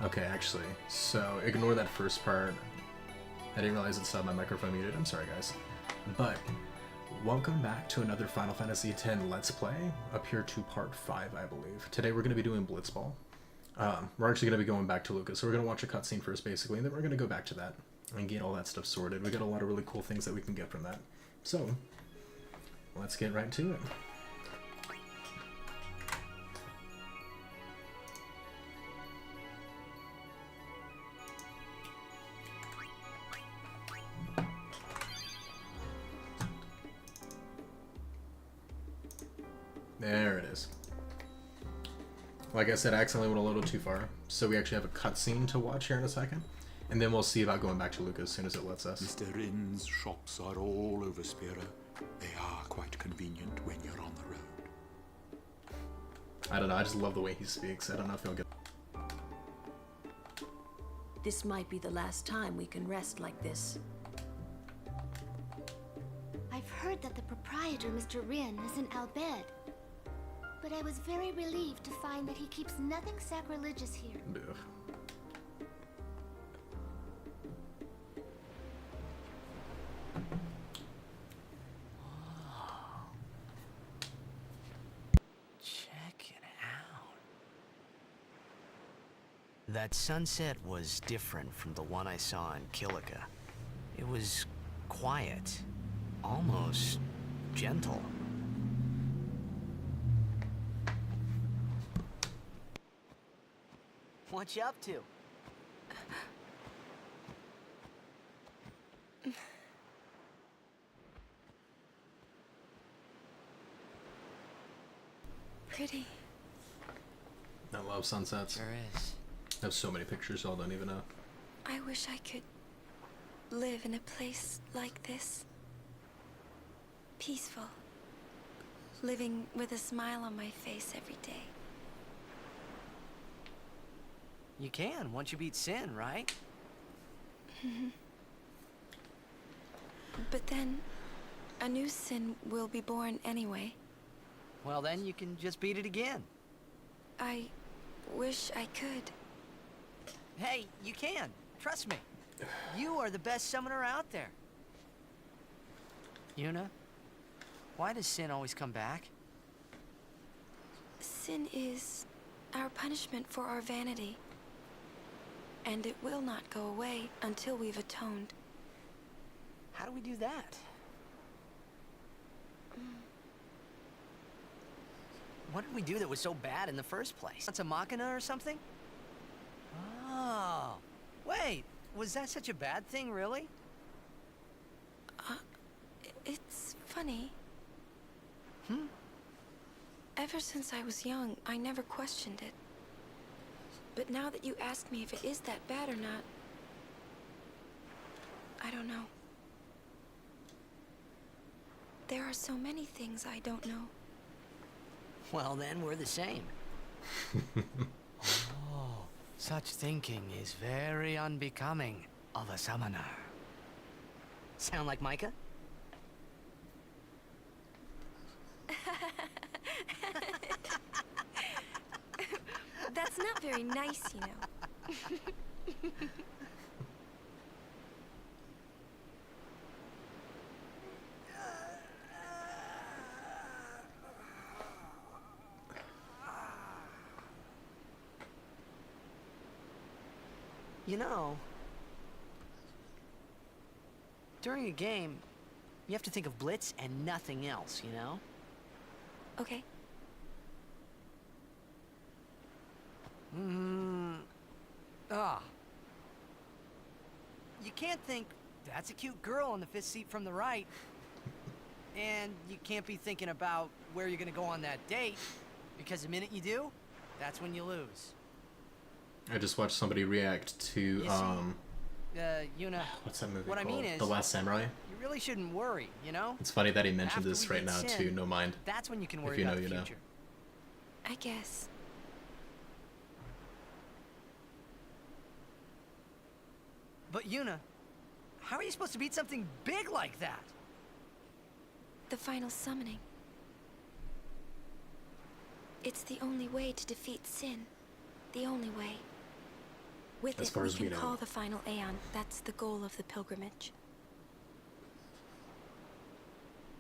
Okay, actually, so ignore that first part. I didn't realize it's my microphone muted. I'm sorry, guys. But welcome back to another Final Fantasy X Let's Play, up here to part 5, I believe. Today we're going to be doing Blitzball. We're actually going to be going back to Lucas, so we're going to watch a cutscene first, basically, and then we're going to go back to that and get all that stuff sorted. We got a lot of really cool things that we can get from that. So, let's get right to it. There it is. Like I said, I accidentally went a little too far, so we actually have a cutscene to watch here in a second, and then we'll see about going back to Lucas as soon as it lets us. Mr. Rin's shops are all over Spira. They are quite convenient when you're on the road. I don't know, I just love the way he speaks. I don't know if he'll get... This might be the last time we can rest like this. I've heard that the proprietor, Mr. Rin, is in Al Bhed. But I was very relieved to find that he keeps nothing sacrilegious here. Ugh. Check it out. That sunset was different from the one I saw in Kilika. It was quiet, almost gentle. What you up to? Pretty. I love sunsets. Sure is. I have so many pictures y'all don't even know. I wish I could live in a place like this. Peaceful. Living with a smile on my face every day. You can, once you beat Sin, right? But then, a new sin will be born anyway. Well, then you can just beat it again. I wish I could. Hey, you can. Trust me. You are the best summoner out there. Yuna, why does Sin always come back? Sin is our punishment for our vanity. And it will not go away until we've atoned. How do we do that? What did we do that was so bad in the first place? It's a machina or something? Oh, wait, was that such a bad thing, really? It's funny. Ever since I was young, I never questioned it. But now that you ask me if it is that bad or not, I don't know. There are so many things I don't know. Well, then we're the same. Oh, such thinking is very unbecoming of a summoner. Sound like Micah? That's not very nice, you know. You know, during a game, you have to think of Blitz and nothing else, you know? Okay. You can't think, that's a cute girl on the fifth seat from the right. And you can't be thinking about where you're gonna go on that date, because the minute you do, that's when you lose. I just watched somebody react to, You see, Yuna, what's that movie what I called? mean is, The Last Samurai? you really shouldn't worry, you know? It's funny that he mentioned After this we right beat now Sin, too, no mind. That's when you can If worry you about know, the you know. future. I guess. But Yuna, how are you supposed to beat something big like that? The final summoning. It's the only way to defeat sin. The only way. With as it, far we as we can know. call the final Aeon. That's the goal of the pilgrimage.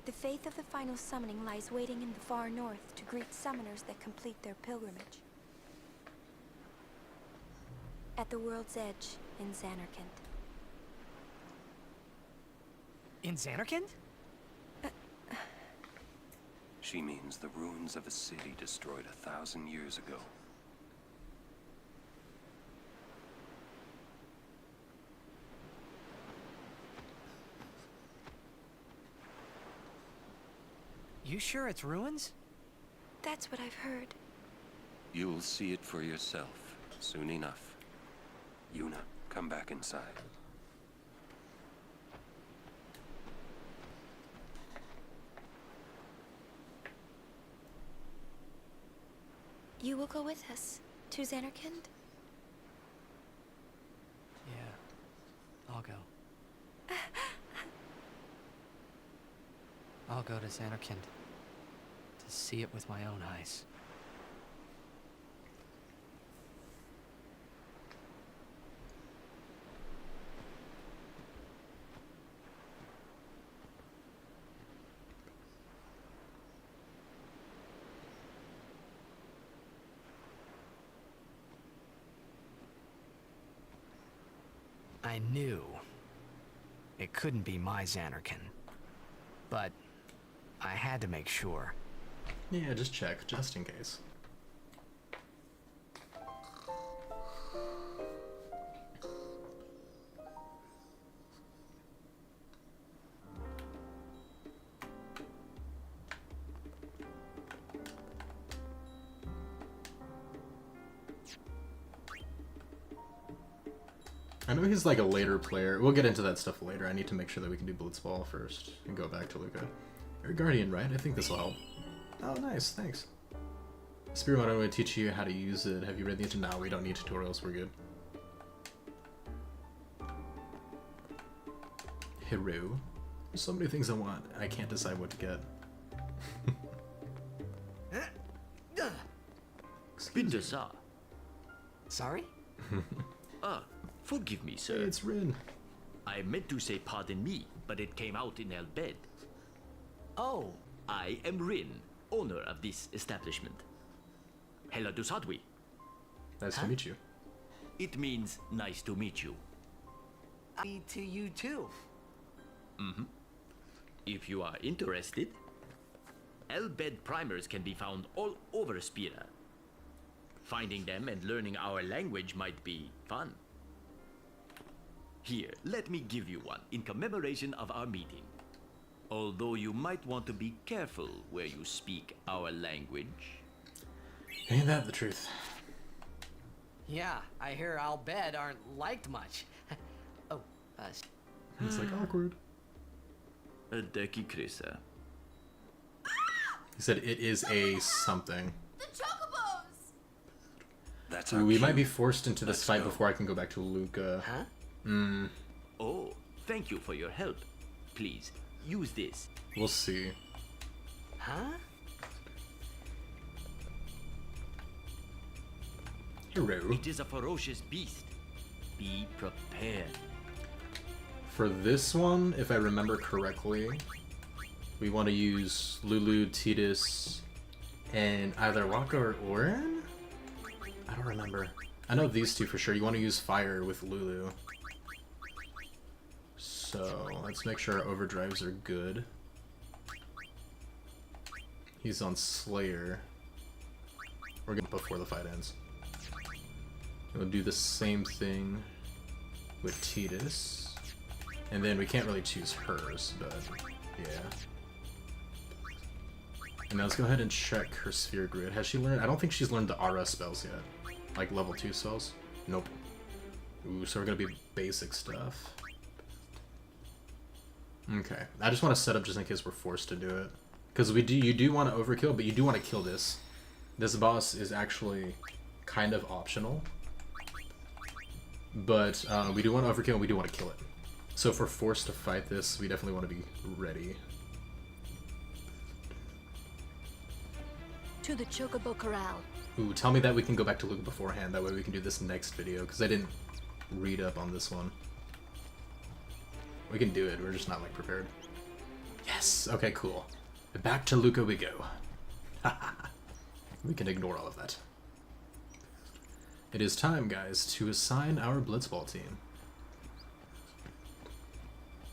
The faith of the final summoning lies waiting in the far north to greet summoners that complete their pilgrimage. At the world's edge in Xanarkand. In Xanarkand? She means the ruins of a city destroyed 1,000 years ago. You sure it's ruins? That's what I've heard. You'll see it for yourself soon enough. Yuna, come back inside. You will go with us to Xanarkand? Yeah, I'll go. I'll go to Xanarkand to see it with my own eyes. I knew it couldn't be my Xanarkand, but I had to make sure. Yeah, just check, just in case. I know he's like a later player. We'll get into that stuff later. I need to make sure that we can do Blitzball first and go back to Luca. You're a Guardian, right? I think this will help. Oh, nice. Thanks. Spearmon, I'm going to teach you how to use it. Have you read the internet? No, we don't need tutorials. We're good. Hero. There's so many things I want. I can't decide what to get. Bitte, sir. Sorry? Forgive me, Hey, sir. it's Rin. I meant to say pardon me, but it came out in Al Bhed. Oh, I am Rin, owner of this establishment. Hela Dusadwi. Nice to meet you. It means nice to meet you. me to you too. If you are interested, Al Bhed primers can be found all over Spira. Finding them and learning our language might be fun. Here, let me give you one in commemoration of our meeting. Although you might want to be careful where you speak our language. Ain't that the truth? Yeah, I hear Al Bhed aren't liked much. Oh, It's like awkward. Deki Krisa. He said it is a something. The chocobos! That's our Ooh, we cue. might be forced into this Let's fight go. before I can go back to Luca. huh? Oh, thank you for your help. Please, use this. We'll see. Huh? Hero. It is a ferocious beast. Be prepared. For this one, if I remember correctly, we want to use Lulu, Tidus, and either Waka or Orin? I don't remember. I know these two for sure. You want to use Fire with Lulu. So, let's make sure our overdrives are good. He's on Slayer. We're gonna before the fight ends. We'll do the same thing with Tidus. And then we can't really choose hers, but yeah. And now let's go ahead and check her Sphere Grid. Has she learned? I don't think she's learned the Aura spells yet. Like level 2 spells? Nope. Ooh, so we're gonna be basic stuff. Okay. I just want to set up just in case we're forced to do it. Because you do want to overkill, but you do want to kill this. This boss is actually kind of optional. But we do want to overkill and we do want to kill it. So if we're forced to fight this, we definitely want to be ready. To the Chocobo Corral. Ooh, tell me that we can go back to Luca beforehand. That way we can do this next video, because I didn't read up on this one. We can do it, we're just not, like, prepared. Yes! Okay, cool. Back to Luca we go. We can ignore all of that. It is time, guys, to assign our Blitzball team.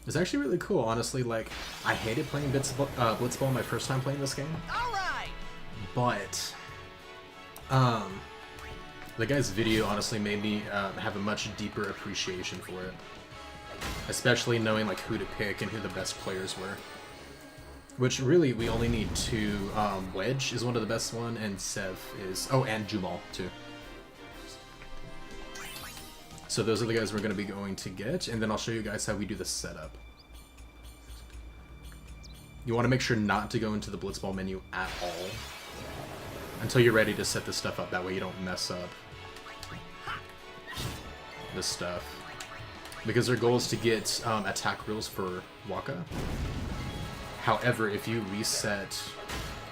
It's actually really cool, honestly. Like, I hated playing Blitzball my first time playing this game. Alright! But, the guy's video honestly made me have a much deeper appreciation for it. Especially knowing, like, who to pick and who the best players were. Which, really, we only need two. Wedge is one of the best one, and Sev is... Oh, and Jumal, too. So those are the guys we're going to be going to get, and then I'll show you guys how we do the setup. You want to make sure not to go into the Blitzball menu at all until you're ready to set this stuff up. That way you don't mess up this stuff. Because their goal is to get attack rules for Waka. However, if you reset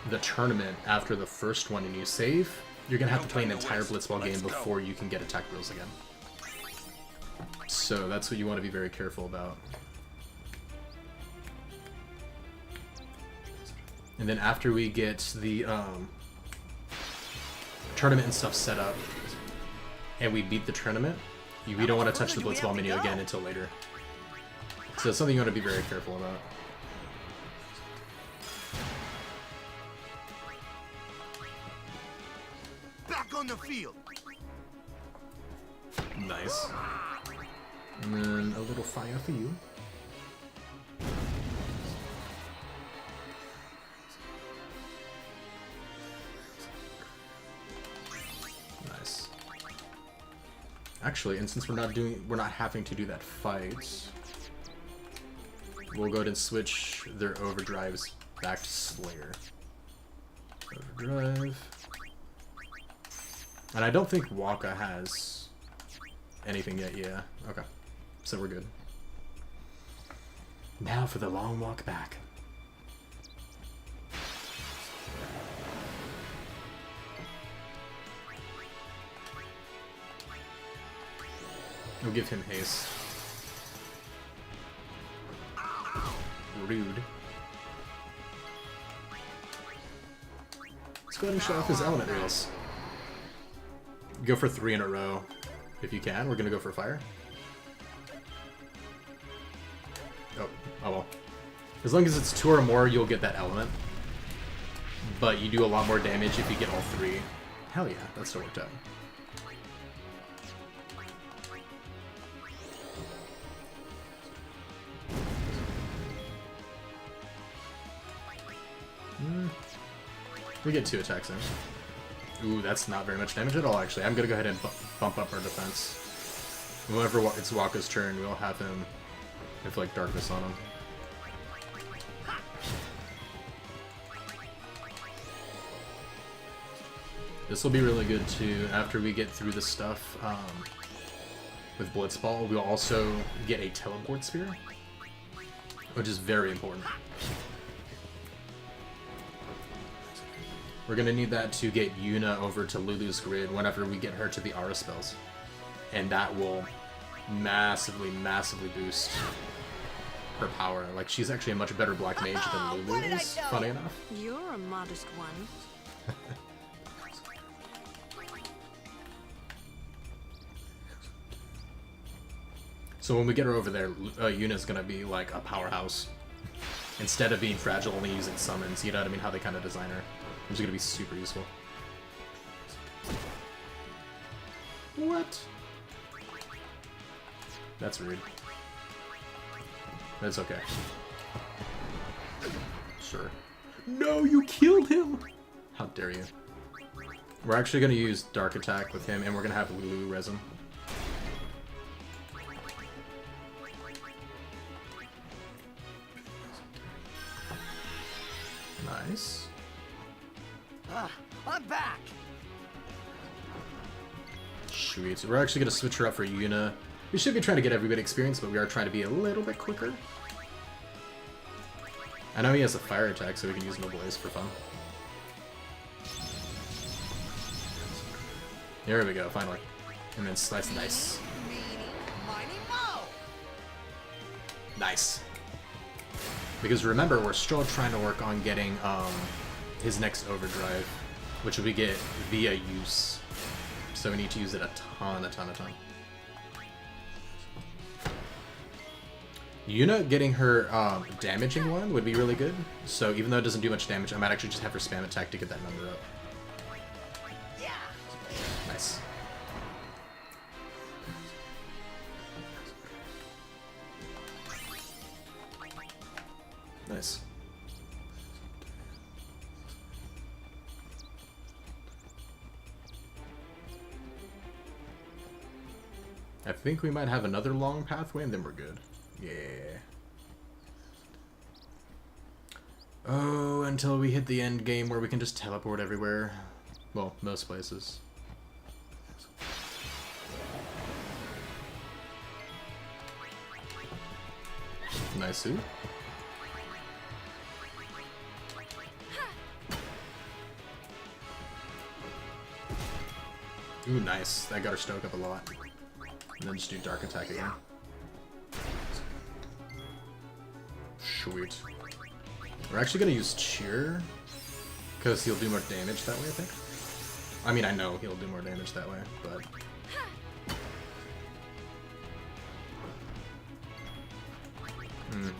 the tournament after the first one and you save, you're going to have to play an entire Blitzball game before you can get attack rules again. So that's what you want to be very careful about. And then after we get the tournament and stuff set up, and we beat the tournament, we don't want to touch the Blitzball menu again until later. So that's something you want to be very careful about. Back on the field. Nice. And then a little fire for you. Nice. Actually, and since we're not having to do that fight, we'll go ahead and switch their overdrives back to Slayer. Overdrive. And I don't think Waka has anything yet, yeah. Okay. So we're good. Now for the long walk back. We'll give him haste. Rude. Let's go ahead and show off his element reels. Go for 3 in a row if you can. We're gonna go for fire. Oh well. As long as it's 2 or more, you'll get that element. But you do a lot more damage if you get all 3. Hell yeah, that still worked out. We get 2 attacks in. Ooh, that's not very much damage at all, actually. I'm gonna go ahead and bump up our defense. Whenever it's Waka's turn, we'll have him inflict darkness on him. This will be really good too. After we get through the stuff with Blitzball, we'll also get a teleport spear, which is very important. We're gonna need that to get Yuna over to Lulu's grid whenever we get her to the Aura spells. And that will massively, massively boost her power. Like, she's actually a much better black mage than Lulu is, funny enough. You're a modest one. So when we get her over there, Yuna's gonna be like a powerhouse. Instead of being fragile, only using summons, you know what I mean? How they kind of design her. Which is gonna be super useful. What? That's rude. That's okay. Sure. No, you killed him! How dare you. We're actually gonna use Dark Attack with him, and we're gonna have Lulu res him. Nice. I'm back. Sweet. So we're actually going to switch her up for Yuna. We should be trying to get everybody experience, but we are trying to be a little bit quicker. I know he has a fire attack, so we can use Noble Ace for fun. There we go, finally. And then slice, nice. Nice. Because remember, we're still trying to work on getting his next overdrive, which we get via use. So we need to use it a ton. Yuna getting her damaging one would be really good. So even though it doesn't do much damage, I might actually just have her spam attack to get that number up. Nice. Nice. I think we might have another long pathway and then we're good. Yeah. Oh, until we hit the end game where we can just teleport everywhere. Well, most places. Nice. Ooh, nice. That got her stoked up a lot. And then just do dark attack again. Sweet. We're actually gonna use cheer, because he'll do more damage that way, I think. I mean, I know he'll do more damage that way, but...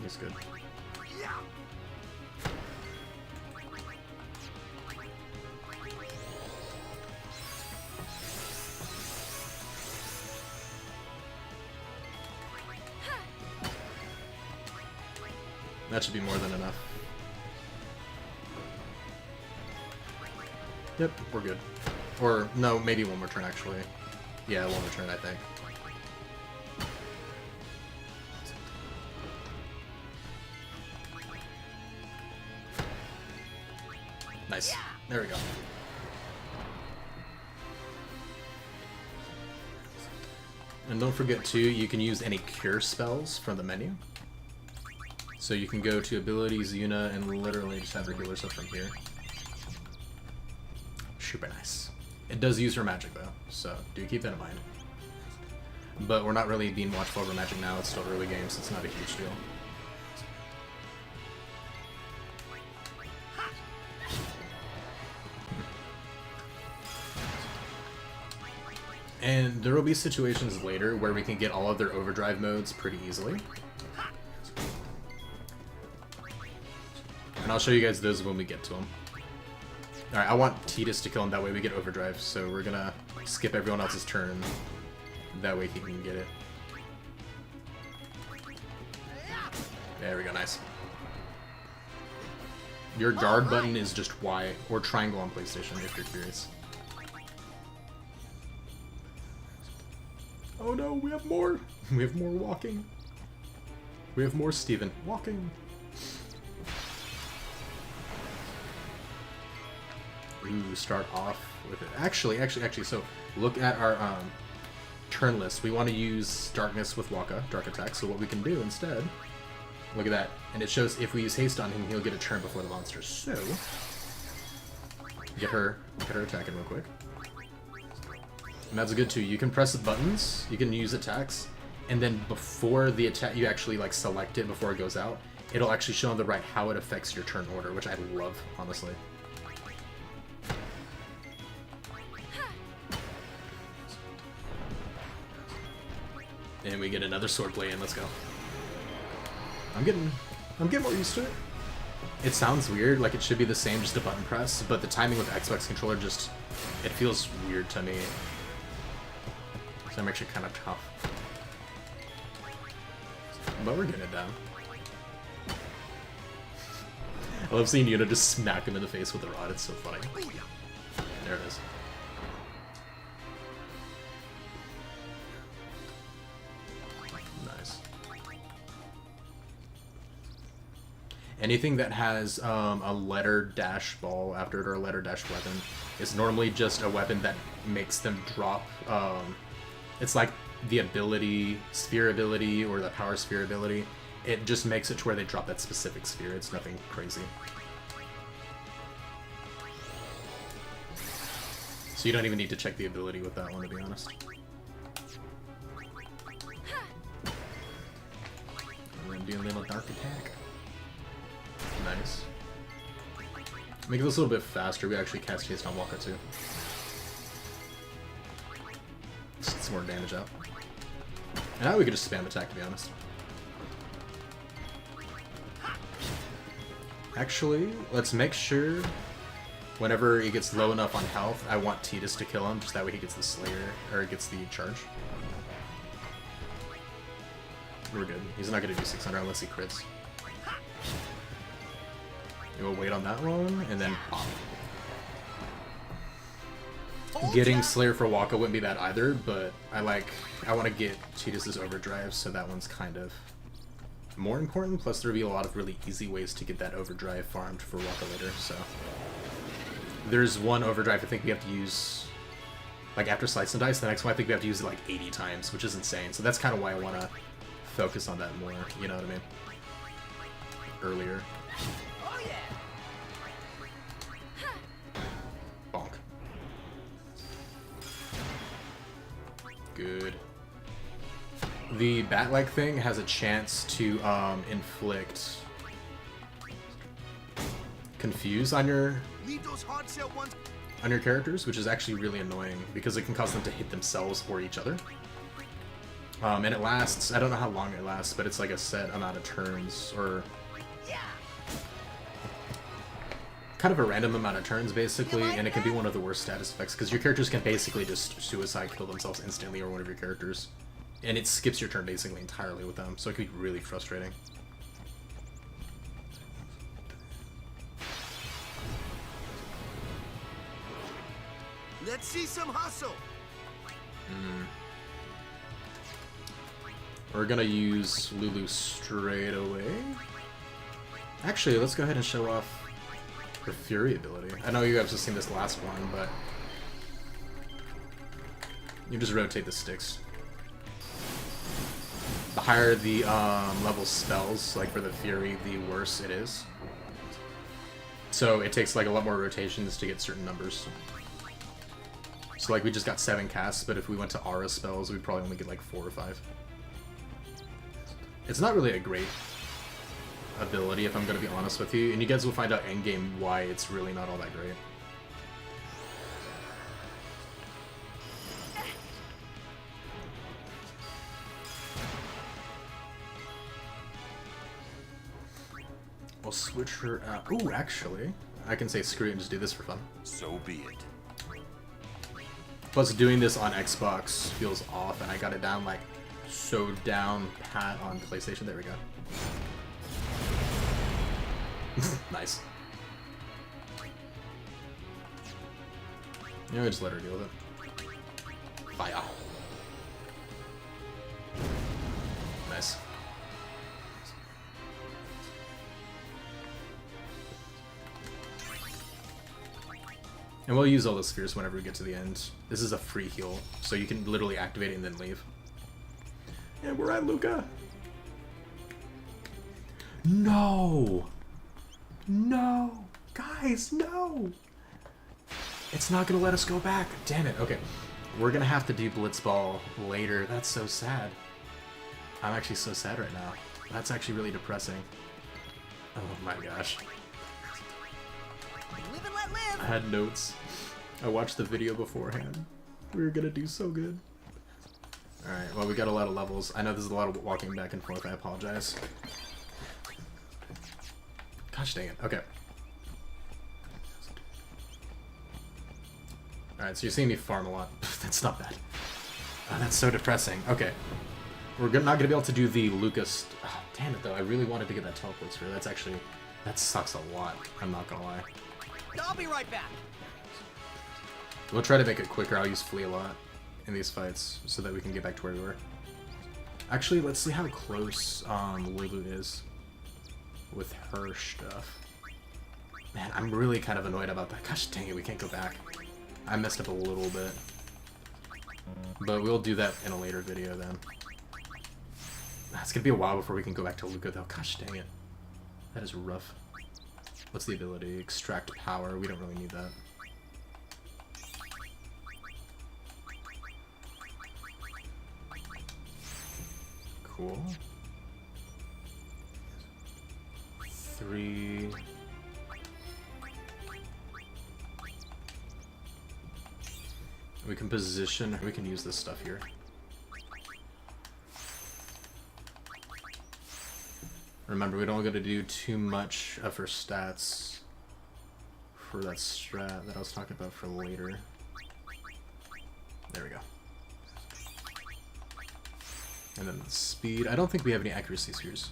he's good. That should be more than enough. Yep, we're good. Or, no, maybe one more turn, actually. Yeah, one more turn, I think. Nice. There we go. And don't forget, too, you can use any cure spells from the menu. So you can go to abilities, Yuna, and literally just have her heal herself from here. Super nice. It does use her magic though, so do keep that in mind. But we're not really being watchful over magic now, it's still early game, so it's not a huge deal. And there will be situations later where we can get all of their overdrive modes pretty easily. And I'll show you guys those when we get to them. Alright, I want Tidus to kill him, that way we get overdrive, so we're gonna skip everyone else's turn. That way he can get it. There we go, nice. Your guard button is just Y, or triangle on PlayStation, if you're curious. Oh no, we have more! We have more walking. We have more Steven. Walking! Ooh, start off with it. Actually, so look at our turn list. We want to use Darkness with Waka, Dark Attack, so what we can do instead, look at that, and it shows if we use Haste on him, he'll get a turn before the monster. So, get her attacking real quick. And that's good too. You can press the buttons, you can use attacks, and then before the attack, you actually like select it before it goes out. It'll actually show on the right how it affects your turn order, which I love, honestly. And we get another swordplay in. Let's go. I'm getting more used to it. It sounds weird, like it should be the same, just a button press, but the timing with Xbox controller just, it feels weird to me. So I'm actually kind of tough. But we're getting it down. I love seeing Yuna just smack him in the face with the rod, it's so funny. There it is. Nice. Anything that has a letter dash ball after it or a letter dash weapon is normally just a weapon that makes them drop. It's like the ability, sphere ability, or the power sphere ability. It just makes it to where they drop that specific sphere. It's nothing crazy. So you don't even need to check the ability with that one, to be honest. And then do a little dark attack. Nice. Make this a little bit faster. We actually cast Haste on Walker too. Let's get some more damage out. And now we could just spam attack, to be honest. Actually, let's make sure whenever he gets low enough on health, I want Tidus to kill him, just that way he gets the Slayer, or gets the charge. We're good. He's not going to do 600 unless he crits. We'll wait on that one, and then pop. Getting Slayer for Waka wouldn't be bad either, but I want to get Tidus' Overdrive, so that one's kind of more important. Plus, there'll be a lot of really easy ways to get that Overdrive farmed for Waka later, so. There's one Overdrive I think we have to use, like after Slice and Dice, the next one I think we have to use it like 80 times, which is insane. So that's kind of why I want to focus on that more, you know what I mean? Earlier. Oh yeah. Bonk. Good. The bat-like thing has a chance to inflict confuse on your Leave those hard shell ones. on your characters, which is actually really annoying because it can cause them to hit themselves or each other. And it lasts, I don't know how long it lasts, but it's like a set amount of turns, or kind of a random amount of turns basically, and it can be one of the worst status effects because your characters can basically just suicide kill themselves instantly, or one of your characters, and it skips your turn basically entirely with them, so it can be really frustrating. Let's see some hustle. We're gonna use Lulu straight away. Actually, let's go ahead and show off her Fury ability. I know you guys have seen this last one, but you just rotate the sticks. The higher the level spells, like for the Fury, the worse it is. So it takes like a lot more rotations to get certain numbers. So like we just got 7 casts, but if we went to Aura spells, we'd probably only get like 4 or 5. It's not really a great ability, if I'm going to be honest with you, and you guys will find out endgame why it's really not all that great. We'll switch her out. Ooh, actually, I can say screw it and just do this for fun. So be it. Plus, doing this on Xbox feels off, and I got it down like so down pat on PlayStation. There we go. Nice. You know, just let her deal with it. Fire. Nice. And we'll use all the spheres whenever we get to the end. This is a free heal, so you can literally activate it and then leave. And we're at Luca. No! No! Guys, no! It's not gonna let us go back. Damn it. Okay. We're gonna have to do Blitzball later. That's so sad. I'm actually so sad right now. That's actually really depressing. Oh my gosh. Live and let live. I had notes. I watched the video beforehand. We were gonna do so good. Alright, well we got a lot of levels. I know there's a lot of walking back and forth. I apologize. Gosh dang it. Okay. Alright, so you're seeing me farm a lot. That's not bad. Oh, that's so depressing. Okay. We're not going to be able to do the Lucas... Oh, damn it, though. I really wanted to get that teleport sphere. That's actually... That sucks a lot. I'm not going to lie. I'll be right back. We'll try to make it quicker. I'll use Flea a lot in these fights so that we can get back to where we were. Actually, let's see how close Lulu is with her stuff. Man, I'm really kind of annoyed about that. Gosh dang it, we can't go back. I messed up a little bit. But we'll do that in a later video then. It's gonna be a while before we can go back to Luca though. Gosh dang it. That is rough. What's the ability? Extract power. We don't really need that. Cool. 3. We can position, we can use this stuff here. Remember, we don't got to do too much of her stats for that strat that I was talking about for later. There we go. And then speed. I don't think we have any accuracy spheres.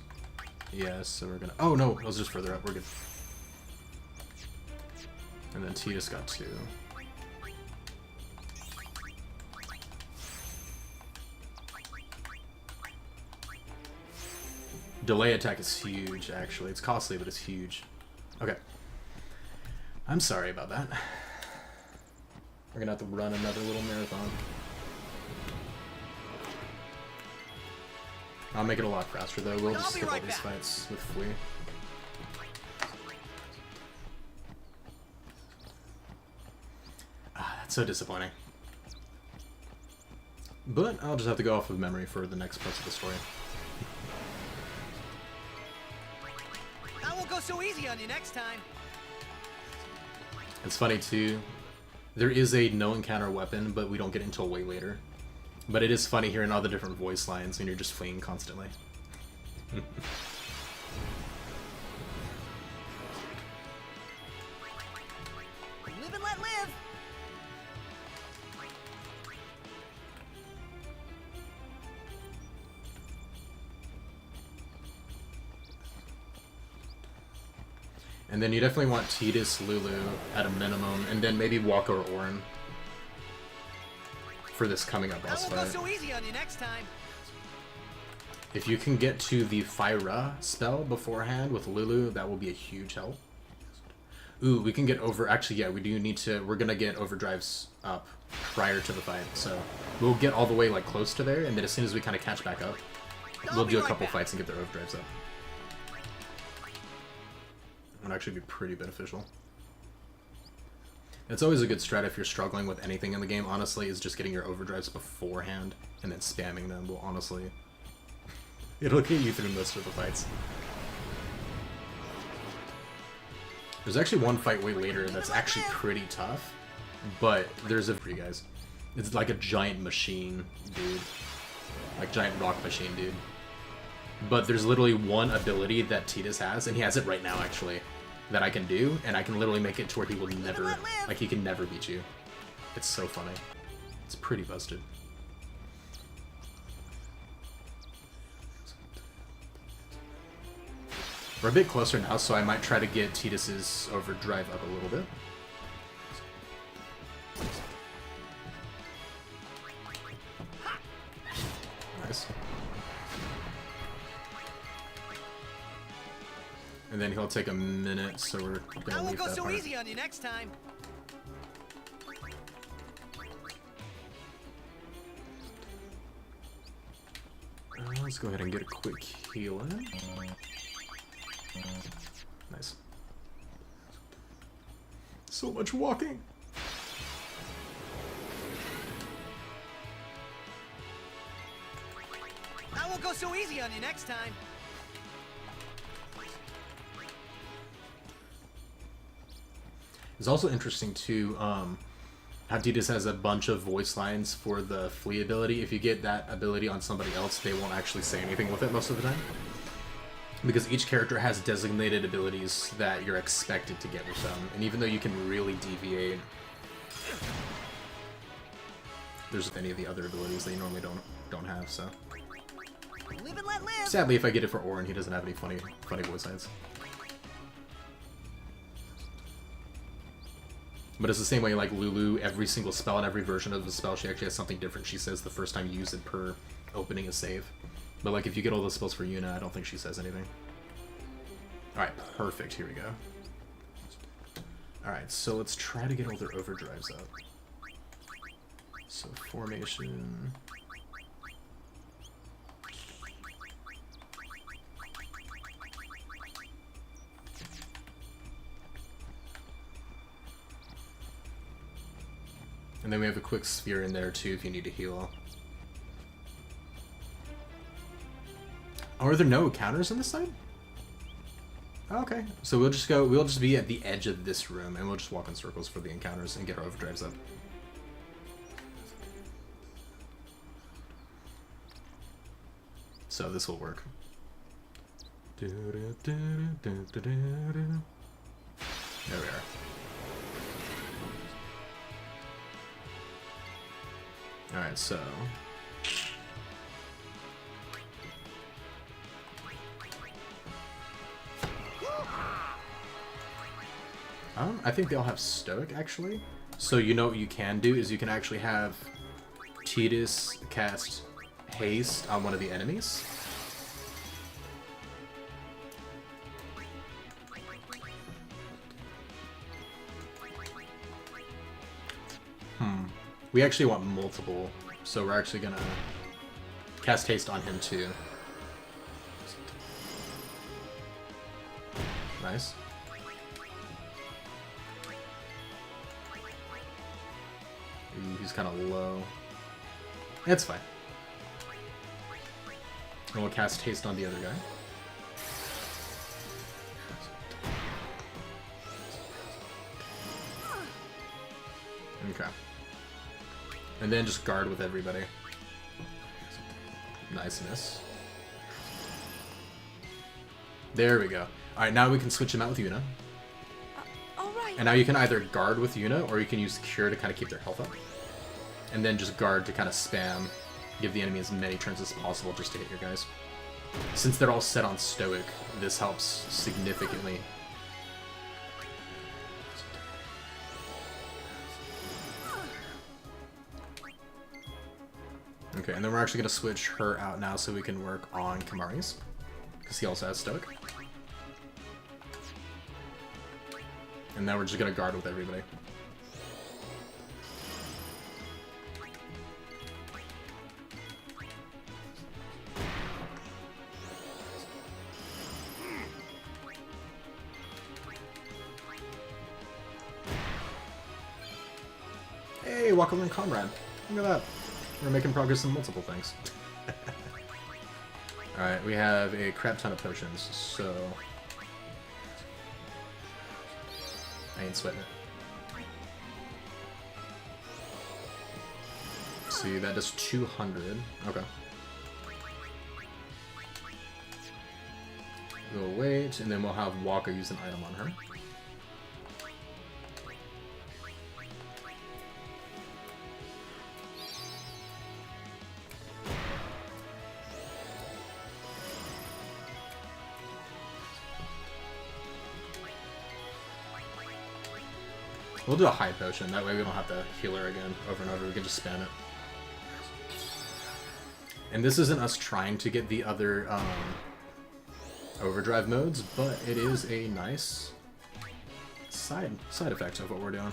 Yeah, so we're gonna... Oh no, that was just further up. We're good. And then T just got 2. Delay attack is huge, actually. It's costly, but it's huge. Okay. I'm sorry about that. We're gonna have to run another little marathon. I'll make it a lot faster, though. We'll just skip all these fights with Flea. Ah, that's so disappointing. But I'll just have to go off of memory for the next parts of the story. That won't go so easy on you next time. It's funny, too. There is a no encounter weapon, but we don't get it until way later. But it is funny hearing all the different voice lines when you're just fleeing constantly. Live and let live. And then you definitely want Tidus, Lulu at a minimum, and then maybe Walker or Orin for this coming up boss That won't fight. go so easy on you next time. If you can get to the Fyra spell beforehand with Lulu, that will be a huge help. Ooh, we can get over... Actually, yeah, we do need to... We're gonna get overdrives up prior to the fight, so we'll get all the way, like, close to there, and then as soon as we kind of catch back up, we'll do a couple fights and get their overdrives up. That'd actually be pretty beneficial. It's always a good strat if you're struggling with anything in the game, honestly, is just getting your overdrives beforehand and then spamming them will honestly... It'll get you through most of the fights. There's actually one fight way later that's actually pretty tough, but there's a... For you guys. It's like a giant machine, dude. Like giant rock machine, dude. But there's literally one ability that Tidus has, and he has it right now, actually, that I can do, and I can literally make it to where he will never, like, he can never beat you. It's so funny. It's pretty busted. We're a bit closer now, so I might try to get Tidus's overdrive up a little bit. Nice. And then he'll take a minute, so we're gonna That won't leave go that so part. easy on you next time. Let's go ahead and get a quick heal in. Nice. So much walking. That won't go so easy on you next time. It's also interesting too, how Tidus has a bunch of voice lines for the Flee ability. If you get that ability on somebody else, they won't actually say anything with it most of the time. Because each character has designated abilities that you're expected to get with them. And even though you can really deviate, there's any of the other abilities that you normally don't have, so. Live and let live. Sadly, if I get it for Orin, he doesn't have any funny voice lines. But it's the same way, like Lulu, every single spell and every version of the spell, she actually has something different she says the first time you use it per opening a save. But like if you get all the spells for Yuna, I don't think she says anything. Alright, perfect, here we go. Alright, so let's try to get all their overdrives up. So formation... And then we have a quick sphere in there too if you need to heal. Oh, are there no counters on this side? Oh, okay, so we'll just be at the edge of this room, and we'll just walk in circles for the encounters and get our overdrives up. So this will work. There we are. Alright, so... I think they all have Stoic, actually. So you know what you can do is you can actually have Tidus cast Haste on one of the enemies. We actually want multiple, so we're actually gonna cast Haste on him too. Nice. Ooh, he's kind of low. It's fine. And we'll cast Haste on the other guy. Okay. And then just guard with everybody. Niceness. There we go. Alright, now we can switch him out with Yuna. Alright. And now you can either guard with Yuna, or you can use Cure to kind of keep their health up. And then just guard to kind of spam, give the enemy as many turns as possible just to hit your guys. Since they're all set on Stoic, this helps significantly. Okay, and then we're actually going to switch her out now so we can work on Kimahri's, because he also has Stoic. And now we're just going to guard with everybody. Hey, welcome in, comrade. Look at that. We're making progress in multiple things. Alright, we have a crap ton of potions, so... I ain't sweating it. See, that does 200. Okay. We'll wait, and then we'll have Wakka use an item on her. We'll do a high potion, that way we don't have to heal her again over and over, we can just spam it. And this isn't us trying to get the other overdrive modes, but it is a nice side effect of what we're doing.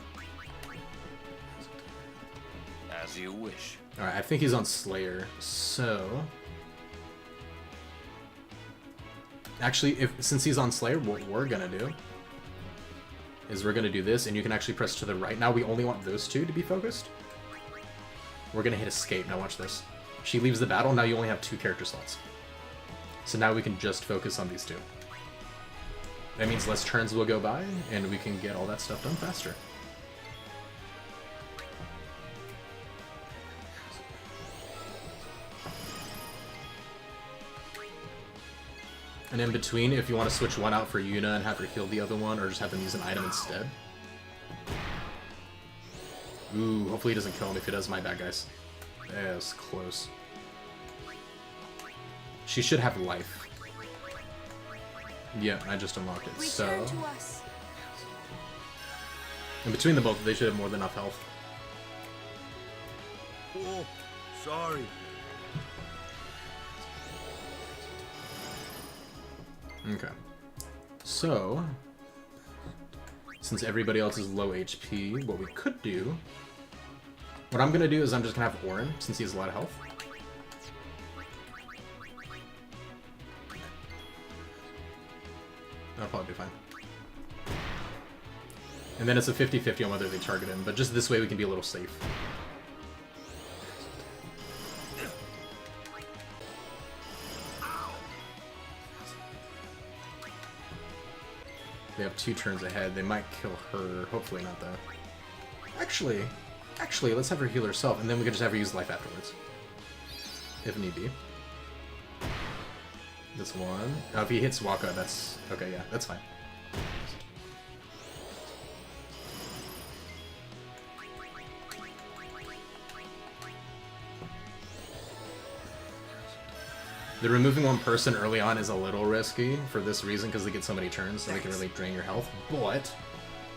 As you wish. Alright, I think he's on Slayer, so... Actually, since he's on Slayer, what we're gonna do is we're gonna do this, and you can actually press to the right. Now we only want those two to be focused. We're gonna hit escape. Now watch this. She leaves the battle, now you only have 2 character slots. So now we can just focus on these 2. That means less turns will go by, and we can get all that stuff done faster. And in between, if you want to switch one out for Yuna and have her heal the other one, or just have them use an item instead. Ooh, hopefully he doesn't kill him. If he does, my bad, guys. That was close. She should have life. Yeah, I just unlocked it. Return So, to us. in between the both, they should have more than enough health. Oh, sorry. Okay. So, since everybody else is low HP, what we could do... What I'm gonna do is I'm just gonna have Auron, since he has a lot of health. That'll probably be fine. And then it's a 50-50 on whether they target him, but just this way we can be a little safe. They have 2 turns ahead. They might kill her. Hopefully not, though. Actually, let's have her heal herself, and then we can just have her use life afterwards. If need be. This one. Oh, if he hits Waka, that's... Okay, yeah, that's fine. The removing one person early on is a little risky for this reason, because they get so many turns, so they can really drain your health, but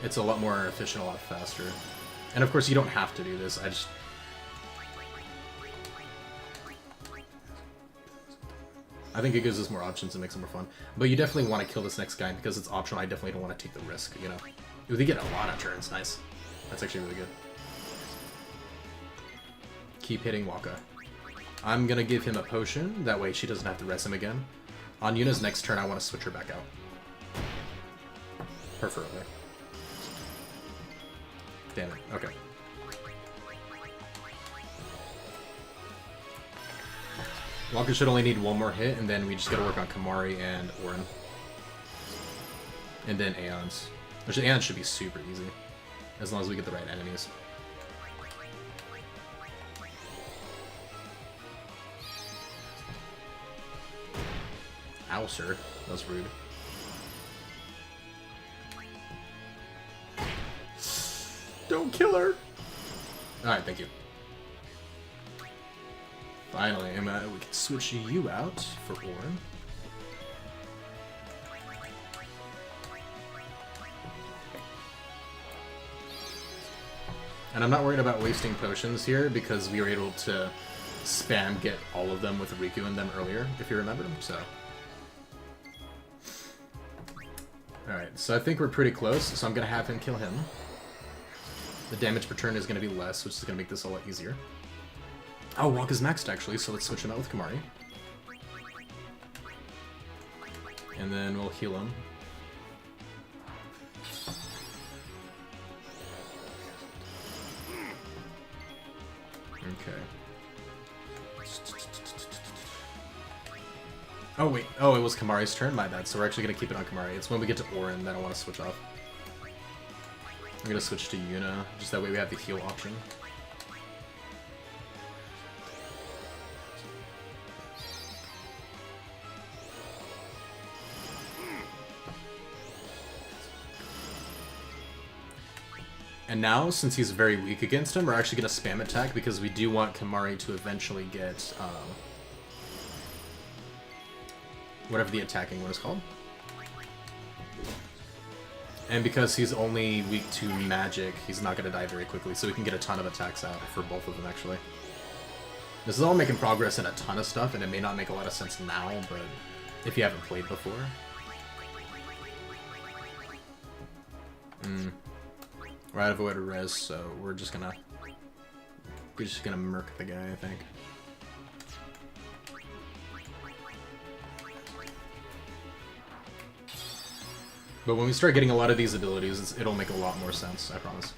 it's a lot more efficient, a lot faster. And of course, you don't have to do this, I think it gives us more options and makes it more fun. But you definitely want to kill this next guy, because it's optional. I definitely don't want to take the risk, you know? Ooh, they get a lot of turns, nice. That's actually really good. Keep hitting Waka. I'm gonna give him a potion, that way she doesn't have to rest him again. On Yuna's next turn, I want to switch her back out. Preferably. Damn it, okay. Waka should only need 1 more hit, and then we just gotta work on Kimahri and Auron. And then Aeons. Which Aeons should be super easy, as long as we get the right enemies. Ow, sir. That was rude. Don't kill her! Alright, thank you. Finally, Emma, we can switch you out for Auron. And I'm not worried about wasting potions here, because we were able to spam get all of them with Riku in them earlier, if you remember them, so... Alright, so I think we're pretty close, so I'm gonna have him kill him. The damage per turn is gonna be less, which is gonna make this a lot easier. Oh, Waka's maxed actually, so let's switch him out with Kimahri. And then we'll heal him. Okay. Oh wait, oh it was Kimahri's turn? My bad, so we're actually gonna keep it on Kimahri. It's when we get to Auron that I want to switch off. I'm gonna switch to Yuna, just that way we have the heal option. And now, since he's very weak against him, we're actually going to spam attack because we do want Kimahri to eventually get whatever the attacking one is called. And because he's only weak to magic, he's not going to die very quickly, so we can get a ton of attacks out for both of them, actually. This is all making progress in a ton of stuff, and it may not make a lot of sense now, but if you haven't played before. We're out of a res, so we're just gonna murk the guy, I think. But when we start getting a lot of these abilities, it'll make a lot more sense, I promise.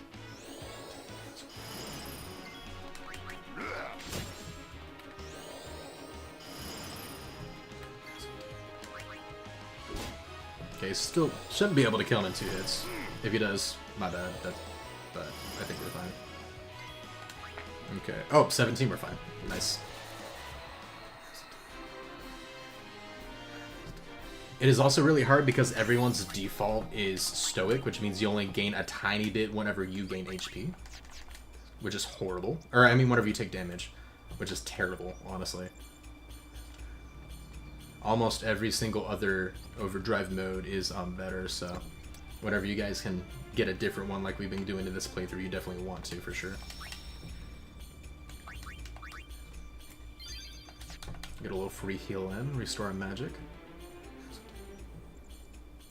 Okay, still shouldn't be able to kill him in 2 hits. If he does, my bad, but I think we're fine. Okay. Oh, 17, we're fine. Nice. It is also really hard because everyone's default is Stoic, which means you only gain a tiny bit whenever you gain HP. Which is horrible. Or, I mean, whenever you take damage. Which is terrible, honestly. Almost every single other Overdrive mode is better, so... Whenever you guys can get a different one like we've been doing in this playthrough, you definitely want to, for sure. Get a little free heal in, restore our magic.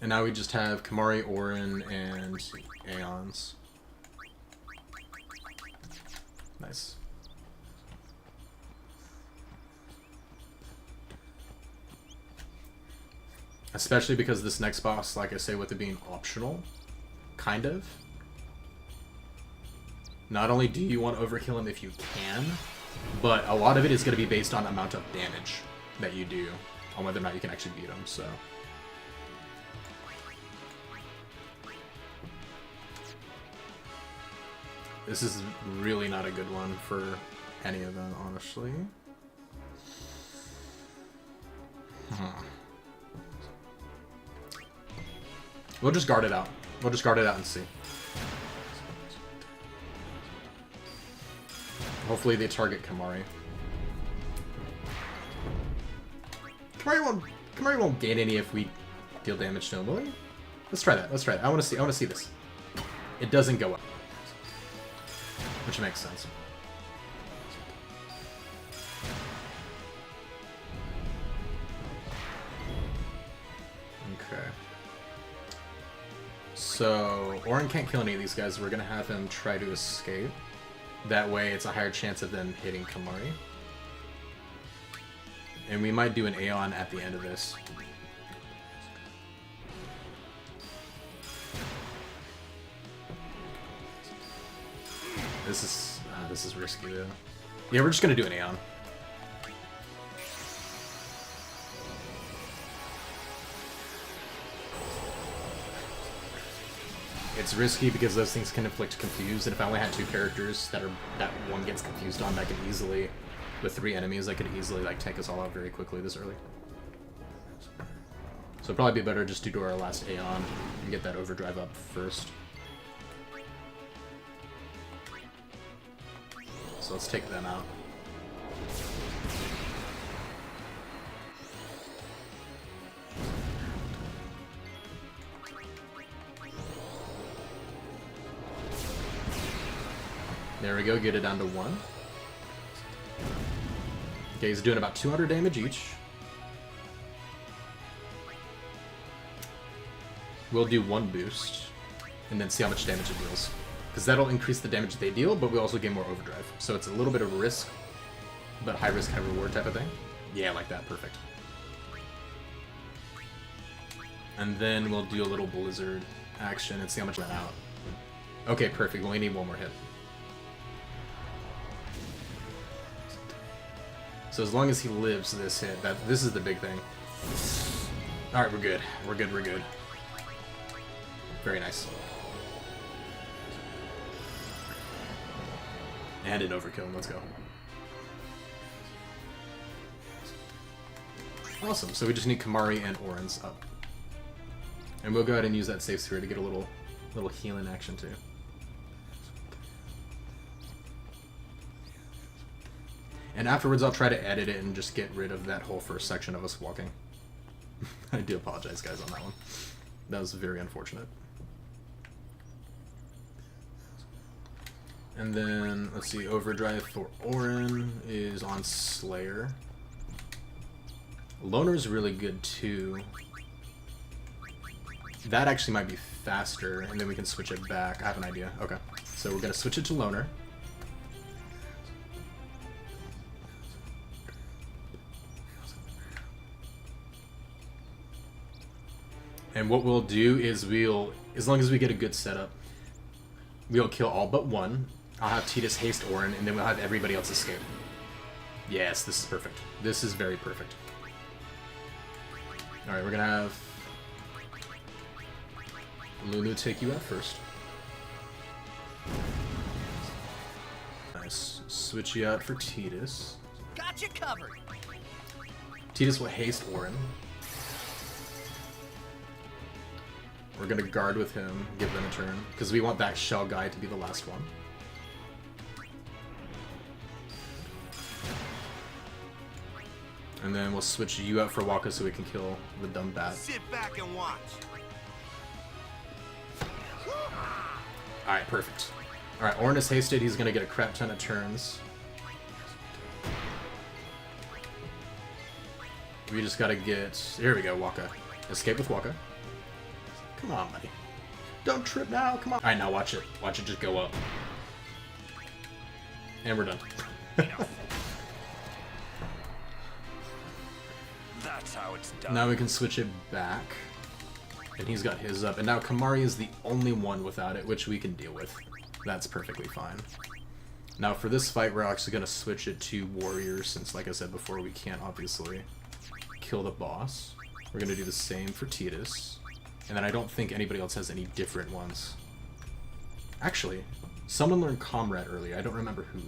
And now we just have Kimahri, Auron, and Aeons. Nice. Especially because this next boss, like I say, with it being optional, kind of. Not only do you want to overkill him if you can, but a lot of it is going to be based on amount of damage that you do, on whether or not you can actually beat him, so. This is really not a good one for any of them, honestly. We'll just guard it out. We'll just guard it out and see. Hopefully they target Kimahri. Kimahri won't gain any if we deal damage to him, will he? Let's try that. Let's try that. I want to see this. It doesn't go up, which makes sense. Okay. So Auron can't kill any of these guys. We're gonna have him try to escape. That way, it's a higher chance of them hitting Kimahri. And we might do an Aeon at the end of this. This is risky though. Yeah, we're just gonna do an Aeon. It's risky because those things can inflict confuse, and if I only had 2 characters that one gets confused on, that could easily, with 3 enemies, that could easily like take us all out very quickly this early. So it'd probably be better just to do our last Aeon and get that overdrive up first. So let's take them out. There we go, get it down to 1. Okay, he's doing about 200 damage each. We'll do 1 boost, and then see how much damage it deals. Because that'll increase the damage they deal, but we also gain more overdrive. So it's a little bit of a risk, but high risk, high reward type of thing. Yeah, like that, perfect. And then we'll do a little blizzard action and see how much went out. Okay, perfect, we only need 1 more hit. So as long as he lives this hit, this is the big thing. Alright, we're good. We're good, we're good. Very nice. And an overkill, let's go. Awesome, so we just need Kimahri and Auron's up. And we'll go ahead and use that safe sphere to get a little healing action too. And afterwards I'll try to edit it and just get rid of that whole first section of us walking. I do apologize guys on that one. That was very unfortunate. And then, let's see, overdrive for Auron is on Slayer. Loner's really good too. That actually might be faster, and then we can switch it back. I have an idea. Okay, so we're gonna switch it to Loner. And what we'll do is as long as we get a good setup, we'll kill all but 1. I'll have Tidus haste Auron, and then we'll have everybody else escape. Yes, this is perfect. This is very perfect. Alright, we're gonna have Lulu take you out first. Nice. Switch you out for Tidus. Got you covered. Tidus will haste Auron. We're gonna guard with him, give them a turn, because we want that shell guy to be the last one. And then we'll switch you out for Wakka so we can kill the dumb bat. Sit back and watch. Alright, perfect. Alright, Auron is hasted, he's gonna get a crap ton of turns. We just gotta get... Here we go, Wakka. Escape with Wakka. Come on, buddy. Don't trip now, come on. Alright, now watch it. Watch it just go up. And we're done. That's how it's done. Now we can switch it back. And he's got his up. And now Kimahri is the only one without it, which we can deal with. That's perfectly fine. Now for this fight, we're actually going to switch it to warriors, since like I said before, we can't obviously kill the boss. We're going to do the same for Tidus. And then I don't think anybody else has any different ones. Actually, Someone learned Comrade earlier. I don't remember who.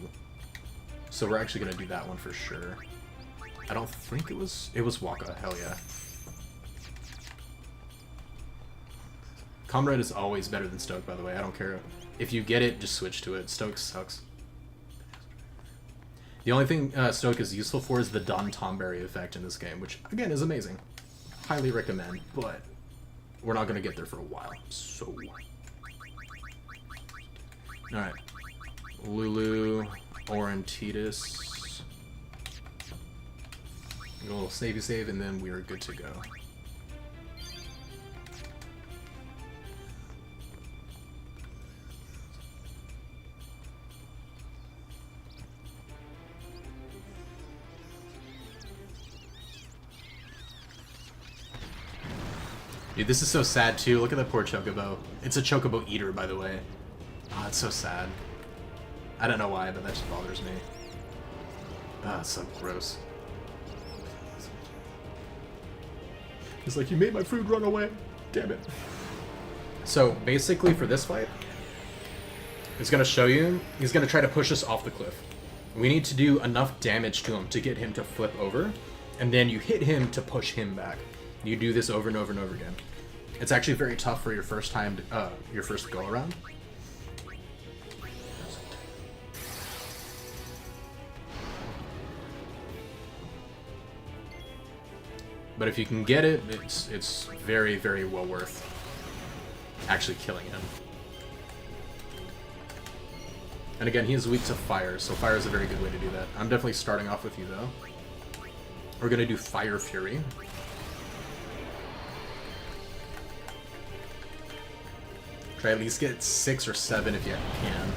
So we're actually gonna do that one for sure. I don't think it was Waka. Hell yeah. Comrade is always better than Stoke, by the way. I don't care. If you get it, just switch to it. Stoke sucks. The only thing Stoke is useful for is the Don Tomberry effect in this game, which, again, is amazing. Highly recommend, but we're not going to get there for a while, so... Alright. Lulu, Orin, Titus. A little savey save, and then we are good to go. Dude, this is so sad too. Look at that poor Chocobo. It's a Chocobo eater, by the way. Oh, it's so sad. I don't know why, but that just bothers me. Ah, it's so gross. It's like, you made my food run away. Damn it. So, basically for this fight, it's going to show you, he's going to try to push us off the cliff. We need to do enough damage to him to get him to flip over, and then you hit him to push him back. You do this over and over and over again. It's actually very tough for your first time, your first go around. But if you can get it, it's very, very well worth actually killing him. And again, he is weak to fire, so fire is a very good way to do that. I'm definitely starting off with you, though. We're gonna do Fire Fury. Try at least get 6 or 7 if you can.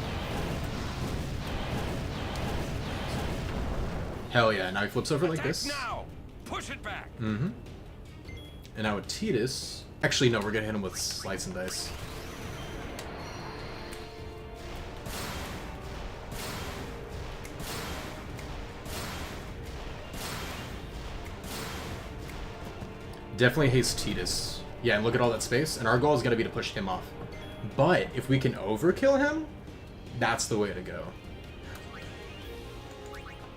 Hell yeah, now he flips over like this. Now! Push it back! Mm-hmm. And now with Titus... Actually, no, we're gonna hit him with Slice and Dice. Definitely haste Titus. Yeah, and look at all that space. And our goal is gonna be to push him off. But if we can overkill him, that's the way to go.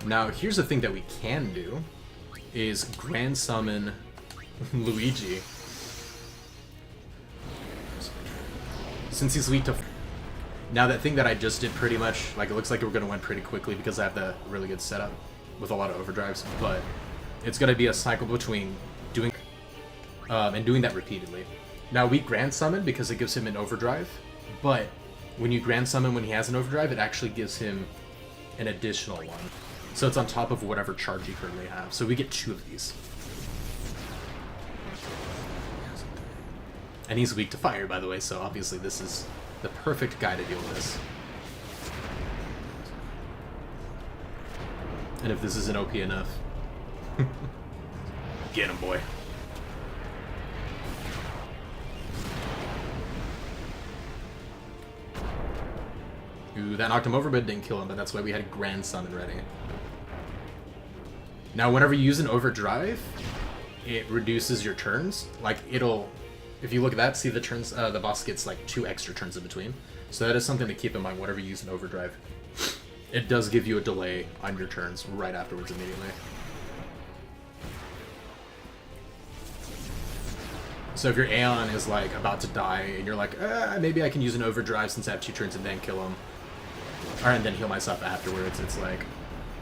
Now, here's the thing that we can do, is Grand Summon Luigi. Since he's weak to... Now, that thing that I just did pretty much, like, it looks like we're going to win pretty quickly because I have the really good setup with a lot of overdrives, but it's going to be a cycle between doing... and doing that repeatedly. Now, we Grand Summon because it gives him an overdrive, but when you Grand Summon when he has an overdrive, it actually gives him an additional one. So it's on top of whatever charge you currently have. So we get 2 of these. And he's weak to fire, by the way, so obviously this is the perfect guy to deal with this. And if this isn't OP enough... Get him, boy. Ooh, that knocked him over, but it didn't kill him, but that's why we had Grand Summon ready. Now, whenever you use an overdrive, it reduces your turns. Like, it'll... If you look at that, see the turns, the boss gets like 2 extra turns in between. So that is something to keep in mind whenever you use an overdrive. It does give you a delay on your turns right afterwards immediately. So if your Aeon is like about to die and you're like, maybe I can use an overdrive since I have 2 turns and then kill him. Or and then heal myself afterwards, it's like,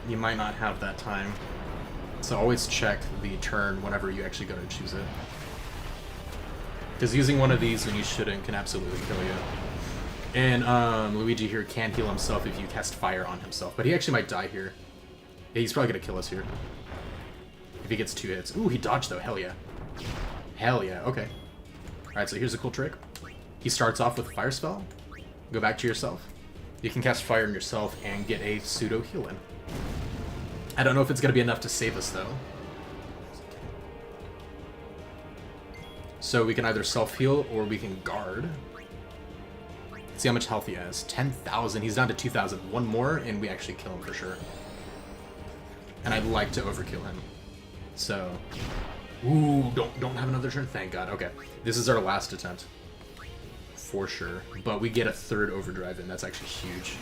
you might not have that time. So always check the turn whenever you actually go to choose it. Because using one of these when you shouldn't can absolutely kill you. And Luigi here can heal himself if you cast fire on himself. But he actually might die here. Yeah, he's probably going to kill us here. If he gets 2 hits. Ooh, he dodged though. Hell yeah. Hell yeah. Okay. Alright, so here's a cool trick. He starts off with a fire spell. Go back to yourself. You can cast fire on yourself and get a pseudo heal in. I don't know if it's going to be enough to save us though. So we can either self-heal or we can guard. See how much health he has. 10,000. He's down to 2,000. One more and we actually kill him for sure. And I'd like to overkill him. So... Ooh, don't have another turn? Thank God. Okay. This is our last attempt. for sure, but we get a third overdrive in. That's actually huge.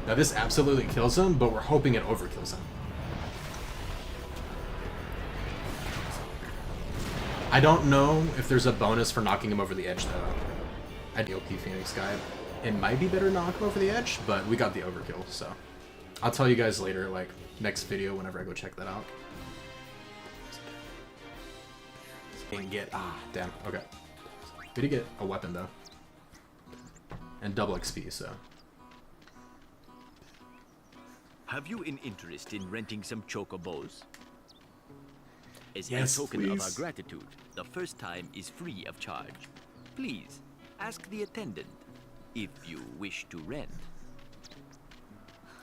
Now this absolutely kills him, but we're hoping it overkills him. I don't know if there's a bonus for knocking him over the edge though. I'd OP Phoenix guy. It might be better to knock him over the edge, but we got the overkill, so. I'll tell you guys later, like, next video whenever I go check that out. And get, damn, okay. We did get a weapon though. And double XP, so. Have you an interest in renting some chocobos? As Yes, a token of our please. gratitude, the first time is free of charge. Please, ask the attendant if you wish to rent.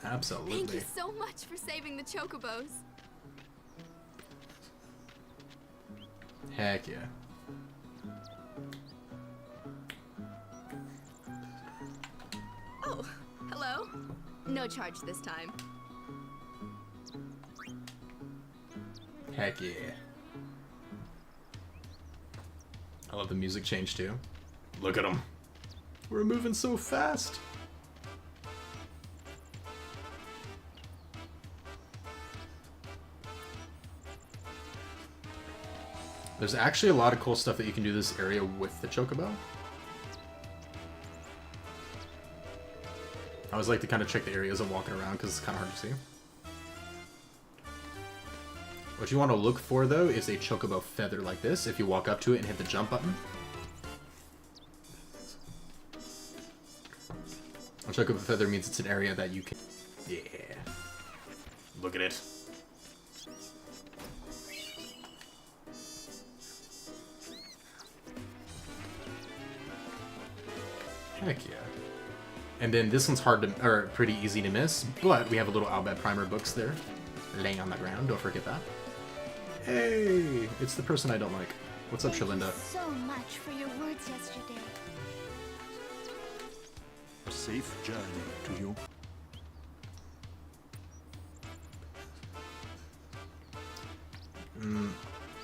Absolutely. Thank you so much for saving the chocobos. Heck yeah. Oh, hello. No charge this time. Heck yeah. I love the music change too. Look at them. We're moving so fast. There's actually a lot of cool stuff that you can do this area with the chocobo. I always like to kind of check the areas I'm walking around because it's kind of hard to see. What you want to look for though is a chocobo feather like this if you walk up to it and hit the jump button. A chocobo feather means it's an area that you can... Yeah. Look at it. Heck yeah. And then this one's hard to, or pretty easy to miss, but we have a little Albed Primer books there, laying on the ground. Don't forget that. Hey, it's the person I don't like. What's up, Thank Shalinda? you so much for your words yesterday. A safe journey to you.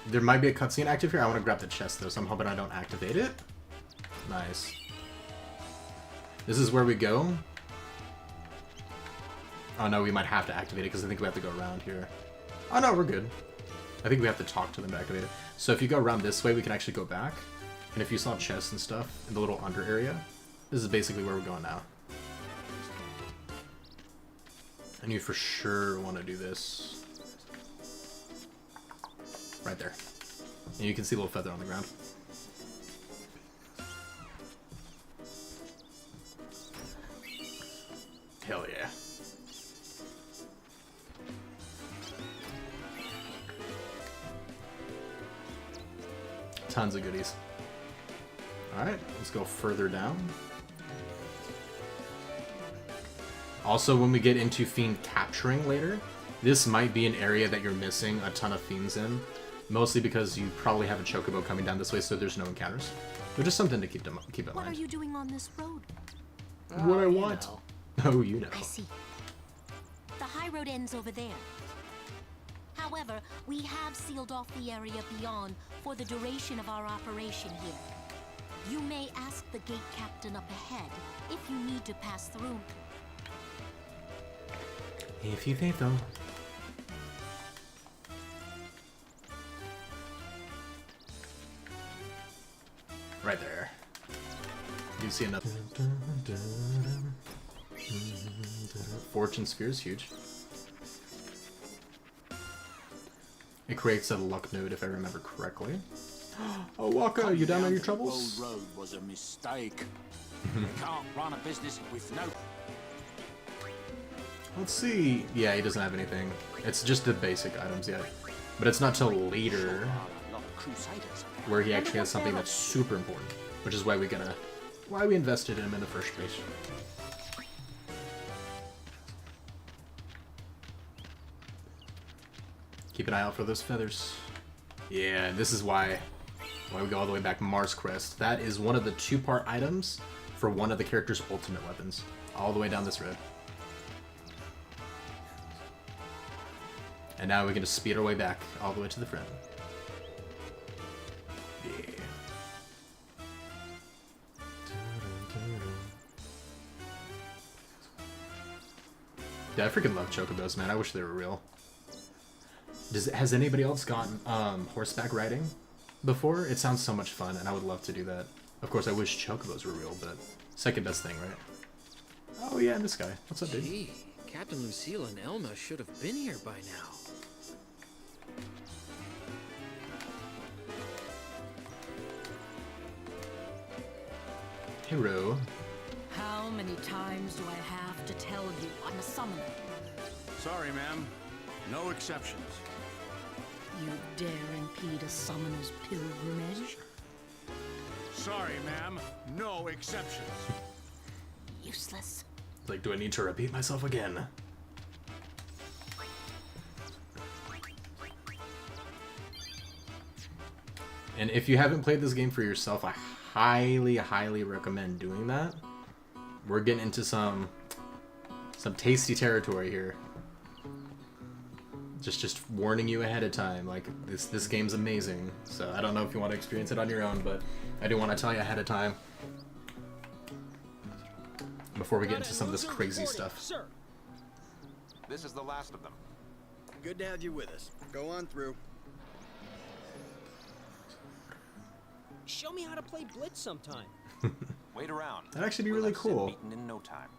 There might be a cutscene active here. I want to grab the chest though, so I'm hoping I don't activate it. Nice. This is where we go. Oh no, we might have to activate it because I think we have to go around here. Oh no, we're good. I think we have to talk to them to activate it. So if you go around this way, we can actually go back. And if you saw chests and stuff in the little under area, this is basically where we're going now. And you for sure want to do this. Right there. And you can see a little feather on the ground. Hell yeah. Tons of goodies. Alright, let's go further down. Also, when we get into fiend capturing later, this might be an area that you're missing a ton of fiends in. Mostly because you probably have a chocobo coming down this way, so there's no encounters. But just something to keep in What are mind. you doing on this road? What I want. Oh, you know. I see. The high road ends over there. However, we have sealed off the area beyond for the duration of our operation here. You may ask the gate captain up ahead if you need to pass through. If you think so. Right there. You see another. Fortune Sphere is huge. It creates a luck node if I remember correctly. Oh, Waka, you down on your troubles? Old road was a mistake. You can't run a business with no... Let's see. Yeah, he doesn't have anything. It's just the basic items yet. But it's not till later A lot of crusaders. where he actually has something that's super important, which is why we invested in him in the first place. Keep an eye out for those feathers. Yeah, this is why we go all the way back Mars Crest. That is one of the two-part items for for one of the character's ultimate weapons. All the way down this road. And now we can just speed our way back all the way to the front. Yeah. Yeah, I freaking love chocobos, man. I wish they were real. Has anybody else gotten horseback riding before? It sounds so much fun, and I would love to do that. Of course, I wish chocobos were real, but second best thing, right? Oh yeah, and this guy. What's up, dude? Gee, Captain Lucille and Elma should have been here by now. Hero. How many times do I have to tell you I'm a summoner? Sorry, ma'am. No exceptions. You dare impede a summoner's pilgrimage? Sorry, ma'am. No exceptions. Useless. Like, do I need to repeat myself again? And if you haven't played this game for yourself, I highly, highly recommend doing that. We're getting into some tasty territory here. Just warning you ahead of time. Like, this game's amazing. So I don't know if you want to experience it on your own, but I do want to tell you ahead of time before we get into some of this crazy stuff. Sir. This is the last of them. Good to have you with us. Go on through. Show me how to play Blitz sometime. Wait around. That'd actually be really cool. Beaten in no time.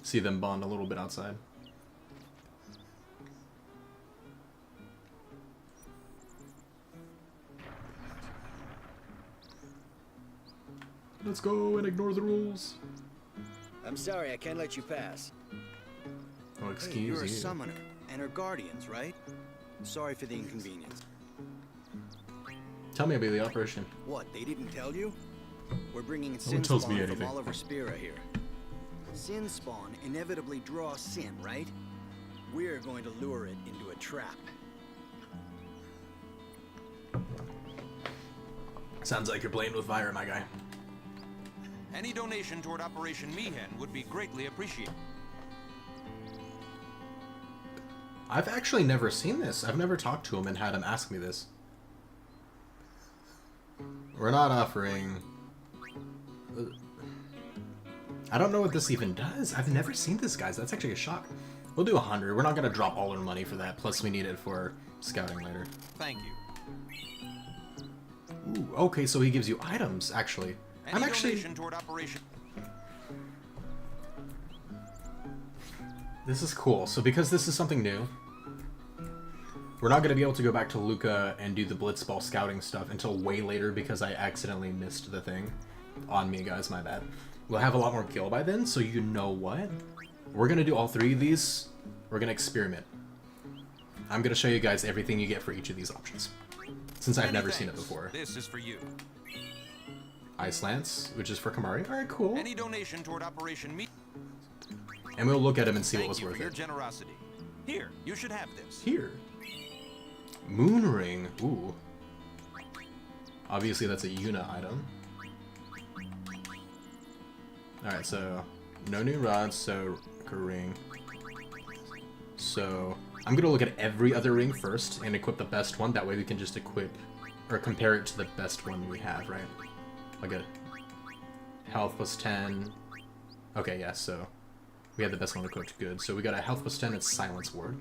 See them bond a little bit outside. Let's go and ignore the rules. I'm sorry, I can't let you pass. Oh, excuse hey, you're you. a summoner, and her guardians, right? Sorry for the inconvenience. Tell me about the operation. What, they didn't tell you? We're bringing one Sin tells me Spawn from anything. Oliver Spira here. Sin Spawn inevitably draws sin, right? We're going to lure it into a trap. Sounds like you're playing with fire, my guy. Any donation toward Operation Mi'ihen would be greatly appreciated. I've actually never seen this. I've never talked to him and had him ask me this. We're not offering... I don't know what this even does. I've never seen this, guys. That's actually a shock. We'll do 100. We're not going to drop all our money for that. Plus, we need it for scouting later. Thank you. Ooh, okay, so he gives you items, actually. Any I'm actually... donation toward Operation... This is cool. So because this is something new, we're not going to be able to go back to Luca and do the Blitzball scouting stuff until way later because I accidentally missed the thing. On me, guys, my bad. We'll have a lot more gil by then, so you know what? We're going to do all 3 of these. We're going to experiment. I'm going to show you guys everything you get for each of these options. Since I've never seen it before. This is for you. Ice Lance, which is for Kamari. Alright, cool. Any donation toward Operation Mi'ihen. And we'll look at him and see Thank what was you worth for your it. generosity. Here, you should have this. Here. Moon Ring. Ooh. Obviously, that's a Yuna item. Alright, so no new rods, so a ring. So I'm gonna look at every other ring first and equip the best one. That way we can just equip or compare it to the best one we have, right? I'll get health plus 10. Okay, yeah, so we had the best one equipped. Good. So we got a health plus 10 and silence ward.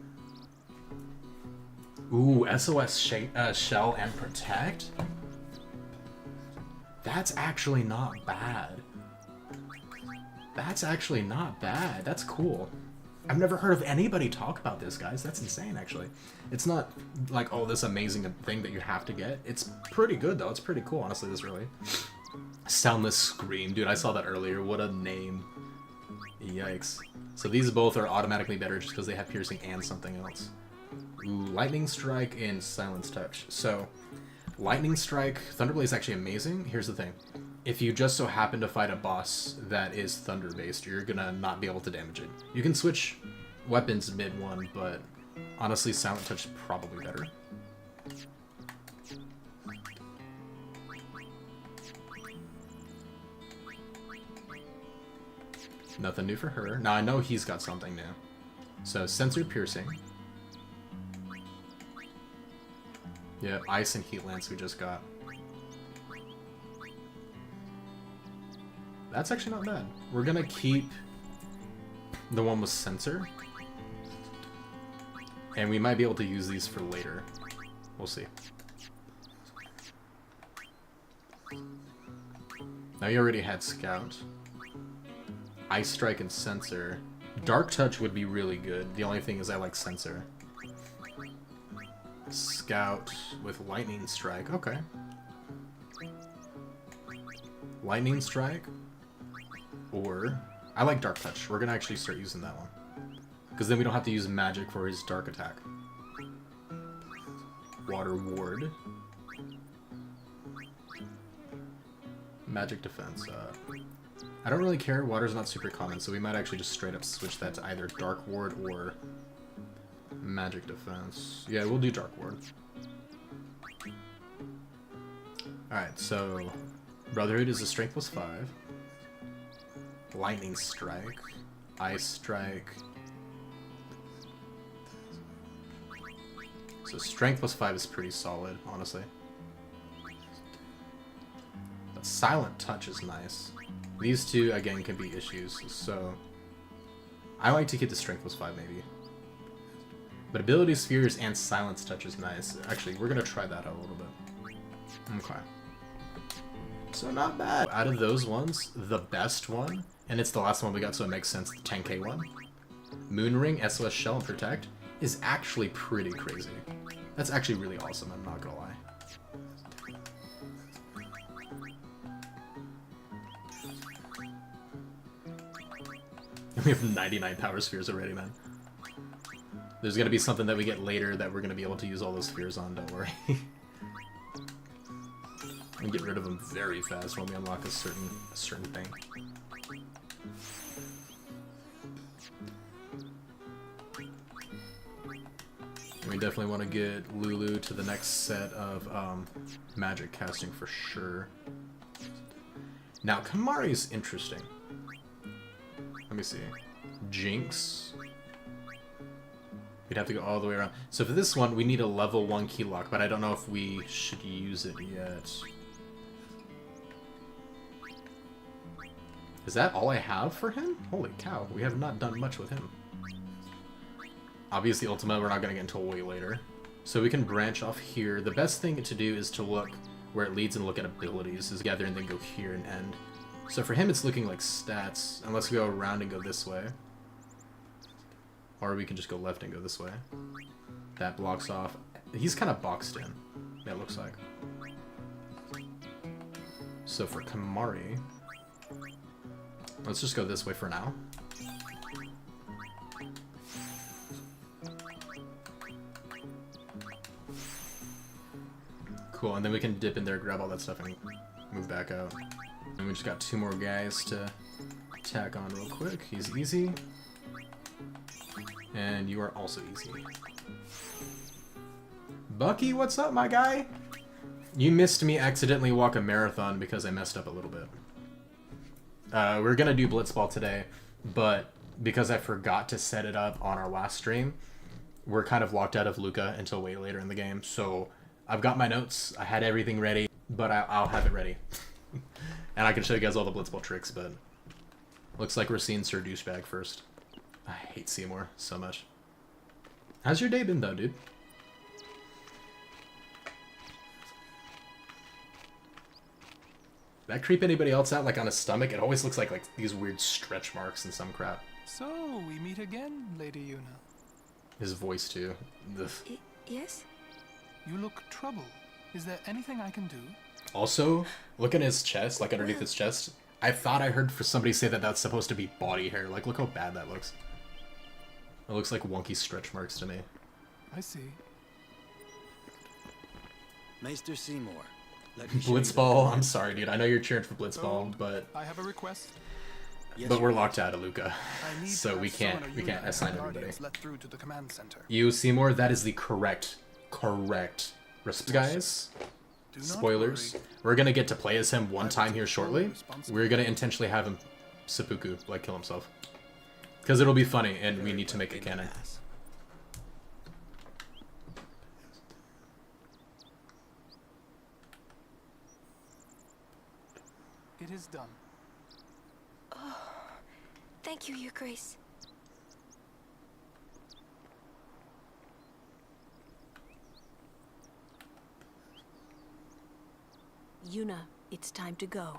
Ooh, SOS shell and protect? That's actually not bad. That's actually not bad. That's cool. I've never heard of anybody talk about this, guys. That's insane, actually. It's not like, oh, this amazing thing that you have to get. It's pretty good, though. It's pretty cool, honestly, this really. Soundless Scream. Dude, I saw that earlier. What a name. Yikes. So these both are automatically better just because they have piercing and something else. Ooh, Lightning Strike and Silence Touch. So, Lightning Strike, Thunderblade is actually amazing. Here's the thing. If you just so happen to fight a boss that is Thunder-based, you're gonna not be able to damage it. You can switch weapons mid-one, but honestly, Silent Touch is probably better. Nothing new for her. Now I know he's got something new. So, sensor piercing. Yeah, ice and heat lance we just got. That's actually not bad. We're gonna keep the one with sensor. And we might be able to use these for later. We'll see. Now you already had Scout. Ice Strike and Sensor. Dark Touch would be really good. The only thing is I like Sensor. Scout with Lightning Strike. Okay. Lightning Strike. Or... I like Dark Touch. We're gonna actually start using that one. Because then we don't have to use magic for his dark attack. Water Ward. Magic Defense. I don't really care. Water's not super common, so we might actually just straight up switch that to either Dark Ward or Magic Defense. Yeah, we'll do Dark Ward. Alright, so Brotherhood is a Strength +5. Lightning Strike. Ice Strike. So Strength +5 is pretty solid, honestly. But Silent Touch is nice. These two, again, can be issues, so... I like to keep the Strength +5, maybe. But Ability Spheres and Silence Touch is nice. Actually, we're gonna try that out a little bit. Okay. So not bad. Out of those ones, the best one, and it's the last one we got, so it makes sense, the 10k one. Moonring, SOS Shell, and Protect is actually pretty crazy. That's actually really awesome, I'm not gonna lie. We have 99 Power Spheres already, man. There's gonna be something that we get later that we're gonna be able to use all those spheres on, don't worry. We get rid of them very fast when we unlock a certain thing. We definitely want to get Lulu to the next set of magic casting for sure. Now, Kimahri's interesting. Let me see. Jinx. We'd have to go all the way around. So for this one, we need a level 1 key lock, but I don't know if we should use it yet. Is that all I have for him? Holy cow, we have not done much with him. Obviously, Ultima, we're not going to get until way later. So we can branch off here. The best thing to do is to look where it leads and look at abilities. Is gather and then go here and end. So for him, it's looking like stats, unless we go around and go this way. Or we can just go left and go this way. That blocks off. He's kind of boxed in, it looks like. So for Kimahri, let's just go this way for now. Cool, and then we can dip in there, grab all that stuff, and move back out. And we just got 2 more guys to tack on real quick. He's easy. And you are also easy. Bucky, what's up, my guy? You missed me accidentally walk a marathon because I messed up a little bit. We're gonna do Blitzball today, but because I forgot to set it up on our last stream, we're kind of locked out of Luca until way later in the game. So I've got my notes, I had everything ready, but I'll have it ready. And I can show you guys all the Blitzball tricks, but looks like we're seeing Sir Douchebag first. I hate Seymour so much. How's your day been though, dude? That creep anybody else out like on his stomach? It always looks like these weird stretch marks and some crap. So, we meet again, Lady Yuna. His voice too. Ugh. Yes? You look troubled. Is there anything I can do? Also, look at his chest, like underneath his chest. I thought I heard for somebody say that that's supposed to be body hair. Like, look how bad that looks. It looks like wonky stretch marks to me. I see. Maester Seymour. Let me show Blitzball, you I'm sorry, dude. I know you're cheering for Blitzball, but I have a request. but we're locked out of Luca, so we can't assign everybody. Let through to the command center. You, Seymour, that is the correct response, guys. Spoilers. We're gonna get to play as him one time here shortly. We're gonna intentionally have him seppuku, like kill himself. Because it'll be funny, and we need to make it canon. It is done. Oh, thank you, Your Grace. Yuna, it's time to go.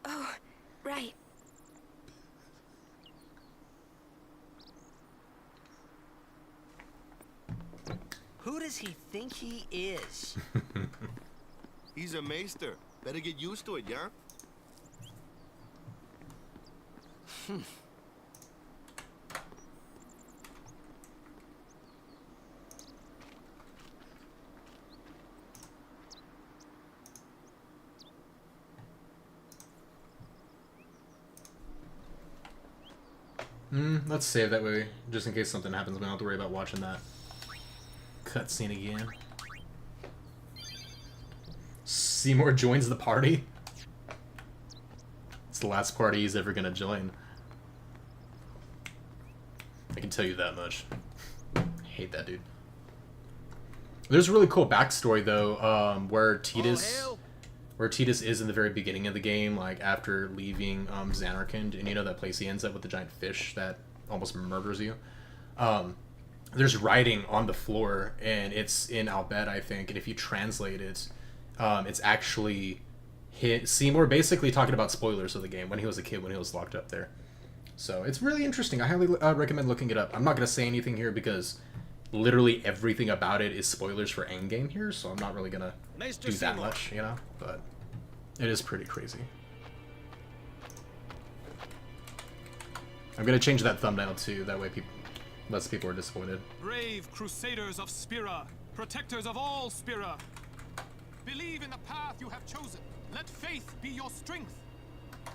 Oh, right. Who does he think he is? He's a maester. Better get used to it, yeah? Let's save that way, just in case something happens. We don't have to worry about watching that cutscene again. Seymour joins the party. It's the last party he's ever gonna join. I can tell you that much. Hate that dude. There's a really cool backstory though, where Tidus is in the very beginning of the game, like after leaving Zanarkand, and you know that place he ends up with the giant fish that almost murders you. There's writing on the floor, and it's in Al Bhed, I think, and if you translate it, it's actually Seymour basically talking about spoilers of the game when he was a kid, when he was locked up there. So it's really interesting. I highly recommend looking it up. I'm not going to say anything here because literally everything about it is spoilers for Endgame here, so I'm not really going to do that much, you know? But it is pretty crazy. I'm going to change that thumbnail too, that way less people are disappointed. Brave crusaders of Spira, protectors of all Spira. Believe in the path you have chosen. Let faith be your strength.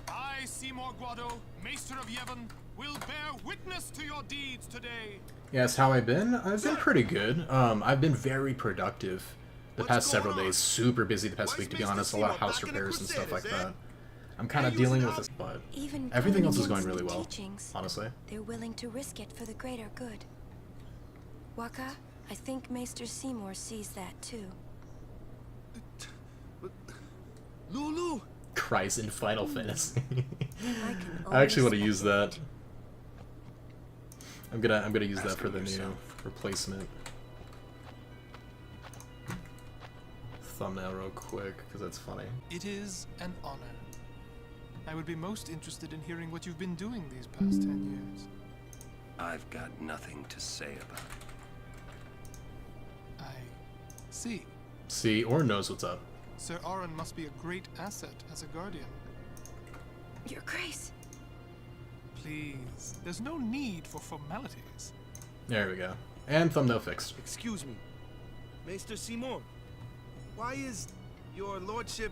I, Seymour Guado, Maester of Yevon, will bear witness to your deeds today. Yes, how I've been? I've been pretty good. I've been very productive the past several days. Super busy the past week, to be honest. A lot of house repairs and stuff like that. I'm kind of dealing with this, but everything else is going really well, honestly. They're willing to risk it for the greater good. Waka, I think Maester Seymour sees that too. Lulu! Cries in Final Fantasy. I actually want to use that. I'm gonna use that for the new replacement thumbnail real quick because that's funny. It is an honor. I would be most interested in hearing what you've been doing these past 10 years. I've got nothing to say about it. I see. See, or knows what's up. Sir Auron must be a great asset as a guardian. Your Grace. Please, there's no need for formalities. There we go. And thumbnail fixed. Excuse me, Maester Seymour. Why is your lordship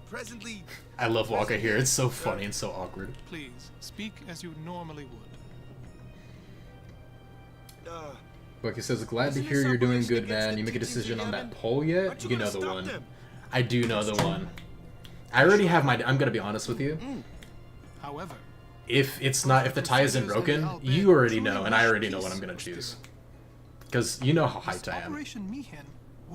presently... I love Waka here. It's so funny and so awkward. Please, speak as you normally would. Bucky says, glad to hear you're doing good, man. You make a decision on that poll yet? You know the one. I do know the one. I already have my... I'm gonna be honest with you. However, if the tie isn't broken, you already know, and I already know what I'm gonna choose. Because you know how hyped I am.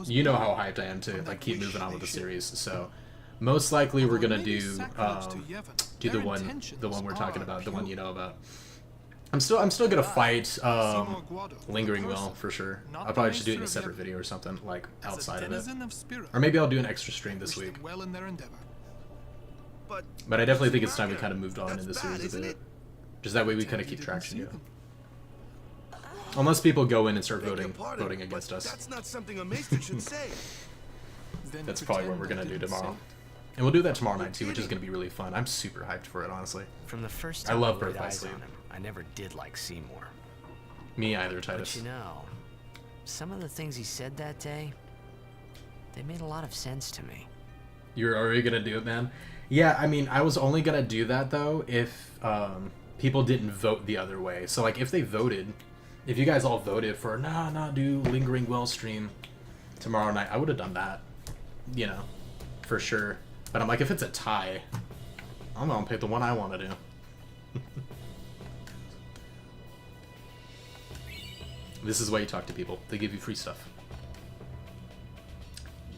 You know how hyped I am to like keep moving on with the series. So most likely we're gonna do the one we're talking about, the one you know about. I'm still gonna fight Lingering Well for sure. I'll probably just do it in a separate video or something like outside of it, or maybe I'll do an extra stream this week. But I definitely think it's time we kind of moved on in the series a bit, just that way we kind of keep traction, you know. Unless people go in and start voting against us. That's not something a maester should say. That's probably what we're gonna do tomorrow. And we'll do that tomorrow night too, which is gonna be really fun. I'm super hyped for it, honestly. From the first I time love I Birth laid by eyes Sleep. on him, I never did like Seymour. Me either, Titus. But you know, some of the things he said that day, they made a lot of sense to me. You're already gonna do it, man? Yeah, I mean, I was only gonna do that though if people didn't vote the other way. So like, if they voted, if you guys all voted for do Lingering Well stream tomorrow night, I would have done that, you know, for sure. But I'm like, if it's a tie, I'm gonna pick the one I want to do. This is why you talk to people. They give you free stuff.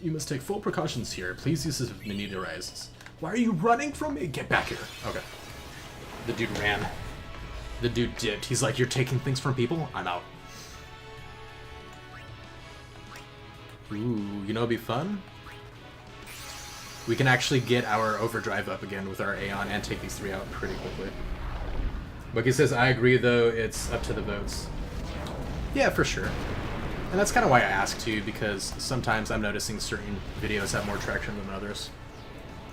You must take full precautions here. Please use this if the need arises. Why are you running from me? Get back here. Okay. The dude ran. The dude dipped. He's like, you're taking things from people? I'm out. Ooh, you know what'd be fun? We can actually get our overdrive up again with our Aeon and take these 3 out pretty quickly. Bucky says, I agree though, it's up to the votes. Yeah, for sure. And that's kind of why I ask too, because sometimes I'm noticing certain videos have more traction than others.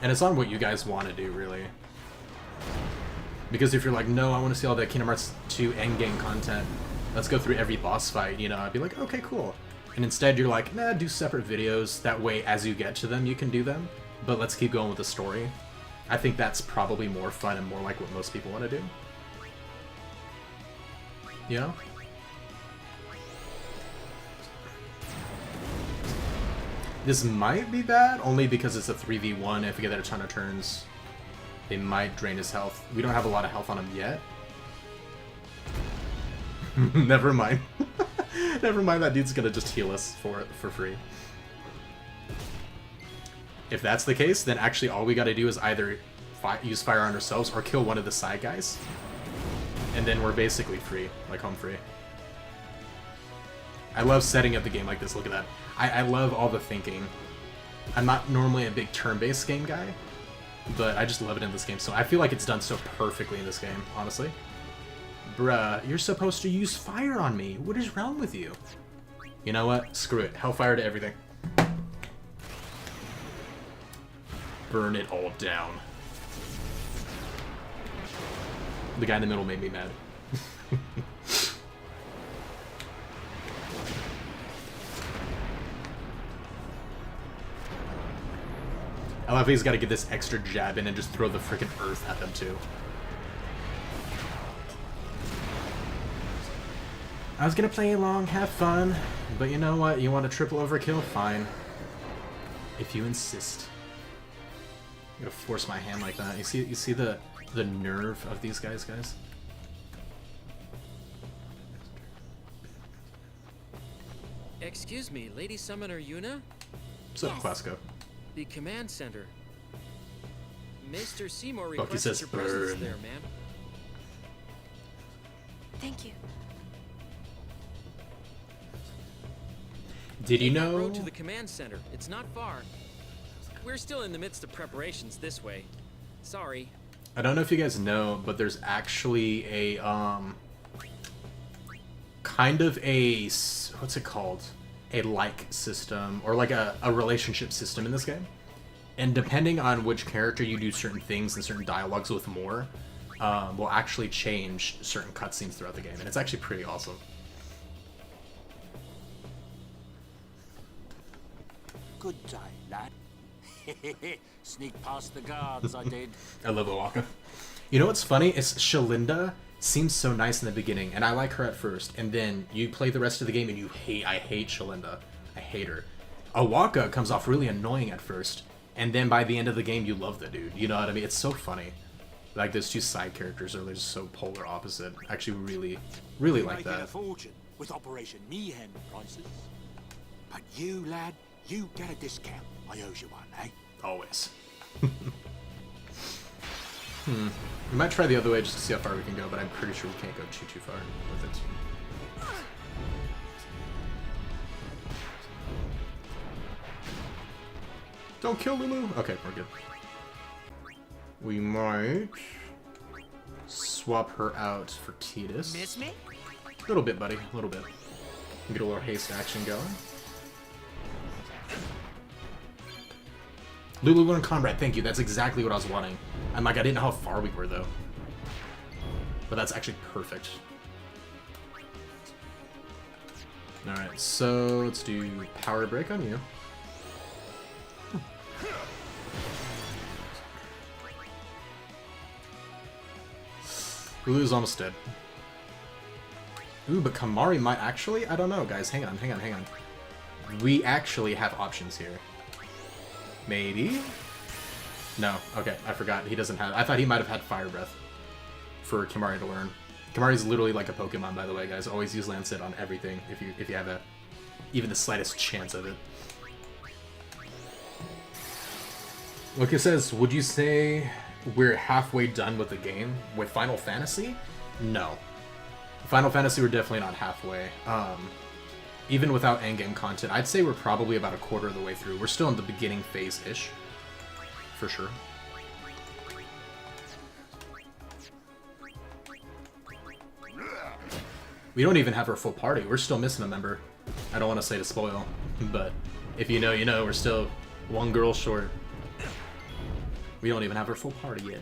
And it's on what you guys want to do, really. Because if you're like, no, I want to see all the Kingdom Hearts 2 endgame content, let's go through every boss fight, you know, I'd be like, okay, cool. And instead you're like, nah, do separate videos, that way as you get to them, you can do them. But let's keep going with the story. I think that's probably more fun and more like what most people want to do. You know? This might be bad, only because it's a 3v1. If we get that a ton of turns, they might drain his health. We don't have a lot of health on him yet. Never mind. Never mind, that dude's gonna just heal us for free. If that's the case, then actually all we gotta do is either use fire on ourselves or kill one of the side guys. And then we're basically free, like home free. I love setting up the game like this, look at that. I love all the thinking. I'm not normally a big turn-based game guy, but I just love it in this game. So I feel like it's done so perfectly in this game, honestly. Bruh, you're supposed to use fire on me. What is wrong with you? You know what? Screw it. Hellfire to everything. Burn it all down. The guy in the middle made me mad. I love he's got to get this extra jab in and just throw the freaking earth at them too. I was gonna play along, have fun, but you know what? You want a triple overkill? Fine. If you insist. I'm gonna force my hand like that. You see the nerve of these guys? Excuse me, Lady Summoner Yuna? What's up, Quasco? The command center. Mr. Seymour Bucky requested says your presence burn. there, ma'am. Thank you. Did you know? Road to the command center. It's not far. We're still in the midst of preparations this way. Sorry. I don't know if you guys know, but there's actually a kind of a what's it called? A like system or like a relationship system in this game. And depending on which character you do certain things and certain dialogues with more, will actually change certain cutscenes throughout the game, and it's actually pretty awesome. Good day, lad. Sneak past the guards, I did. I love Owaka. You know what's funny? Is Shalinda seems so nice in the beginning, and I like her at first, and then you play the rest of the game and I hate Shalinda. I hate her. Owaka comes off really annoying at first, and then by the end of the game you love the dude. You know what I mean? It's so funny. Like those two side characters are just so polar opposite. I actually really like Making that. a fortune with Operation Mayhem prices. But you, lad, you get a discount. I owe you one, eh? Always. We might try the other way just to see how far we can go, but I'm pretty sure we can't go too far with it. Don't kill Lulu! Okay, we're good. We might swap her out for Tidus. Miss me? A little bit, buddy. A little bit. Get a little haste action going. Lulu learn combat, thank you. That's exactly what I was wanting. I'm like, I didn't know how far we were though. But that's actually perfect. Alright, so let's do power break on you. Lulu's almost dead. Ooh, but Kamari might actually? I don't know, guys. Hang on. We actually have options here. Maybe? No. Okay, I forgot. He doesn't have... I thought he might have had Fire Breath. for Kimahri to learn. Kimahri's literally like a Pokemon, by the way, guys. Always use Lancet on everything if you have even the slightest chance of it. Look, it says, would you say we're halfway done with the game? With Final Fantasy? No. Final Fantasy, we're definitely not halfway. Even without endgame content, I'd say we're probably about a quarter of the way through. We're still in the beginning phase-ish, for sure. We don't even have our full party. We're still missing a member. I don't want to say to spoil, but if you know, you know. We're still one girl short. We don't even have our full party yet.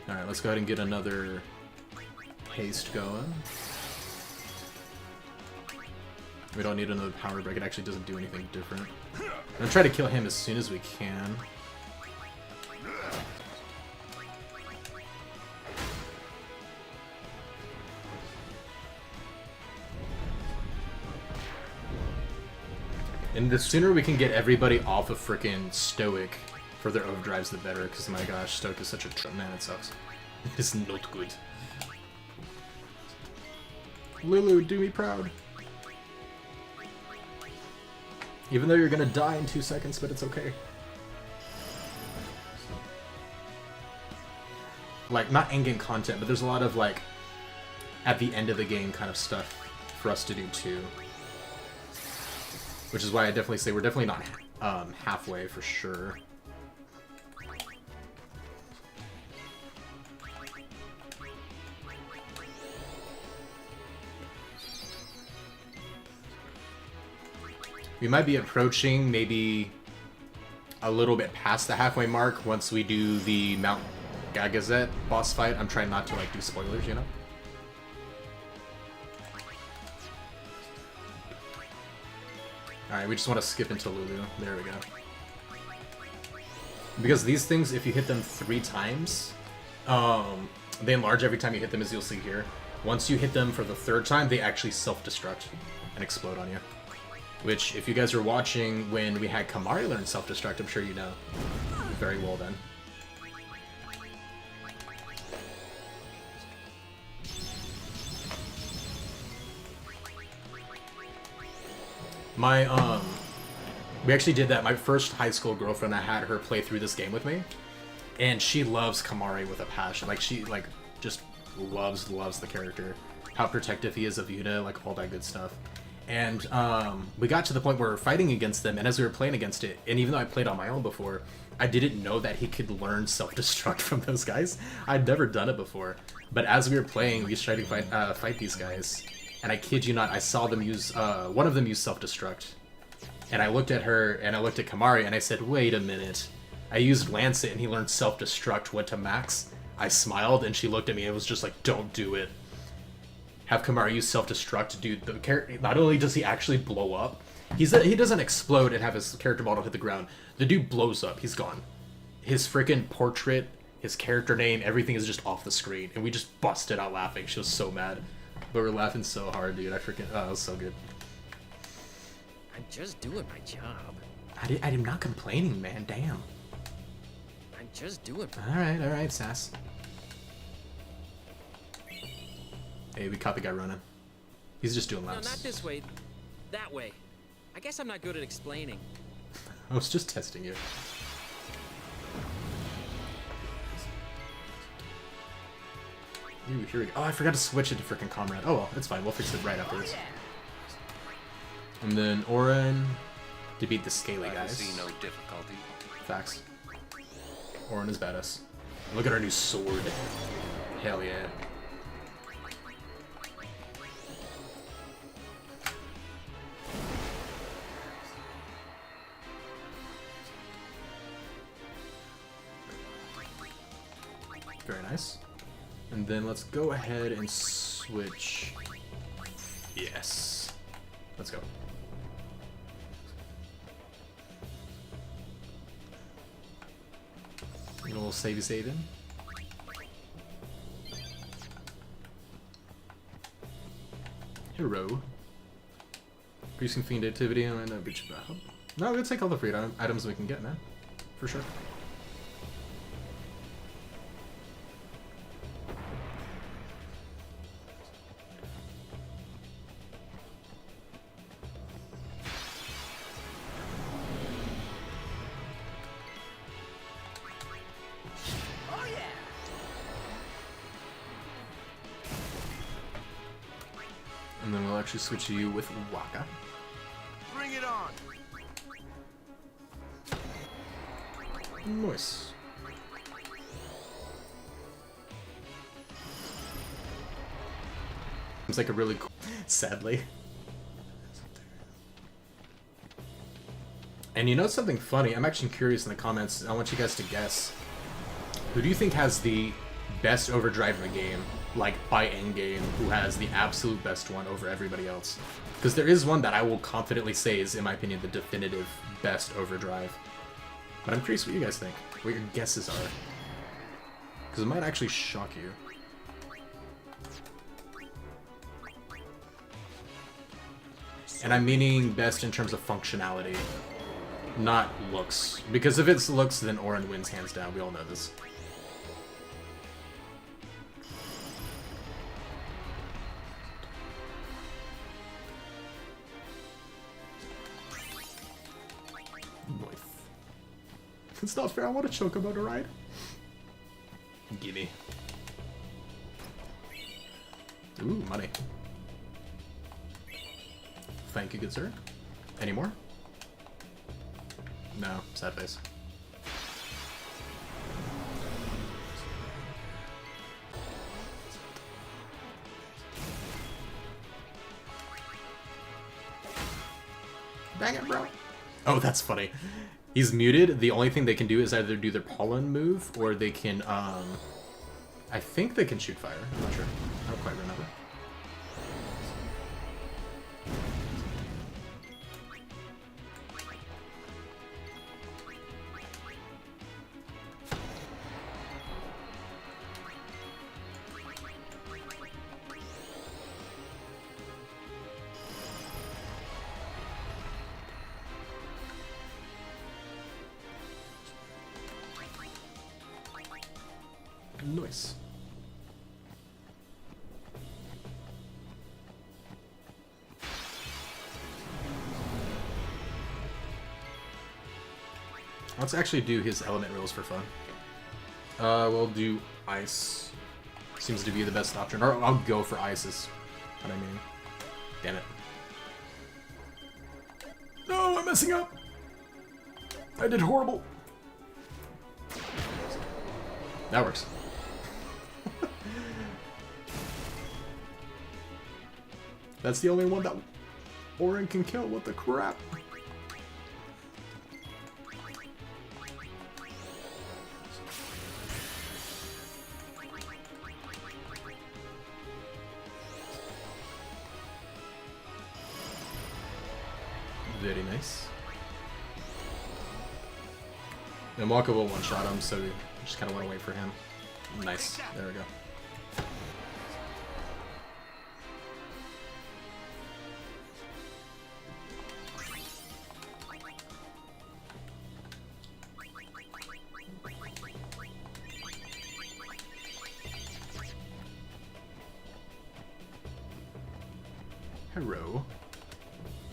Alright, let's go ahead and get another haste going. We don't need another power break. It actually doesn't do anything different. I'm gonna try to kill him as soon as we can. And the sooner we can get everybody off of frickin' Stoic for their overdrives, the better, because my gosh, Stoic is such a man, it sucks. It's not good. Lulu, do me proud. Even though you're gonna die in 2 seconds, but it's okay. Like, not endgame content, but there's a lot of, like, at the end of the game kind of stuff for us to do, too. Which is why I definitely say we're definitely not halfway, for sure. We might be approaching maybe a little bit past the halfway mark once we do the Mount Gagazet boss fight. I'm trying not to like do spoilers, you know? Alright, we just want to skip into Lulu. There we go. Because these things, if you hit them 3 times, they enlarge every time you hit them, as you'll see here. Once you hit them for the 3rd time, they actually self-destruct and explode on you. Which, if you guys were watching when we had Kimahri learn self-destruct, I'm sure you know very well then. We actually did that. My first high school girlfriend, I had her play through this game with me, and she loves Kimahri with a passion. Like, she, like, just loves the character. How protective he is of Yuna, like, all that good stuff. And we got to the point where we were fighting against them, and as we were playing against it, and even though I played on my own before, I didn't know that he could learn self-destruct from those guys. I'd never done it before. But as we were playing, we just tried to fight these guys, and I kid you not, I saw them use, one of them use self-destruct. And I looked at her, and I looked at Kimahri, and I said, wait a minute. I used Lancet, and he learned self-destruct, went to max. I smiled, and she looked at me, and was just like, don't do it. Have Kimahri use self-destruct, dude. The character, not only does he actually blow up, he doesn't explode and have his character model hit the ground. The dude blows up. He's gone. His freaking portrait, his character name, everything is just off the screen, and we just busted out laughing. She was so mad, but we're laughing so hard, dude. I freaking, oh, it was so good. I'm just doing my job. I'm not complaining, man. Damn. I'm just doing. All right, Sass. Hey, we caught the guy running. He's just doing laps. No, not this way. That way. I guess I'm not good at explaining. I was just testing you. Ooh, here we go. Oh, I forgot to switch it to freaking Comrade. Oh well, it's fine. We'll fix it right afterwards. And then Auron to beat the scaly guys. I see no difficulty. Facts. Auron is badass. Look at our new sword. Hell yeah. Very nice. And then let's go ahead and switch. Yes. Let's go. A little saving. Hero. Increasing fiend activity and no bitch about. No, we'll take all the free items we can get, man. For sure. And then we'll actually switch you with Wakka. Bring it on. Nice. Seems like a really cool... Sadly. And you know something funny? I'm actually curious in the comments. I want you guys to guess. Who do you think has the best overdrive in the game? Like, by endgame, who has the absolute best one over everybody else? Because there is one that I will confidently say is, in my opinion, the definitive best overdrive. But I'm curious what you guys think. What your guesses are. Because it might actually shock you. And I'm meaning best in terms of functionality, not looks. Because if it's looks, then Auron wins hands down. We all know this. It's not fair. I want a Chocobo to ride. Gimme. Ooh, money. Thank you, good sir. Any more? No, sad face. Dang it, bro. Oh, that's funny. He's muted. The only thing they can do is either do their pollen move or they can, I think they can shoot fire. I'm not sure. I don't quite remember. Nice. Let's actually do his element rules for fun. We'll do ice. Seems to be the best option. Or I'll go for ice is what I mean. Damn it. No, I'm messing up. I did horrible. That works. That's the only one that Auron can kill. What the crap? Very nice. And Wakka will one-shot him, so we just kind of want to wait for him. Nice. There we go. Hello.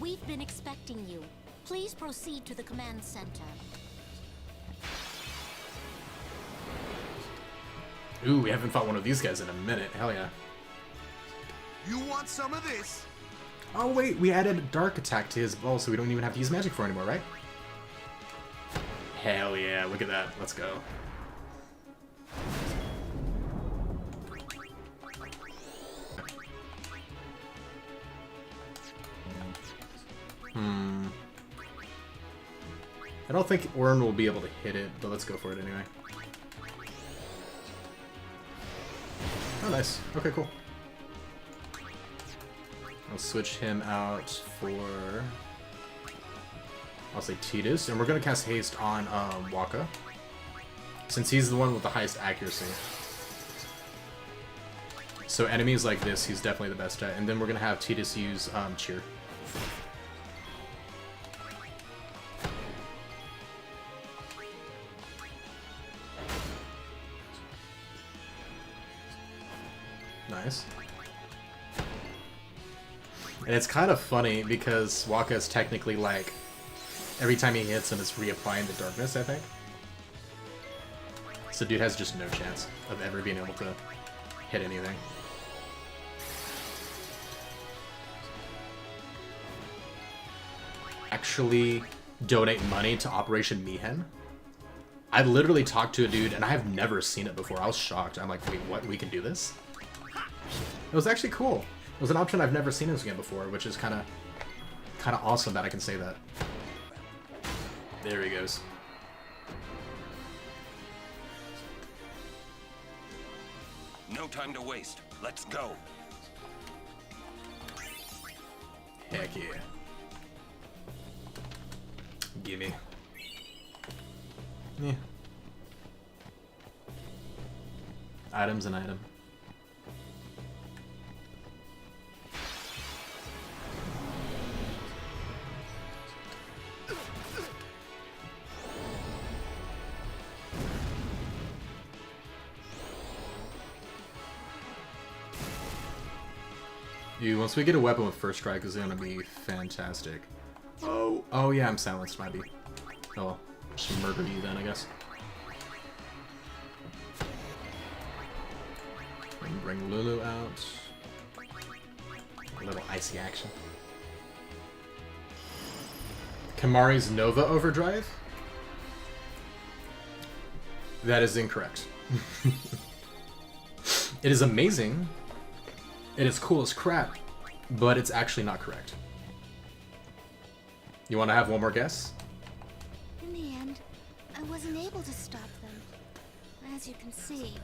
We've been expecting you. Please proceed to the command center. Ooh, we haven't fought one of these guys in a minute. Hell yeah. You want some of this? Oh wait, we added a dark attack to his bow, so we don't even have to use magic for anymore, right? Hell yeah, look at that. Let's go. I don't think Auron will be able to hit it, but let's go for it anyway. Oh, nice. Okay, cool. I'll switch him out for... I'll say Tidus, and we're going to cast Haste on Wakka, since he's the one with the highest accuracy. So enemies like this, he's definitely the best at, and then we're going to have Tidus use Cheer. Nice. And it's kind of funny because Wakka is technically like, every time he hits him, it's reapplying the darkness, I think. So dude has just no chance of ever being able to hit anything. actually donate money to Operation Mi'ihen. I literally talked to a dude, and I have never seen it before. I was shocked. I'm like, wait, what? We can do this? It was actually cool. It was an option I've never seen in this game before, which is kind of awesome that I can say that. There he goes. No time to waste. Let's go. Heck yeah. Gimme. Yeah. Item's an item. Dude, once we get a weapon with first strike, it's gonna be fantastic. Oh yeah, I'm silenced, might be. Oh well, just murder you then, I guess. Bring Lulu out. A little icy action. Kimahri's Nova Overdrive? That is incorrect. It is amazing. It is cool as crap, but it's actually not correct. You want to have one more guess? In the end, I wasn't able to stop them, as you can see.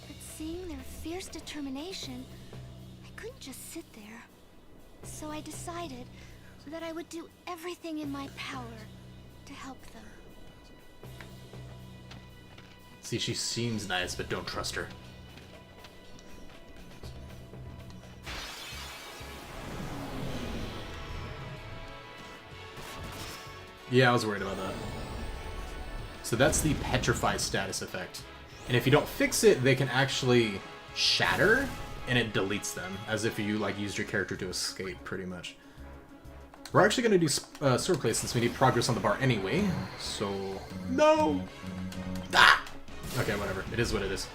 But seeing their fierce determination, I couldn't just sit there. So I decided that I would do everything in my power to help them. See, she seems nice, but don't trust her. Yeah, I was worried about that. So that's the Petrify status effect. And if you don't fix it, they can actually shatter, and it deletes them, as if you like used your character to escape, pretty much. We're actually going to do swordplay since we need progress on the bar anyway, so... No! Ah! Okay, whatever. It is what it is.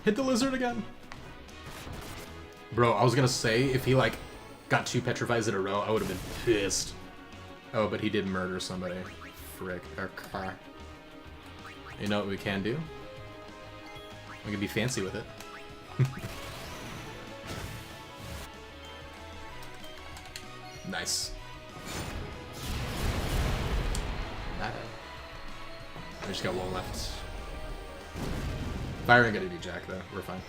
Hit the lizard again! Bro, I was gonna say, if he, like, got 2 petrifies in a row, I would have been pissed. Oh, but he did murder somebody. Frick. Okay. You know what we can do? We can be fancy with it. Nice. I just got one left. Fire ain't gonna do jack though. We're fine.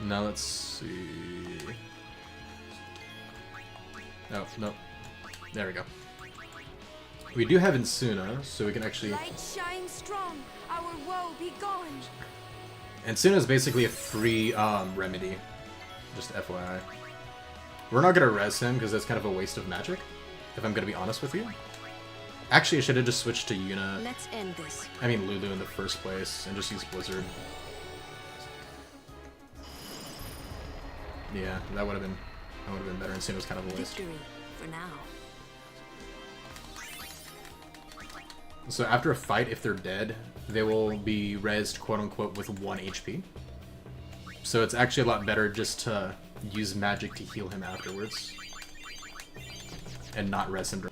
Now let's see. Oh, no. There we go. We do have Insuna, so we can actually... Light shine strong, our woe be gone. Insuna is basically a free remedy. Just FYI. We're not gonna res him, because that's kind of a waste of magic, if I'm gonna be honest with you. Actually, I should have just switched to Yuna. Let's end this. I mean Lulu in the first place, and just use Blizzard. Yeah, that would have been better. Insuna was kind of a waste. Victory for now. So after a fight, if they're dead, they will be rezzed, quote-unquote, with 1 HP. So it's actually a lot better just to use magic to heal him afterwards. And not res him.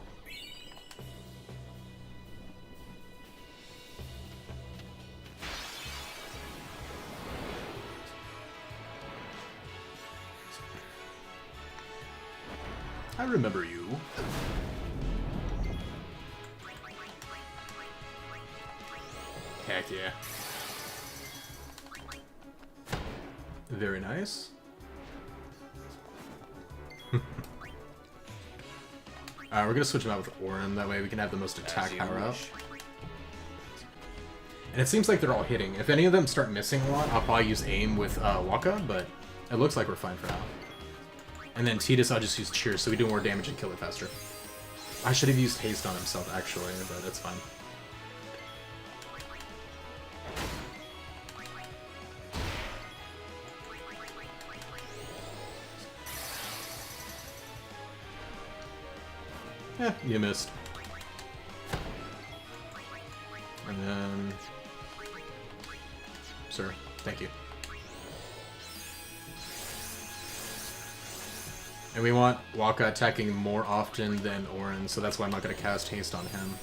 I remember you. Heck yeah. Very nice. Alright, we're gonna switch him out with Auron, that way we can have the most attack power up. And it seems like they're all hitting. If any of them start missing a lot, I'll probably use aim with Waka, but it looks like we're fine for now. And then Tidus, I'll just use Cheer, so we do more damage and kill it faster. I should have used Haste on himself, actually, but that's fine. Yeah, you missed. And then... Sir, thank you. And we want Wakka attacking more often than Auron, so that's why I'm not going to cast haste on him.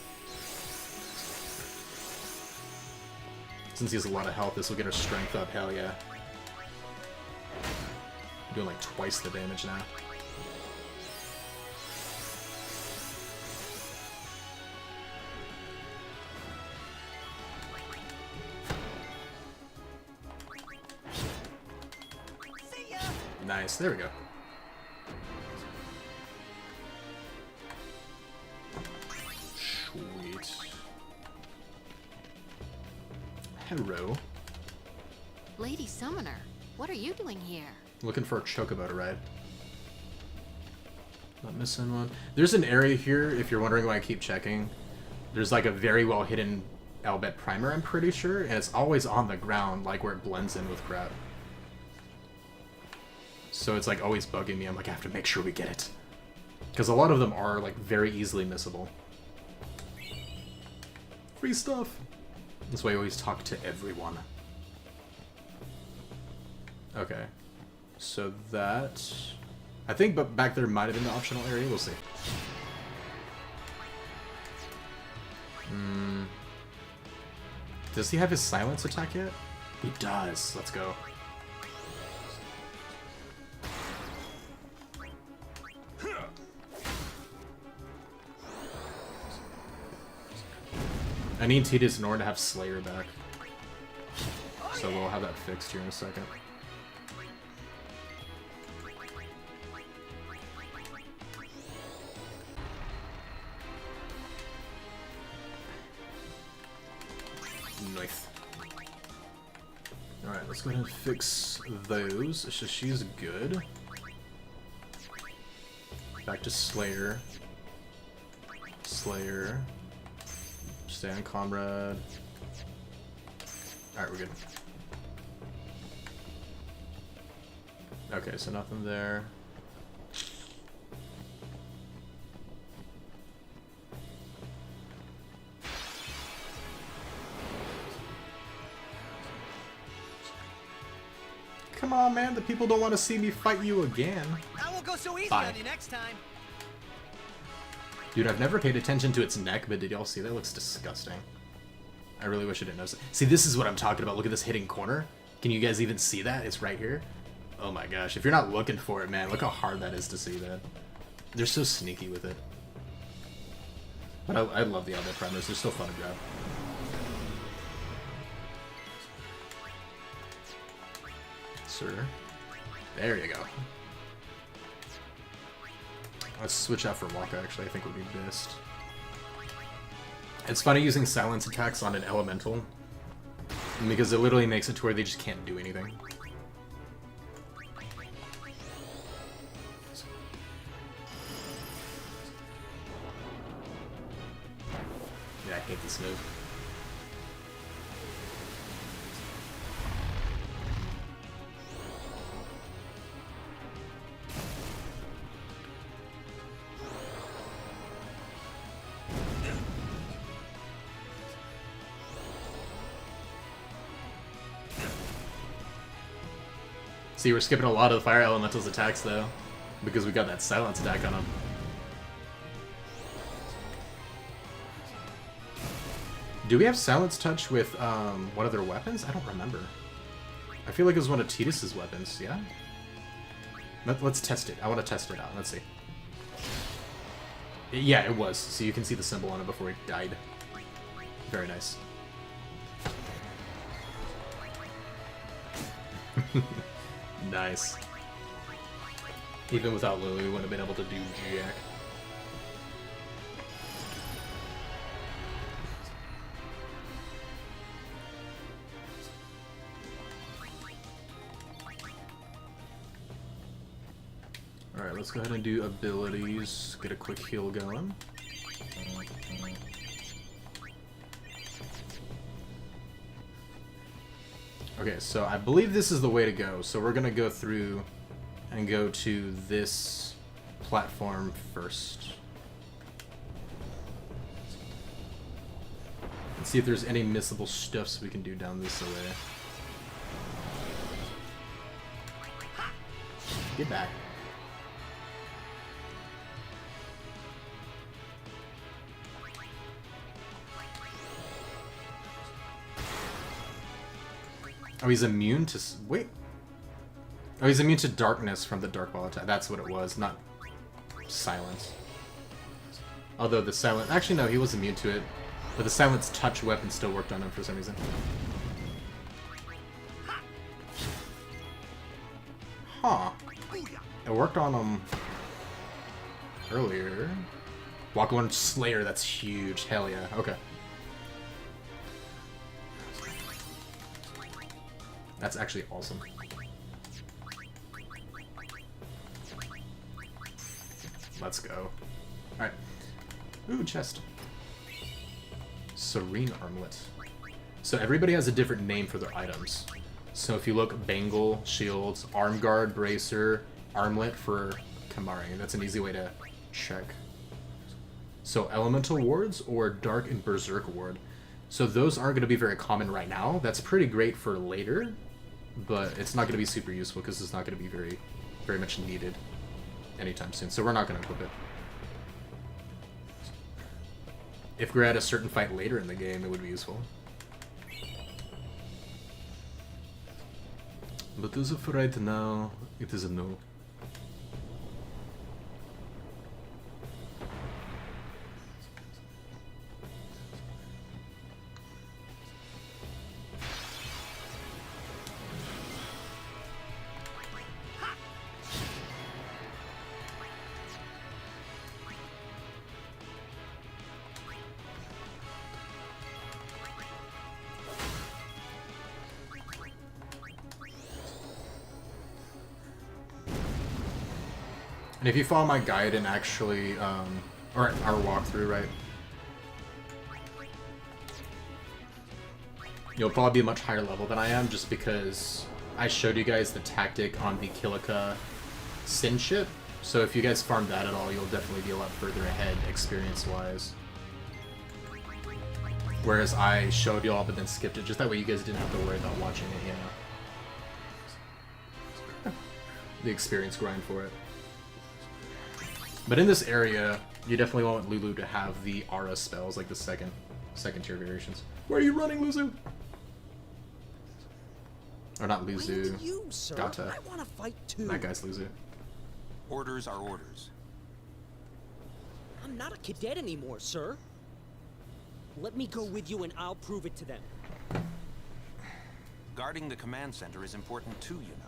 Since he has a lot of health, this will get our strength up, hell yeah. I'm doing like twice the damage now. Nice, there we go. Sweet. Hello. Lady Summoner, what are you doing here? Looking for a chocobo to ride. Not missing one. There's an area here, if you're wondering why I keep checking. There's like a very well hidden Albed Primer, I'm pretty sure, and it's always on the ground, like where it blends in with crap. So it's like always bugging me. I'm like, I have to make sure we get it. Because a lot of them are like very easily missable. Free stuff! That's why I always talk to everyone. Okay. So that... I think but back there might have been the optional area. We'll see. Does he have his silence attack yet? He does. Let's go. I need Tidus and Auron to have Slayer back. So we'll have that fixed here in a second. Nice. Alright, let's go ahead and fix those. It's just she's good. Back to Slayer. Slayer. Stay on Comrade. Alright, we're good. Okay, so nothing there. Come on, man. The people don't want to see me fight you again. That won't go so easy Bye. on you next time. Dude, I've never paid attention to its neck, but did y'all see that? It looks disgusting. I really wish I didn't notice it. See, this is what I'm talking about. Look at this hidden corner. Can you guys even see that? It's right here. Oh my gosh. If you're not looking for it, man, look how hard that is to see that. They're so sneaky with it. But I love the Albed Primers. They're so fun to grab. Sir. There you go. Let's switch out for Wakka, actually. I think would be best. It's funny using silence attacks on an elemental, because it literally makes it to where they just can't do anything. Yeah, I hate this move. See, we're skipping a lot of the Fire Elemental's attacks, though, because we got that silence attack on him. Do we have Silence Touch with, one of their weapons? I don't remember. I feel like it was one of Tidus's weapons, yeah? Let's test it. I want to test it out. Let's see. Yeah, it was. So you can see the symbol on it before it died. Very nice. Nice. Even without Lily, we wouldn't have been able to do jack. Alright, let's go ahead and do abilities. Get a quick heal going. Okay, so I believe this is the way to go. So we're gonna go through and go to this platform first. And see if there's any missable stuffs we can do down this way. Get back. Oh, he's immune to... Wait. Oh, he's immune to darkness from the Dark Ball attack. That's what it was, not silence. Although the silent... Actually, no, he was immune to it. But the silence touch weapon still worked on him for some reason. Huh. It worked on him earlier. Walk One Slayer, that's huge. Hell yeah. Okay. That's actually awesome. Let's go. Alright. Ooh, chest. Serene Armlet. So everybody has a different name for their items. So if you look, Bangle, Shields, Arm Guard, Bracer, Armlet for Kamari. That's an easy way to check. So Elemental Wards or Dark and Berserk Ward. So those aren't going to be very common right now. That's pretty great for later, but it's not going to be super useful because it's not going to be very much needed anytime soon. So we're not going to equip it. If we're at a certain fight later in the game, it would be useful. But as of right now, it is a no. And if you follow my guide and actually, or our walkthrough, right? You'll probably be a much higher level than I am just because I showed you guys the tactic on the Kilika Sin ship. So if you guys farm that at all, you'll definitely be a lot further ahead experience-wise. Whereas I showed y'all but then skipped it, just that way you guys didn't have to worry about watching it, you know? The experience grind for it. But in this area, you definitely want Lulu to have the aura spells, like the second tier variations. Where are you running, Luzu? Or not Luzu. You, sir. Gata. I want to fight too. That guy's Luzu. Orders are orders. I'm not a cadet anymore, sir. Let me go with you and I'll prove it to them. Guarding the command center is important too, you know.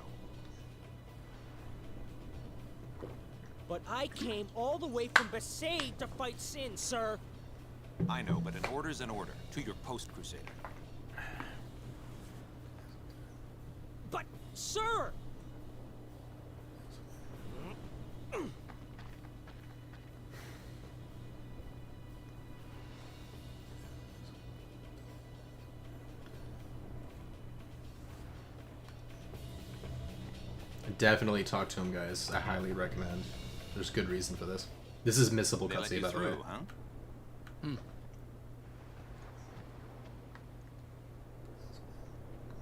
But I came all the way from Besaid to fight Sin, sir. I know, but an order's an order. To your post, Crusader. But, sir! Definitely talk to him, guys. I highly recommend. There's good reason for this. This is missable cutscene, by the way. Huh?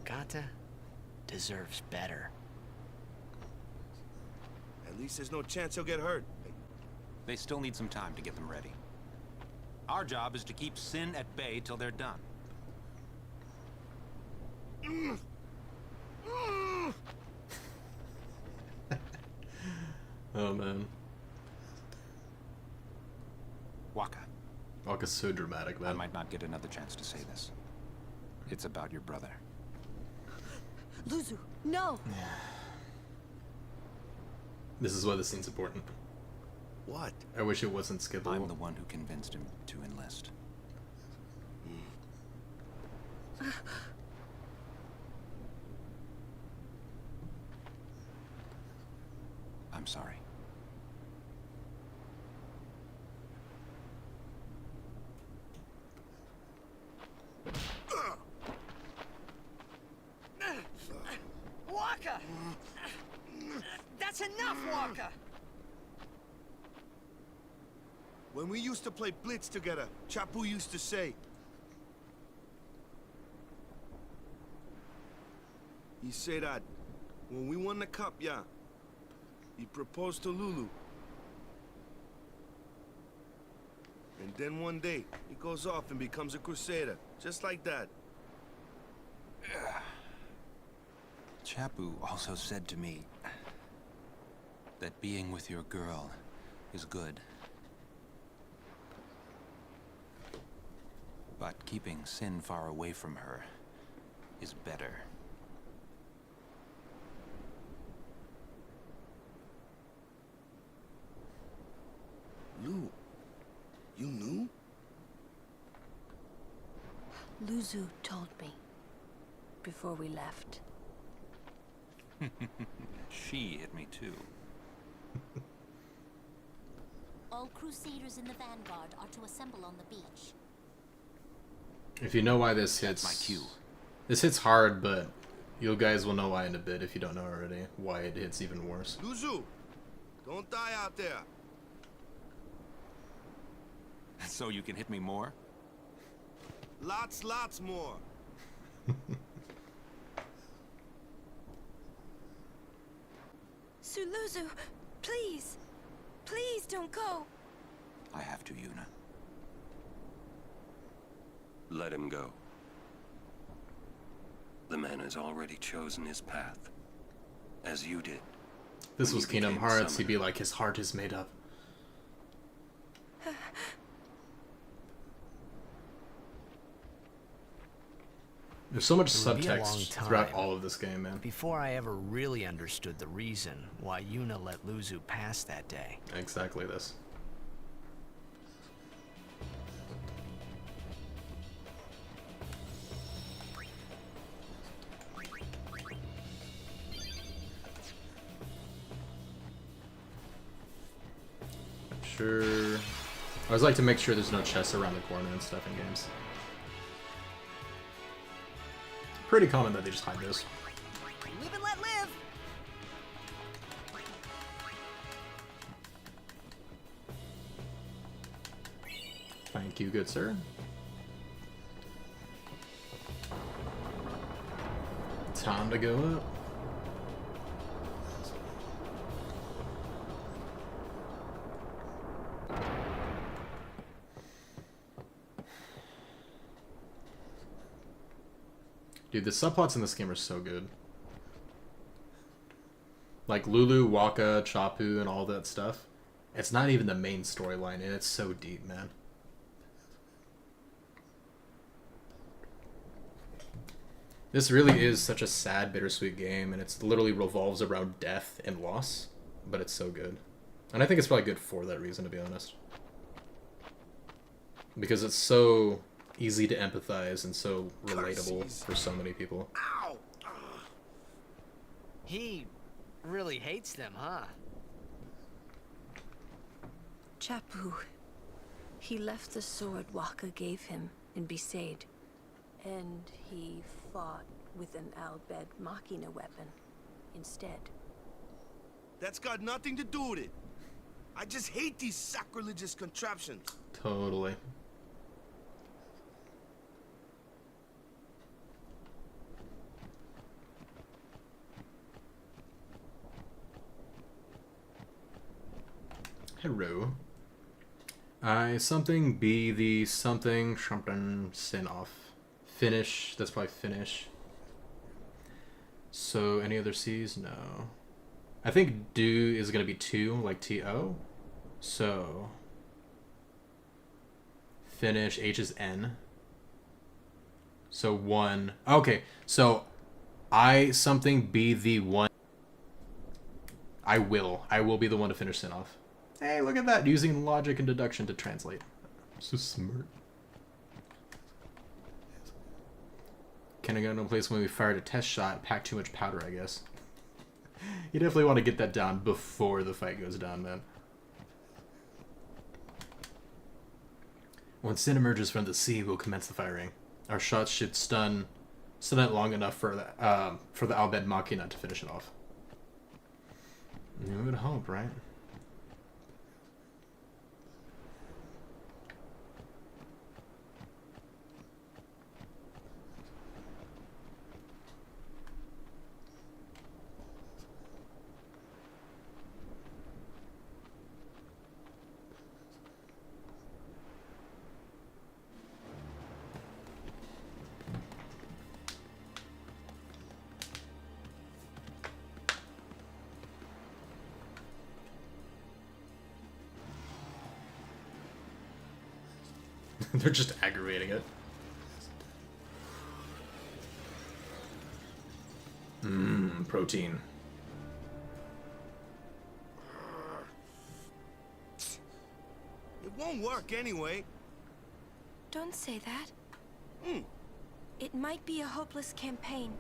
Gata deserves better. At least there's no chance he'll get hurt. They still need some time to get them ready. Our job is to keep Sin at bay till they're done. Oh man. Waka. Waka's so dramatic, man. I might not get another chance to say this. It's about your brother. Luzu, no! This is why this scene's important. What? I wish it wasn't skippable. I'm the one who convinced him to enlist. I'm sorry. Waka! That's enough, Waka! When we used to play Blitz together, Chapu used to say... He said that when we won the cup, yeah, he proposed to Lulu. And then one day, he goes off and becomes a crusader, just like that. Chapu also said to me that being with your girl is good. But keeping Sin far away from her is better. Lu, you knew? Luzu told me before we left. She hit me too. All Crusaders in the Vanguard are to assemble on the beach. If you know why this hits... my cue. This hits hard, but you guys will know why in a bit if you don't know already. Why it hits even worse. Luzu, don't die out there. So you can hit me more? Lots more. Suluzu, please. Please don't go. I have to, Yuna. Let him go. The man has already chosen his path, as you did. This when was you Kingdom became Hearts, he'd summoner. be like, his heart is made up. There's so much It would be a long subtext time throughout all of this game, man. before I ever really understood the reason why Yuna let Luzu pass that day. Exactly this. Sure. I always like to make sure there's no chests around the corner and stuff in games. Pretty common that they just hide those. Live and let live! Thank you, good sir. Time to go up. Dude, the subplots in this game are so good. Like Lulu, Waka, Chapu, and all that stuff. It's not even the main storyline, and it's so deep, man. This really is such a sad, bittersweet game, and it's literally revolves around death and loss, but it's so good. And I think it's probably good for that reason, to be honest. Because it's so easy to empathize and so relatable for so many people. He really hates them, huh? Chapu. He left the sword Waka gave him in Besaid. And he fought with an Al-Bhed Machina weapon instead. That's got nothing to do with it. I just hate these sacrilegious contraptions. Totally. Hello. I something be the something sin off. Finish. That's probably finish. So any other C's? No. I think do is gonna be 2, like T-O. So finish, H is N. So 1. Okay, so I something be the one. I will be the one to finish sin off. Hey, look at that, using logic and deduction to translate. So smart. Can I go to a place when we fired a test shot, pack too much powder, I guess. You definitely want to get that down before the fight goes down, man. When Sin emerges from the sea, we'll commence the firing. Our shots should stun it long enough for the Al-Bhed Machina to finish it off. You would hope, right? They're just aggravating it. Protein. It won't work anyway. Don't say that. Hmm. It might be a hopeless campaign.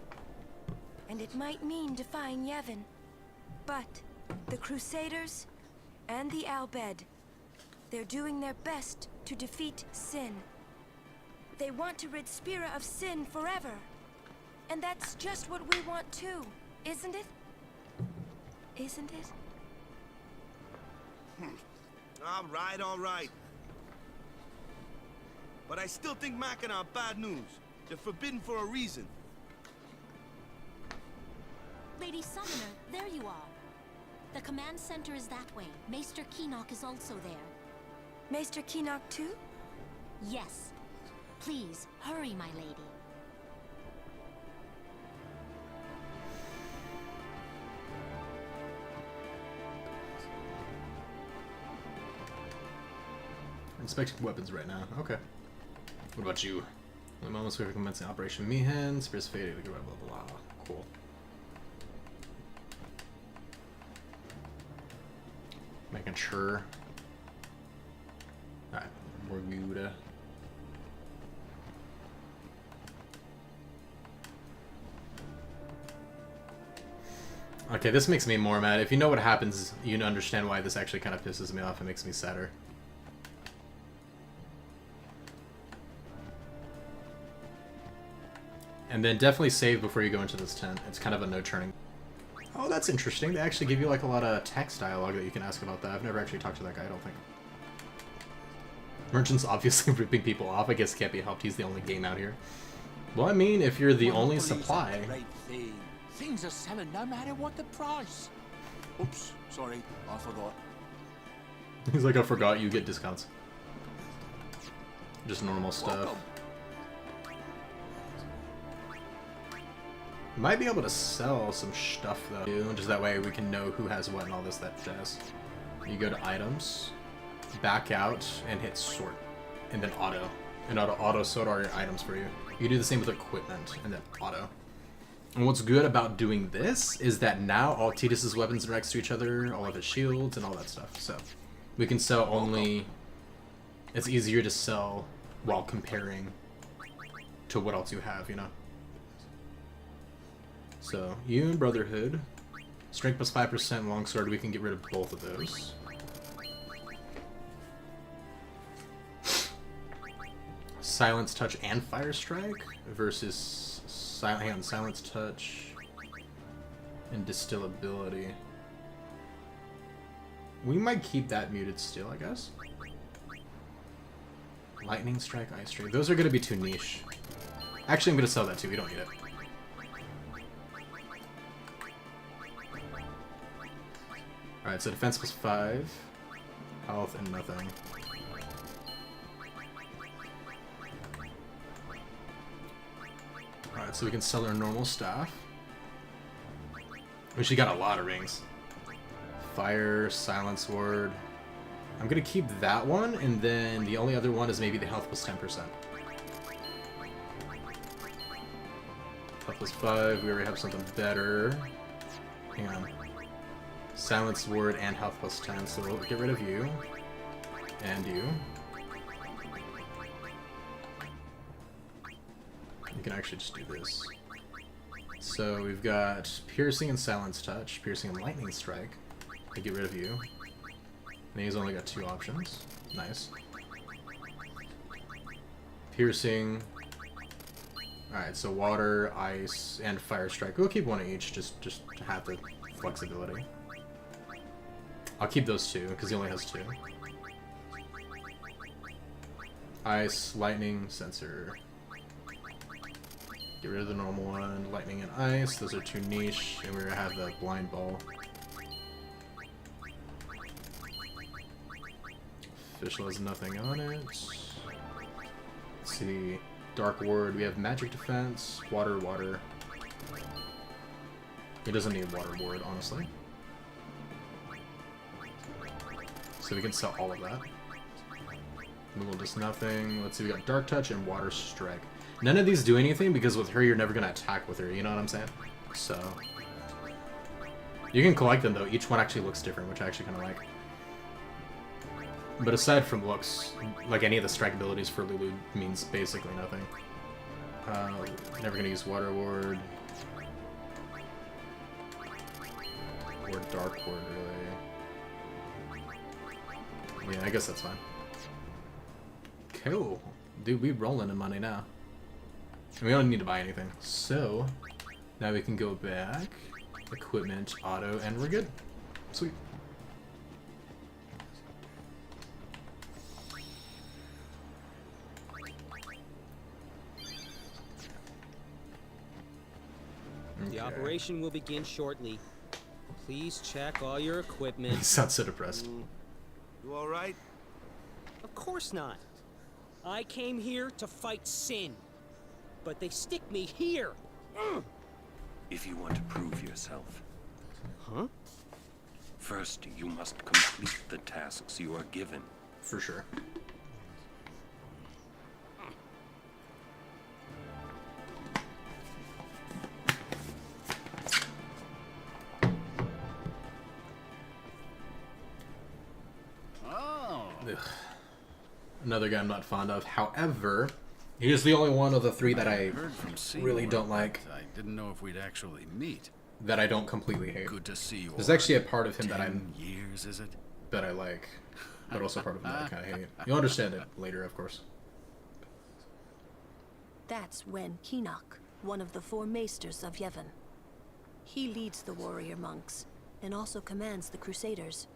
And it might mean defying Yevon. But the Crusaders and the Al Bhed, they're doing their best to defeat sin. They want to rid Spira of sin forever. And that's just what we want too, isn't it? Isn't it? All right. But I still think Mackinac are bad news. They're forbidden for a reason. Lady Summoner, there you are. The command center is that way. Maester Keenock is also there. Maester Keenock too? Yes. Please, hurry, my lady. Inspecting weapons right now. Okay. What about you? The moments we were commencing Operation Mihan, Spear's faded, blah blah blah. Cool. Making sure. Alright, we're good. Okay, this makes me more mad. If you know what happens, you understand why this actually kind of pisses me off and makes me sadder. And then definitely save before you go into this tent. It's kind of a no turning. Oh, that's interesting. They actually give you like a lot of text dialogue that you can ask about that. I've never actually talked to that guy, I don't think. Merchant's obviously ripping people off. I guess can't be helped. He's the only game out here. Well, I mean, if you're the only supply... Things are selling no matter what the price. Oops, sorry, I forgot. He's like, I forgot you get discounts. Just normal stuff. Welcome. Might be able to sell some stuff though, just that way we can know who has what and all this, that jazz. You go to items, back out, and hit sort, and then auto. And auto sort all your items for you. You can do the same with equipment, and then auto. And what's good about doing this is that now all Tidus's weapons are next to each other, all of his shields, and all that stuff. So we can sell only... It's easier to sell while comparing to what else you have, you know? So, you and Brotherhood. Strength plus 5% longsword, we can get rid of both of those. Silence Touch and Fire Strike versus Silence Touch and Distillability. We might keep that muted still, I guess. Lightning Strike, Ice Strike. Those are going to be too niche. Actually, I'm going to sell that too. We don't need it. Alright, so defense plus 5, health, and nothing. Alright, so we can sell our normal staff. We actually got a lot of rings. Fire, Silence Ward. I'm gonna keep that one, and then the only other one is maybe the health plus 10%. Health plus 5, we already have something better. Hang on. Silence Word and health plus 10, so we'll get rid of you. And you. You can actually just do this. So we've got Piercing and Silence Touch, Piercing and Lightning Strike. I'll get rid of you. And he's only got 2 options. Nice. Piercing. Alright, so Water, Ice, and Fire Strike. We'll keep one of each, just to have the flexibility. I'll keep those 2, because he only has 2. Ice, Lightning, Sensor. Get rid of the normal one. Lightning and Ice, those are too niche. And we're going to have the Blind Ball. Official has nothing on it. Let's see. Dark Ward, we have Magic Defense, Water, Water. He doesn't need Water Ward, honestly. So we can sell all of that. Removal does nothing. Let's see, we got Dark Touch and Water Strike. None of these do anything because with her, you're never going to attack with her, you know what I'm saying? So... You can collect them, though. Each one actually looks different, which I actually kind of like. But aside from looks, like any of the strike abilities for Lulu means basically nothing. Never going to use Water Ward. Or Dark Ward, really. Yeah, I guess that's fine. Cool. Dude, we rolling in money now. And we don't need to buy anything. So, now we can go back. Equipment, auto, and we're good. Sweet. The operation will begin shortly. Please check all your equipment. He sounds so depressed. You all right? Of course not. I came here to fight Sin, but they stick me here. If you want to prove yourself. Huh? First, you must complete the tasks you are given. For sure. Ugh. Another guy I'm not fond of. However, he is the only one of the three that I really don't like. I didn't know if we'd actually meet. That I don't completely hate. Good to see you. There's actually a part of him that I'm... 10 years, is it? That I like, but also part of him that I kind of hate. You'll understand it later, of course. That's Wen Keenock, one of the 4 maesters of Yevon. He leads the warrior monks, and also commands the Crusaders.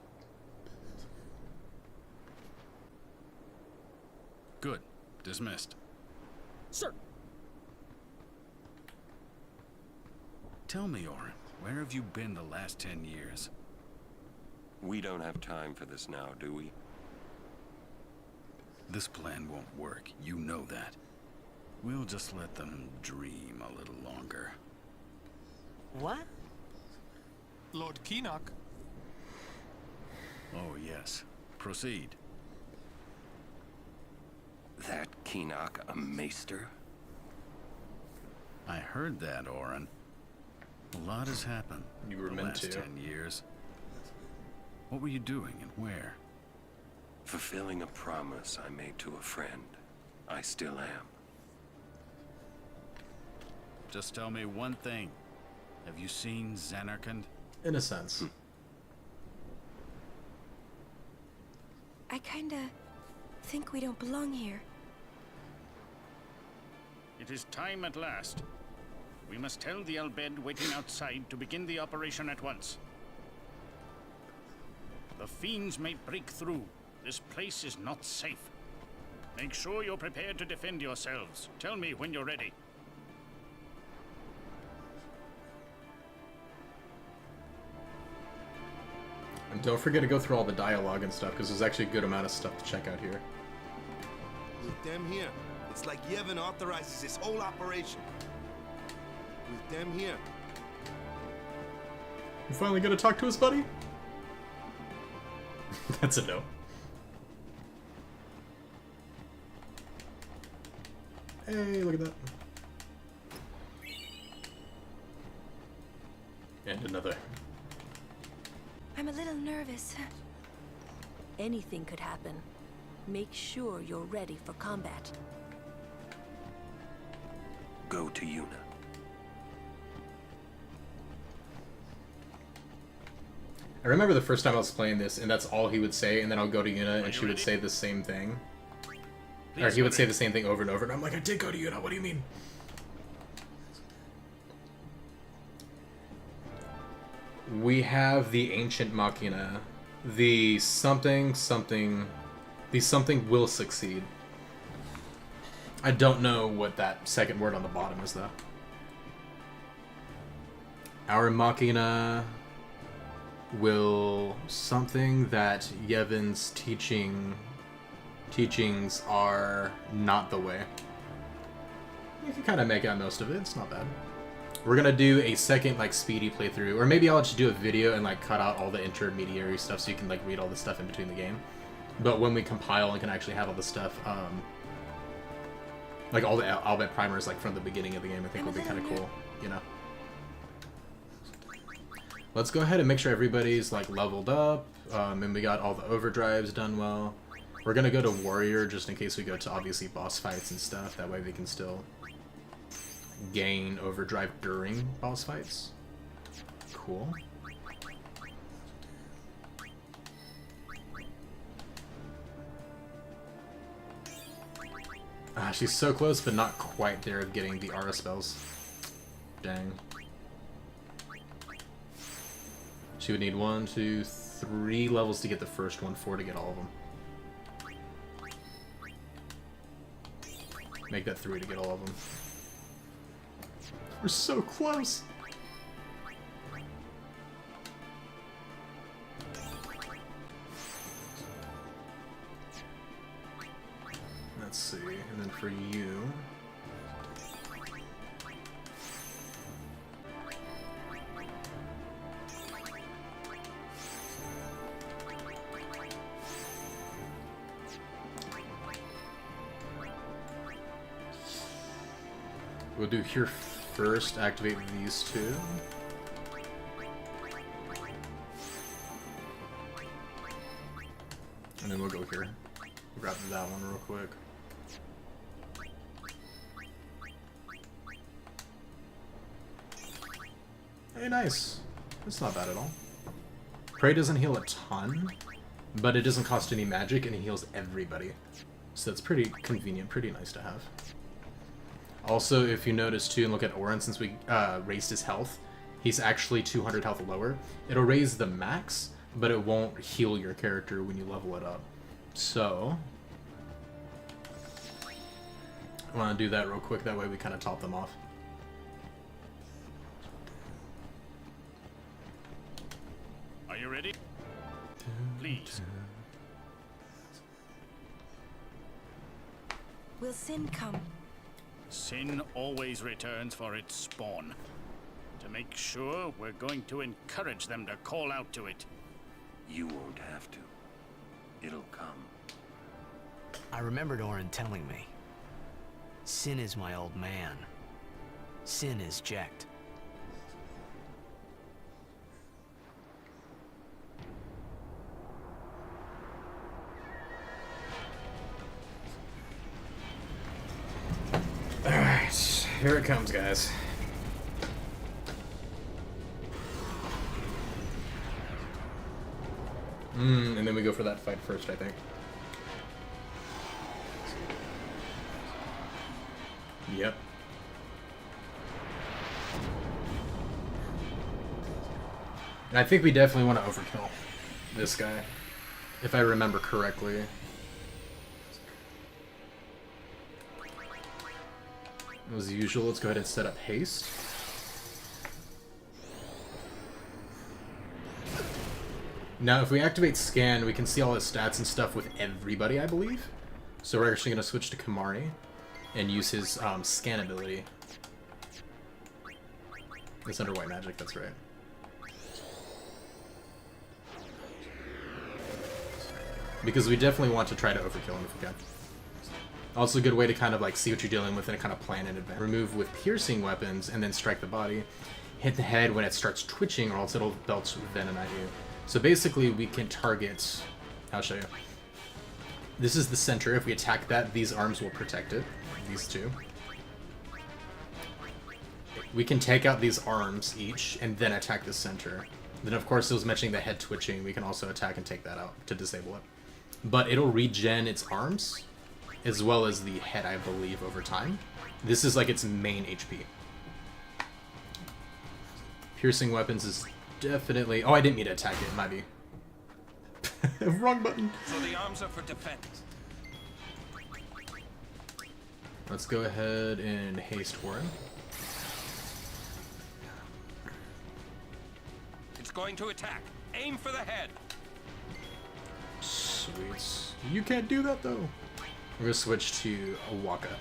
Good. Dismissed. Sir! Tell me, Orin, where have you been the last 10 years? We don't have time for this now, do we? This plan won't work. You know that. We'll just let them dream a little longer. What? Lord Keenock. Oh, yes. Proceed. That Keenock a maester? I heard that, Orin. A lot has happened You were the meant last to. 10 years. What were you doing and where? Fulfilling a promise I made to a friend. I still am. Just tell me one thing. Have you seen Zanarkand? In a sense. I kinda think we don't belong here. It is time at last. We must tell the Al Bhed waiting outside to begin the operation at once. The fiends may break through. This place is not safe. Make sure you're prepared to defend yourselves. Tell me when you're ready. And don't forget to go through all the dialogue and stuff, because there's actually a good amount of stuff to check out here. With them here, it's like Yevon authorizes this whole operation. With them here. You finally gonna talk to us, buddy? That's a no. Hey, look at that. And another. I'm a little nervous. Anything could happen. Make sure you're ready for combat. Go to Yuna. I remember the first time I was playing this, and that's all he would say, and then I'll go to Yuna, and she would say the same thing. Or he would say the same thing over and over, and I'm like, I did go to Yuna, what do you mean? We have the Ancient Machina. The something will succeed. I don't know what that second word on the bottom is, though. Our Machina will something that Yevon's teachings are not the way. You can kind of make out most of it. It's not bad. We're gonna do a second like speedy playthrough, or maybe I'll just do a video and like cut out all the intermediary stuff so you can like read all the stuff in between the game. But when we compile and can actually have all the stuff, like all the Albed primers, like from the beginning of the game, I think would be kind of cool, you know. Let's go ahead and make sure everybody's like leveled up, and we got all the overdrives done well. We're gonna go to Warrior just in case we go to obviously boss fights and stuff. That way we can still gain overdrive during boss fights. Cool. Ah, she's so close, but not quite there of getting the aura spells. Dang. She would need 1, 2, 3 levels to get the first one, 4 to get all of them. Make that 3 to get all of them. We're so close! Let's see, and then for you... We'll do here first, activate these two. And then we'll go here. Grab that one real quick. Hey, nice. That's not bad at all. Prey doesn't heal a ton, but it doesn't cost any magic and it heals everybody. So that's pretty convenient, pretty nice to have. Also, if you notice too, and look at Orin, since we raised his health, he's actually 200 health lower. It'll raise the max, but it won't heal your character when you level it up. So, I want to do that real quick, that way we kind of top them off. Are you ready? Please. Will Sin come? Sin always returns for its spawn. To make sure, we're going to encourage them to call out to it. You won't have to. It'll come. I remembered Orin telling me. Sin is my old man. Sin is Jecht. Alright, here it comes, guys. And then we go for that fight first, I think. Yep. And I think we definitely want to overkill this guy, if I remember correctly. As usual, let's go ahead and set up haste. Now, if we activate scan, we can see all his stats and stuff with everybody, I believe. So we're actually going to switch to Kimahri and use his scan ability. It's under white magic, that's right. Because we definitely want to try to overkill him if we can. Also a good way to kind of like see what you're dealing with and kind of plan in advance. Remove with piercing weapons and then strike the body. Hit the head when it starts twitching or else it'll belch venom at you. So basically we can target, I'll show you. This is the center. If we attack that, these arms will protect it. These two. We can take out these arms each and then attack the center. Then of course it was mentioning the head twitching. We can also attack and take that out to disable it. But it'll regen its arms as well as the head, I believe, over time. This is like its main HP. Piercing weapons is definitely... Oh, I didn't mean to attack it. It might be. Wrong button. So the arms are for defense. Let's go ahead and haste Warren. It's going to attack. Aim for the head. Sweet. You can't do that, though. We're going to switch to Wakka.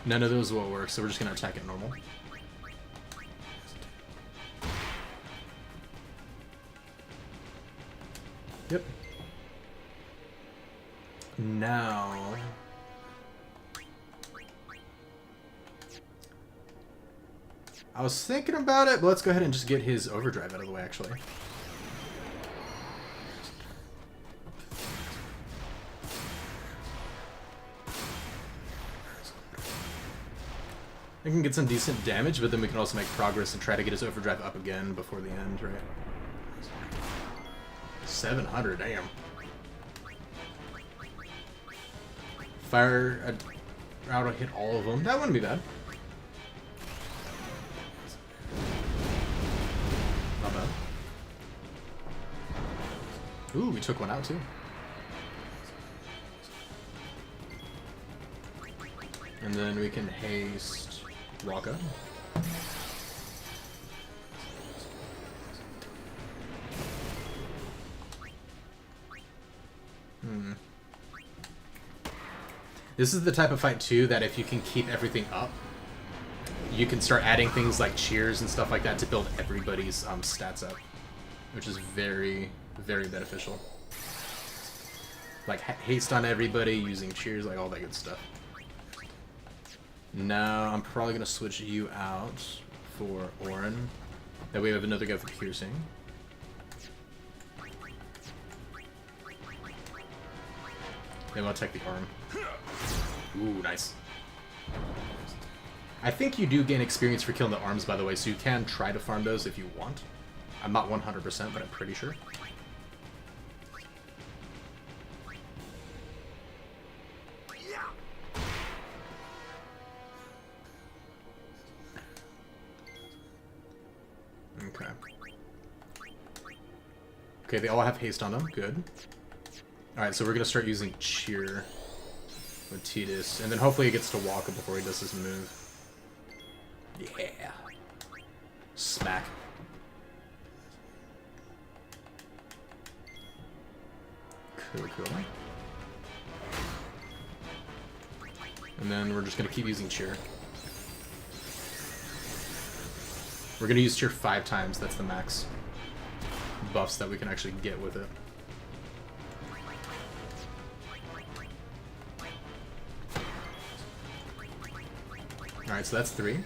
None of those will work, so we're just going to attack it normal. Yep. Now... I was thinking about it, but let's go ahead and just get his overdrive out of the way, actually. We can get some decent damage, but then we can also make progress and try to get his overdrive up again before the end, right? 700, damn. Fire out to hit all of them. That wouldn't be bad. Not bad. Ooh, we took one out too. And then we can haste Waka. This is the type of fight too that if you can keep everything up, you can start adding things like cheers and stuff like that to build everybody's stats up, which is very, very beneficial. Like haste on everybody, using cheers, like all that good stuff. Now I'm probably gonna switch you out for Orin. That way we have another guy for piercing. Then we'll take the arm. Ooh, nice. I think you do gain experience for killing the arms, by the way, so you can try to farm those if you want. I'm not 100%, but I'm pretty sure. Okay. Okay, they all have haste on them. Good. Alright, so we're going to start using cheer with Tidus, and then hopefully he gets to Waka before he does his move. Yeah. Smack. Cool, cool. And then we're just going to keep using cheer. We're going to use cheer 5 times, that's the max buffs that we can actually get with it. Alright, so that's 3.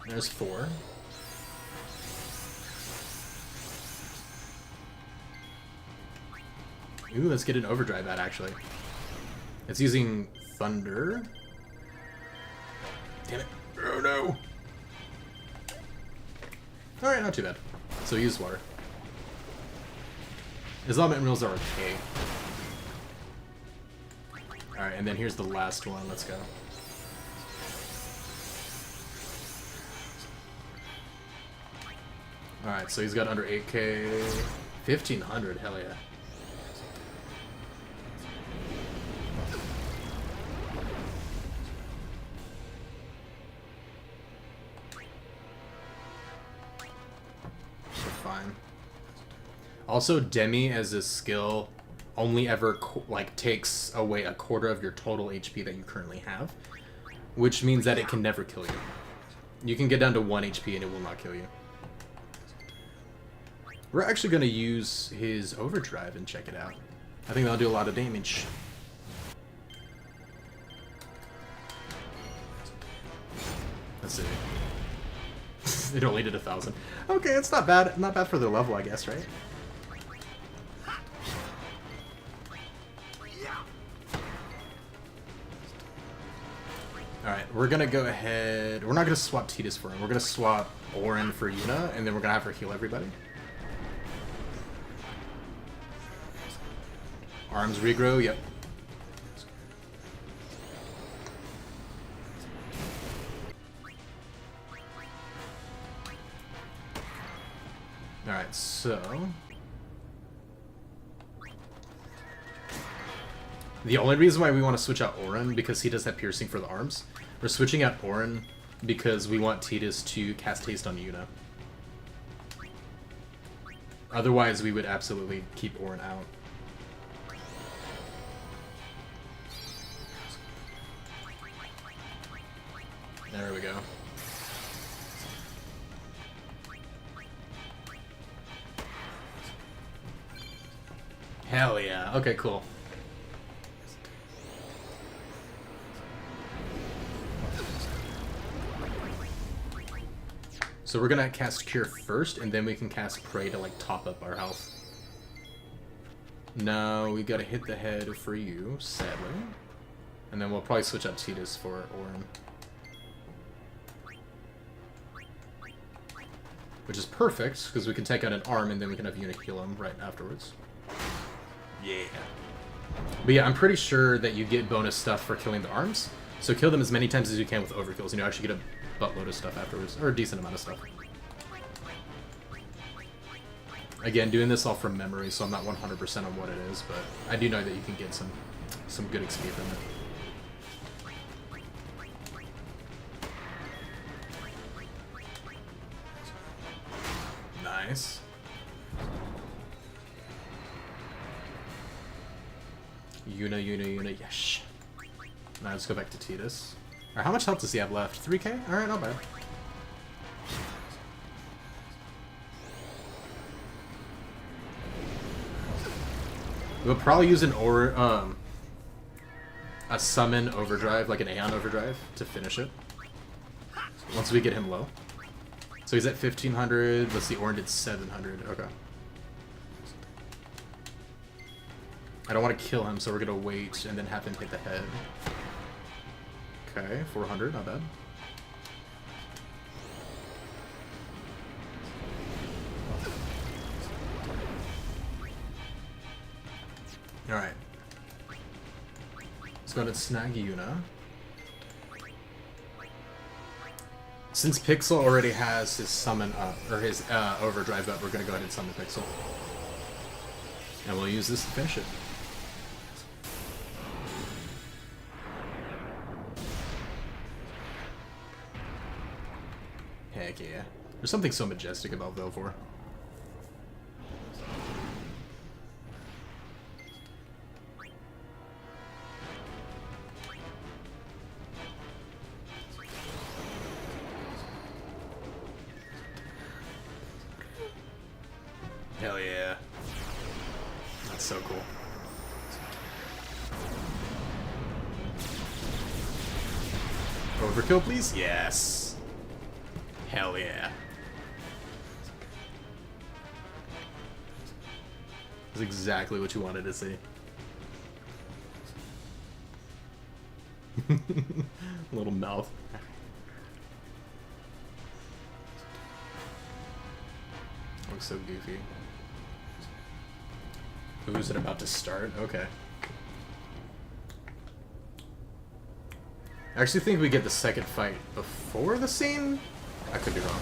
There's 4. Ooh, let's get an overdrive out, actually. It's using thunder. Damn it. Oh, no. Alright, not too bad. So use water. His element rules are okay. Alright, and then here's the last one. Let's go. Alright, so he's got under 8k. 1500, hell yeah. Also, Demi as a skill only ever like takes away a quarter of your total HP that you currently have, which means that it can never kill you. You can get down to 1 HP and it will not kill you. We're actually going to use his overdrive and check it out. I think that'll do a lot of damage. Let's see. It only did 1,000. Okay, it's not bad. Not bad for their level, I guess, right? Alright, we're gonna go ahead... We're not gonna swap Tidus for him. We're gonna swap Orin for Yuna, and then we're gonna have her heal everybody. Arms regrow, yep. Alright, so... The only reason why we want to switch out Orin, because he does have piercing for the arms. We're switching out Orin because we want Tidus to cast haste on Yuna. Otherwise, we would absolutely keep Orin out. There we go. Hell yeah. Okay, cool. So we're gonna cast Cure first, and then we can cast Pray to, like, top up our health. No, we gotta hit the head for you, sadly. And then we'll probably switch out Tidus for Orin. Which is perfect, because we can take out an arm, and then we can have Yuna heal him right afterwards. Yeah. But yeah, I'm pretty sure that you get bonus stuff for killing the arms. So kill them as many times as you can with overkills, and you actually get a buttload of stuff afterwards, or a decent amount of stuff. Again, doing this all from memory, so I'm not 100% on what it is, but I do know that you can get some good XP from it. Nice. Yuna, yes. Now let's go back to Tidus. Alright, how much health does he have left? 3k? Alright, not bad. We'll probably use a summon overdrive, like an Aeon overdrive, to finish it. Once we get him low. So he's at 1500. Let's see, Orin did 700. Okay. I don't want to kill him, so we're gonna wait and then have him hit the head. Okay, 400, not bad. Alright. Let's go ahead and snag Yuna. Since Pixel already has his summon up, or his overdrive up, we're gonna go ahead and summon Pixel. And we'll use this to finish it. Heck yeah. There's something so majestic about Velvor. Hell yeah. That's so cool. Overkill, please? Yes. Hell yeah. That's exactly what you wanted to see. Little mouth. Looks so goofy. Who's it about to start? Okay. I actually think we get the second fight before the scene? I could be wrong.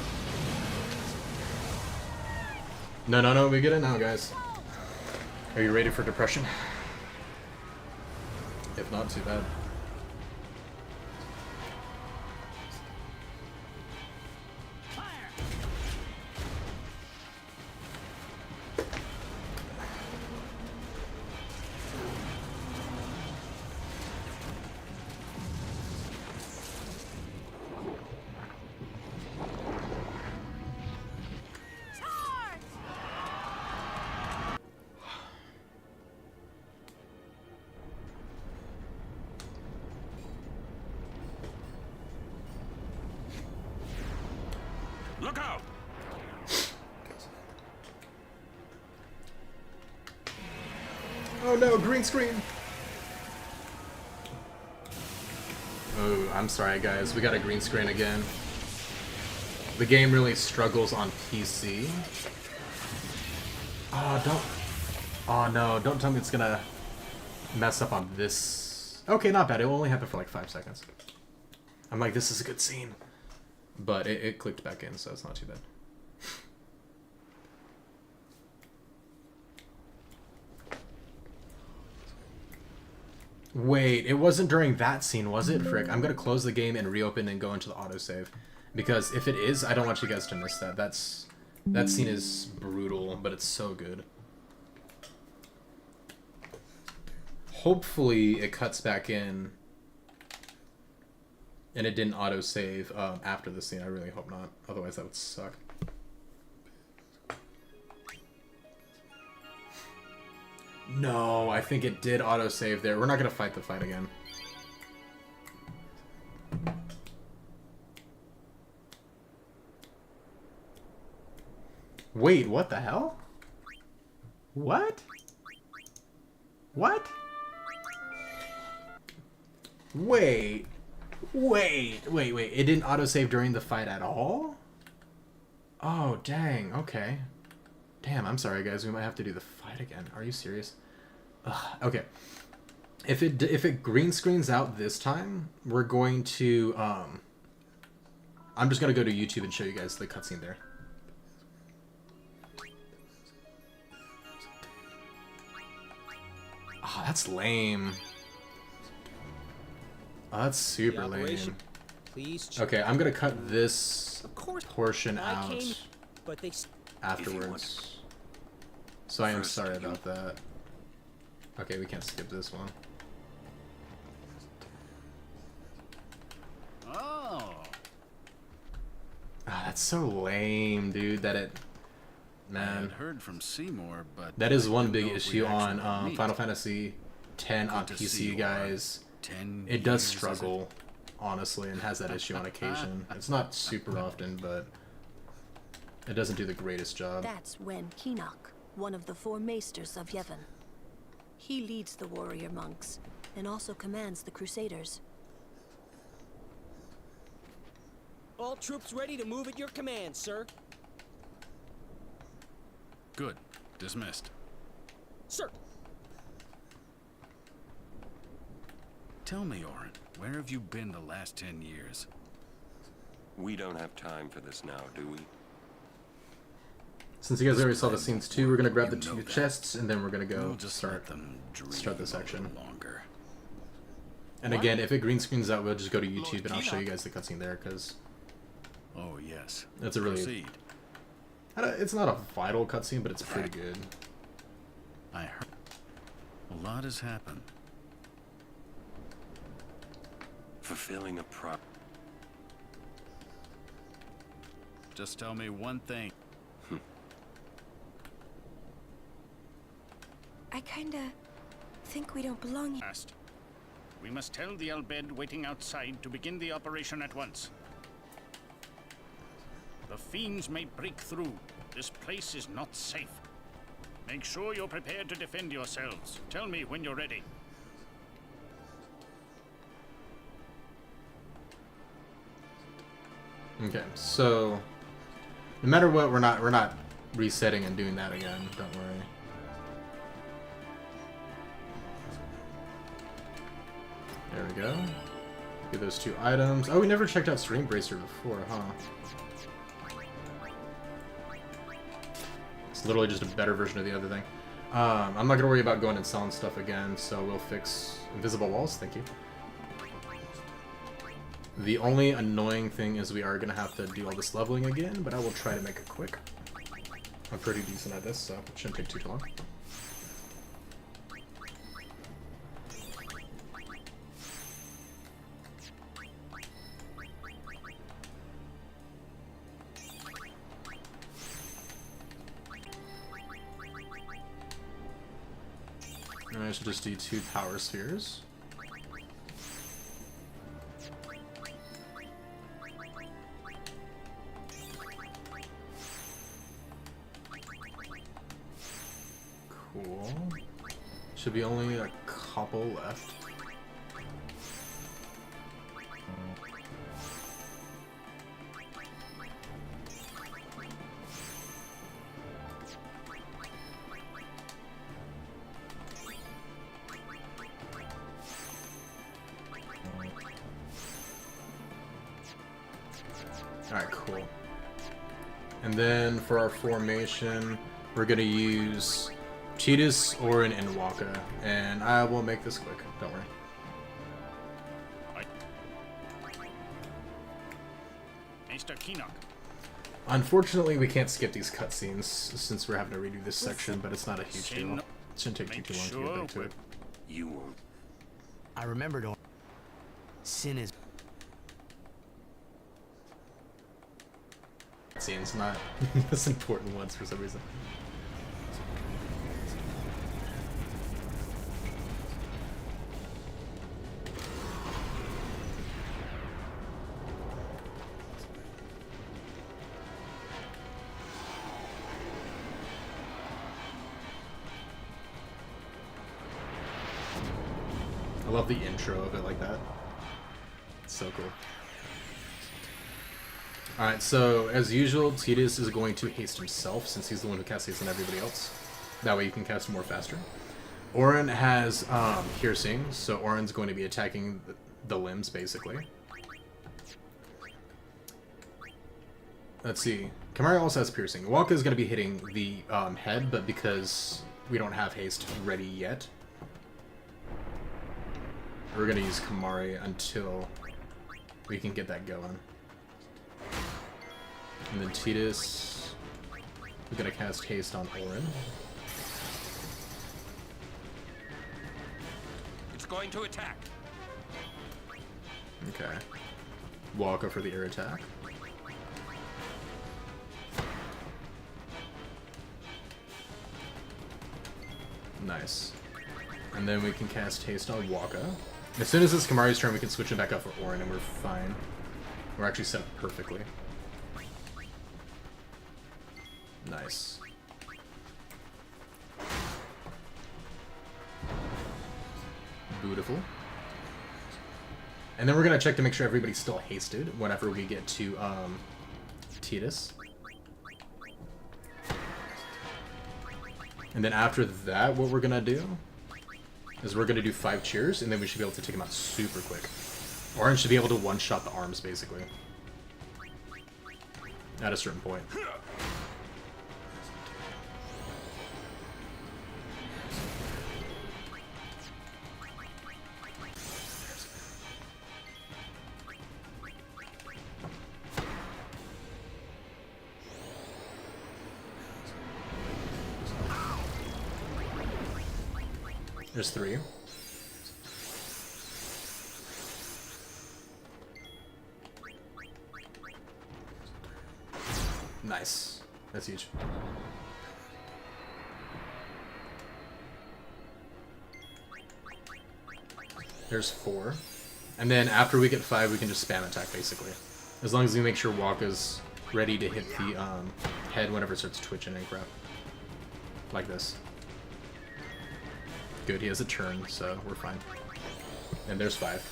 No, we get it now, guys. Are you ready for depression? If not, too bad. Look out! Oh no, green screen! Oh, I'm sorry guys, we got a green screen again. The game really struggles on PC. Oh no, don't tell me it's gonna mess up on this. Okay, not bad, it will only happen for like 5 seconds. I'm like, this is a good scene. But it clicked back in, so it's not too bad. Wait, it wasn't during that scene, was it? Frick, I'm gonna close the game and reopen and go into the autosave. Because if it is, I don't want you guys to miss that. That scene is brutal, but it's so good. Hopefully it cuts back in And it didn't auto-save after the scene. I really hope not. Otherwise, that would suck. No, I think it did auto-save there. We're not going to fight the fight again. Wait, what the hell? What? What? Wait. It didn't autosave during the fight at all? Oh, dang. Okay. Damn, I'm sorry, guys. We might have to do the fight again. Are you serious? Ugh, okay. If it green screens out this time, we're going to... I'm just going to go to YouTube and show you guys the cutscene there. Oh, that's lame. Oh, that's super lame. Please. Okay, I'm gonna cut this portion out but they afterwards. So I am sorry about that. Okay, we can't skip this one. Oh. Ah, that's so lame, dude. That it, I had man. heard from Seymour, but That is I one didn't big know if issue we'd on actually meet. Final Fantasy X on Good to see PC, you, guys. 10 It does years, is it? struggle, honestly, and has that issue on occasion. It's not super often, but it doesn't do the greatest job. That's Wen Keenock, one of the 4 maesters of Yevon. He leads the warrior monks, and also commands the Crusaders. All troops ready to move at your command, sir. Good. Dismissed. Sir. Tell me, Orin, where have you been the last 10 years? We don't have time for this now, do we? Since you guys already saw the scenes too, we're gonna grab the 2 chests, and then we're gonna go We'll just start the section. Longer. And again, if it green screens out, we'll just go to YouTube and I'll show you guys the cutscene there, because Oh yes. it's a really... Proceed. It's not a vital cutscene, but it's pretty good. I heard a lot has happened. Fulfilling a prop. Just tell me one thing. I kinda think we don't belong here. Fast. We must tell the Al Bhed waiting outside to begin the operation at once. The fiends may break through. This place is not safe. Make sure you're prepared to defend yourselves. Tell me when you're ready. Okay, so no matter what, we're not resetting and doing that again. Don't worry. There we go. Get those 2 items. Oh, we never checked out Stream Bracer before, huh? It's literally just a better version of the other thing. I'm not gonna worry about going and selling stuff again, so we'll fix invisible walls. Thank you. The only annoying thing is we are gonna have to do all this leveling again, but I will try to make it quick. I'm pretty decent at this, so it shouldn't take too long. And I should just do 2 power spheres. Cool. Should be only a couple left. Alright, cool. And then for our formation, we're gonna use Tidus, Orin, and Waka. And I will make this quick, don't worry. Mr. Keenock. Unfortunately, we can't skip these cutscenes since we're having to redo this section, but it's not a huge deal. It shouldn't take too long to get back to it. You won't. I remembered. Sin is... cutscenes, not the most important ones for some reason. I love the intro of it like that. It's so cool. Alright, so as usual, Tidus is going to haste himself since he's the one who casts haste on everybody else. That way you can cast more faster. Auron has piercing, so Auron's going to be attacking the limbs basically. Let's see. Kimahri also has piercing. Wakka is going to be hitting the head, but because we don't have haste ready yet, we're going to use Kimahri until we can get that going. And then Tidus, we're going to cast haste on Auron. It's going to attack. Okay. Wakka for the air attack. Nice. And then we can cast haste on Wakka. As soon as it's Kimahri's turn, we can switch it back up for Auron, and we're fine. We're actually set up perfectly. Nice. Beautiful. And then we're gonna check to make sure everybody's still hasted whenever we get to Tidus. And then after that, what we're gonna do is we're gonna do 5 cheers, and then we should be able to take him out super quick. Auron should be able to one-shot the arms, basically. At a certain point. There's 3. Nice. That's huge. There's 4. And then after we get 5, we can just spam attack, basically. As long as we make sure Wakka's ready to hit the head whenever it starts twitching and crap. Like this. Good, he has a turn, so we're fine. And there's 5.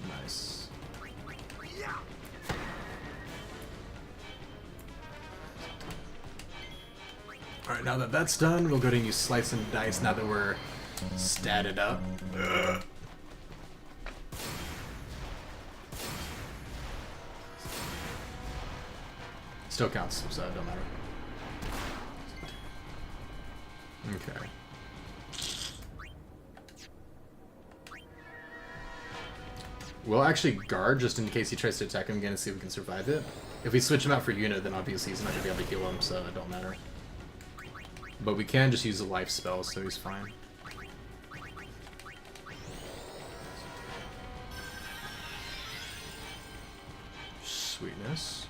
Nice. Alright, now that that's done, we'll go ahead and use Slice and Dice now that we're statted up. Still counts, so it don't matter. Okay. We'll actually guard just in case he tries to attack him again and see if we can survive it. If we switch him out for Yuna, then obviously he's not going to be able to heal him, so it don't matter. But we can just use a life spell, so he's fine. Sweetness.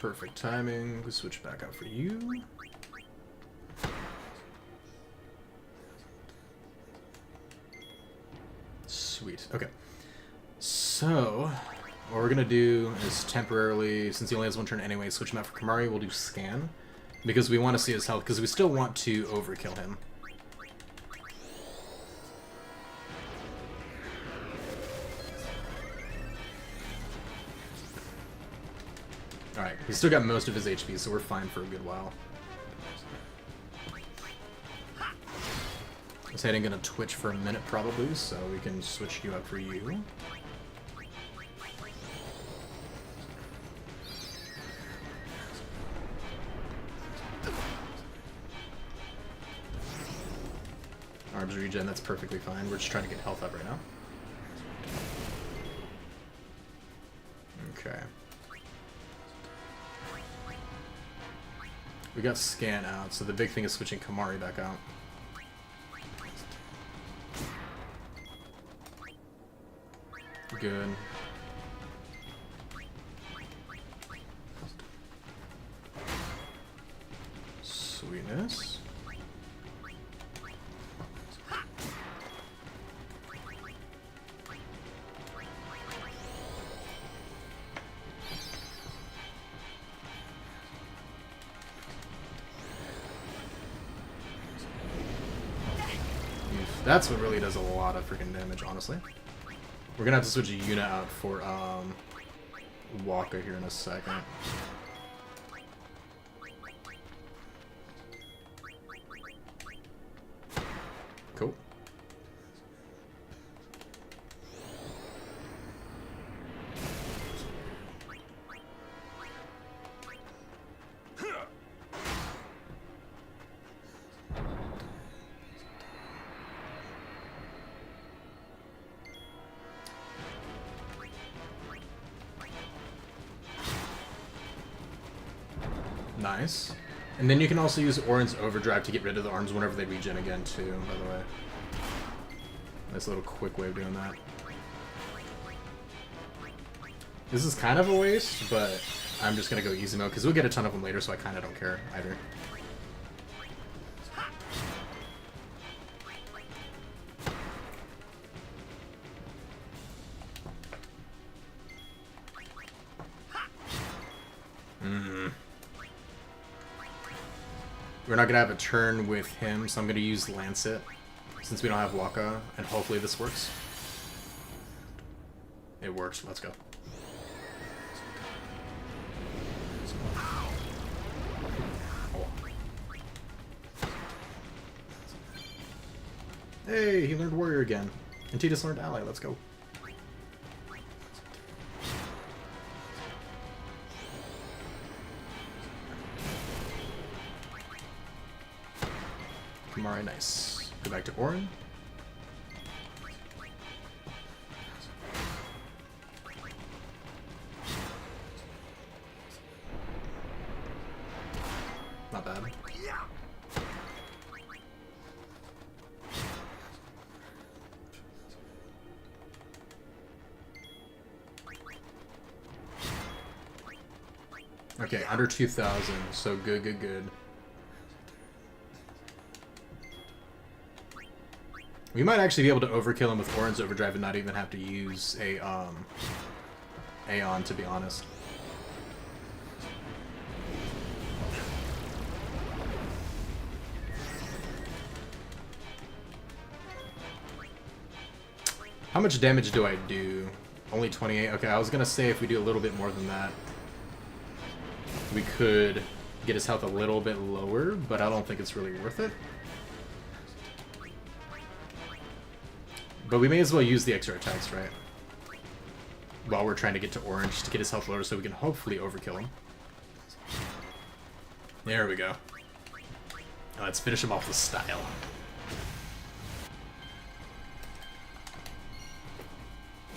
Perfect timing. We'll switch back out for you. Sweet. Okay. So, what we're gonna do is temporarily, since he only has 1 turn anyway, switch him out for Kimahri. We'll do Scan. Because we want to see his health, because we still want to overkill him. Alright, he's still got most of his HP, so we're fine for a good while. This head ain't gonna twitch for a minute probably, so we can switch you up for you. Our arms regen, that's perfectly fine. We're just trying to get health up right now. Okay. We got Scan out, so the big thing is switching Kamari back out. Good. Sweetness. That's what really does a lot of freaking damage, honestly. We're gonna have to switch Yuna out for Waka here in a second. Cool. Nice. And then you can also use Orin's Overdrive to get rid of the arms whenever they regen again too, by the way. Nice little quick way of doing that. This is kind of a waste, but I'm just gonna go easy mode because we'll get a ton of them later, so I kind of don't care either. We're not gonna have a turn with him, so I'm gonna use Lancet since we don't have Waka, and hopefully this works. It works. Let's go. Hey, he learned Warrior again. And Tidus learned Ally. Let's go. Kamari, nice. Go back to Orin. Not bad. Okay, under 2,000, so good, good, good. We might actually be able to overkill him with Orin's Overdrive and not even have to use a Aeon, to be honest. How much damage do I do? Only 28? Okay, I was gonna say if we do a little bit more than that, we could get his health a little bit lower, but I don't think it's really worth it. But we may as well use the extra attacks, right? While we're trying to get to Orange to get his health lower so we can hopefully overkill him. There we go. Let's finish him off with style.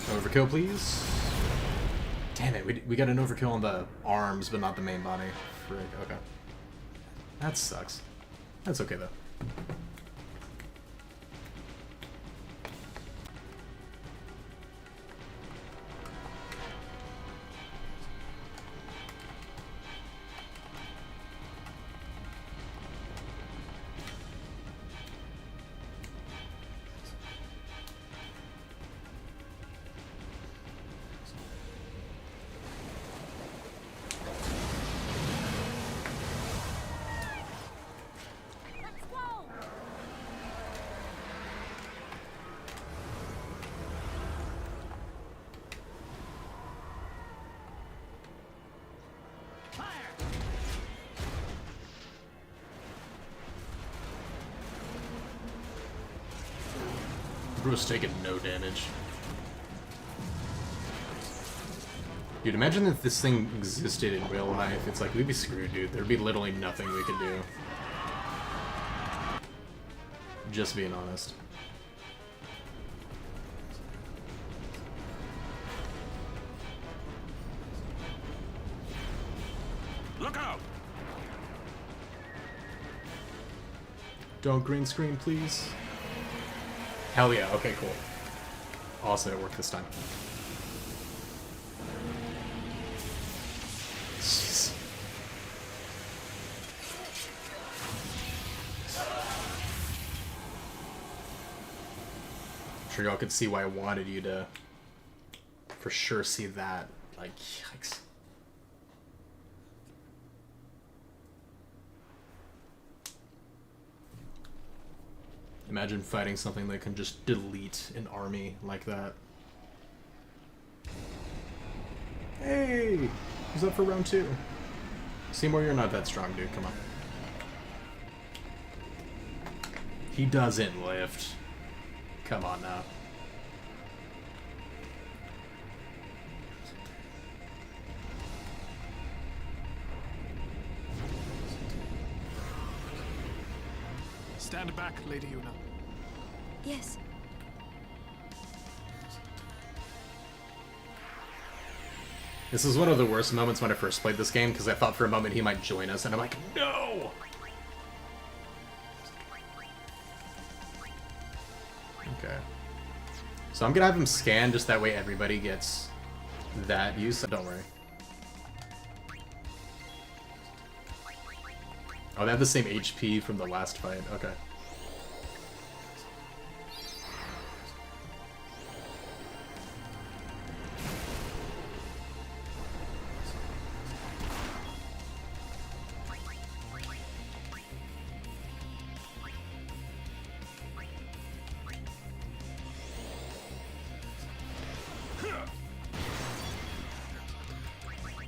Overkill, please. Damn it, we got an overkill on the arms, but not the main body. Frick, okay. That sucks. That's okay, though. Bruce taking no damage. Dude, imagine if this thing existed in real life. It's like, we'd be screwed, dude. There'd be literally nothing we could do. Just being honest. Don't green screen, please. Hell yeah, okay, cool. Awesome, it worked this time. Jeez. I'm sure y'all could see why I wanted you to for sure see that. Like, yikes. Imagine fighting something that can just delete an army like that. Hey! Who's up for round 2? Seymour, you're not that strong, dude. Come on. He doesn't lift. Come on now. Stand back, Lady Yuna. Yes. This is one of the worst moments when I first played this game, because I thought for a moment he might join us, and I'm like, no! Okay. So I'm gonna have him scan, just that way everybody gets that use. Don't worry. Oh, they have the same HP from the last fight. Okay.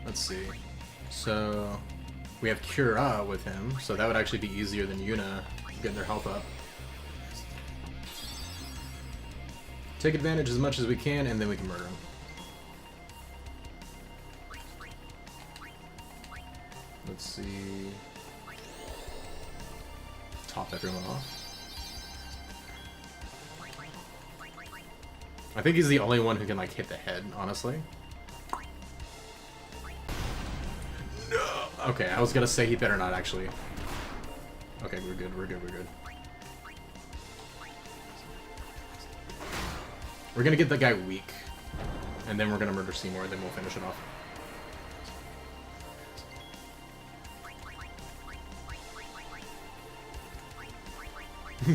Let's see. So we have Cura with him, so that would actually be easier than Yuna getting their health up. Take advantage as much as we can, and then we can murder him. Let's see. Top everyone off. I think he's the only one who can, like, hit the head, honestly. No! Okay, I was gonna say he better not, actually. Okay, we're good, we're good, we're good. We're gonna get the guy weak, and then we're gonna murder Seymour, then we'll finish it off.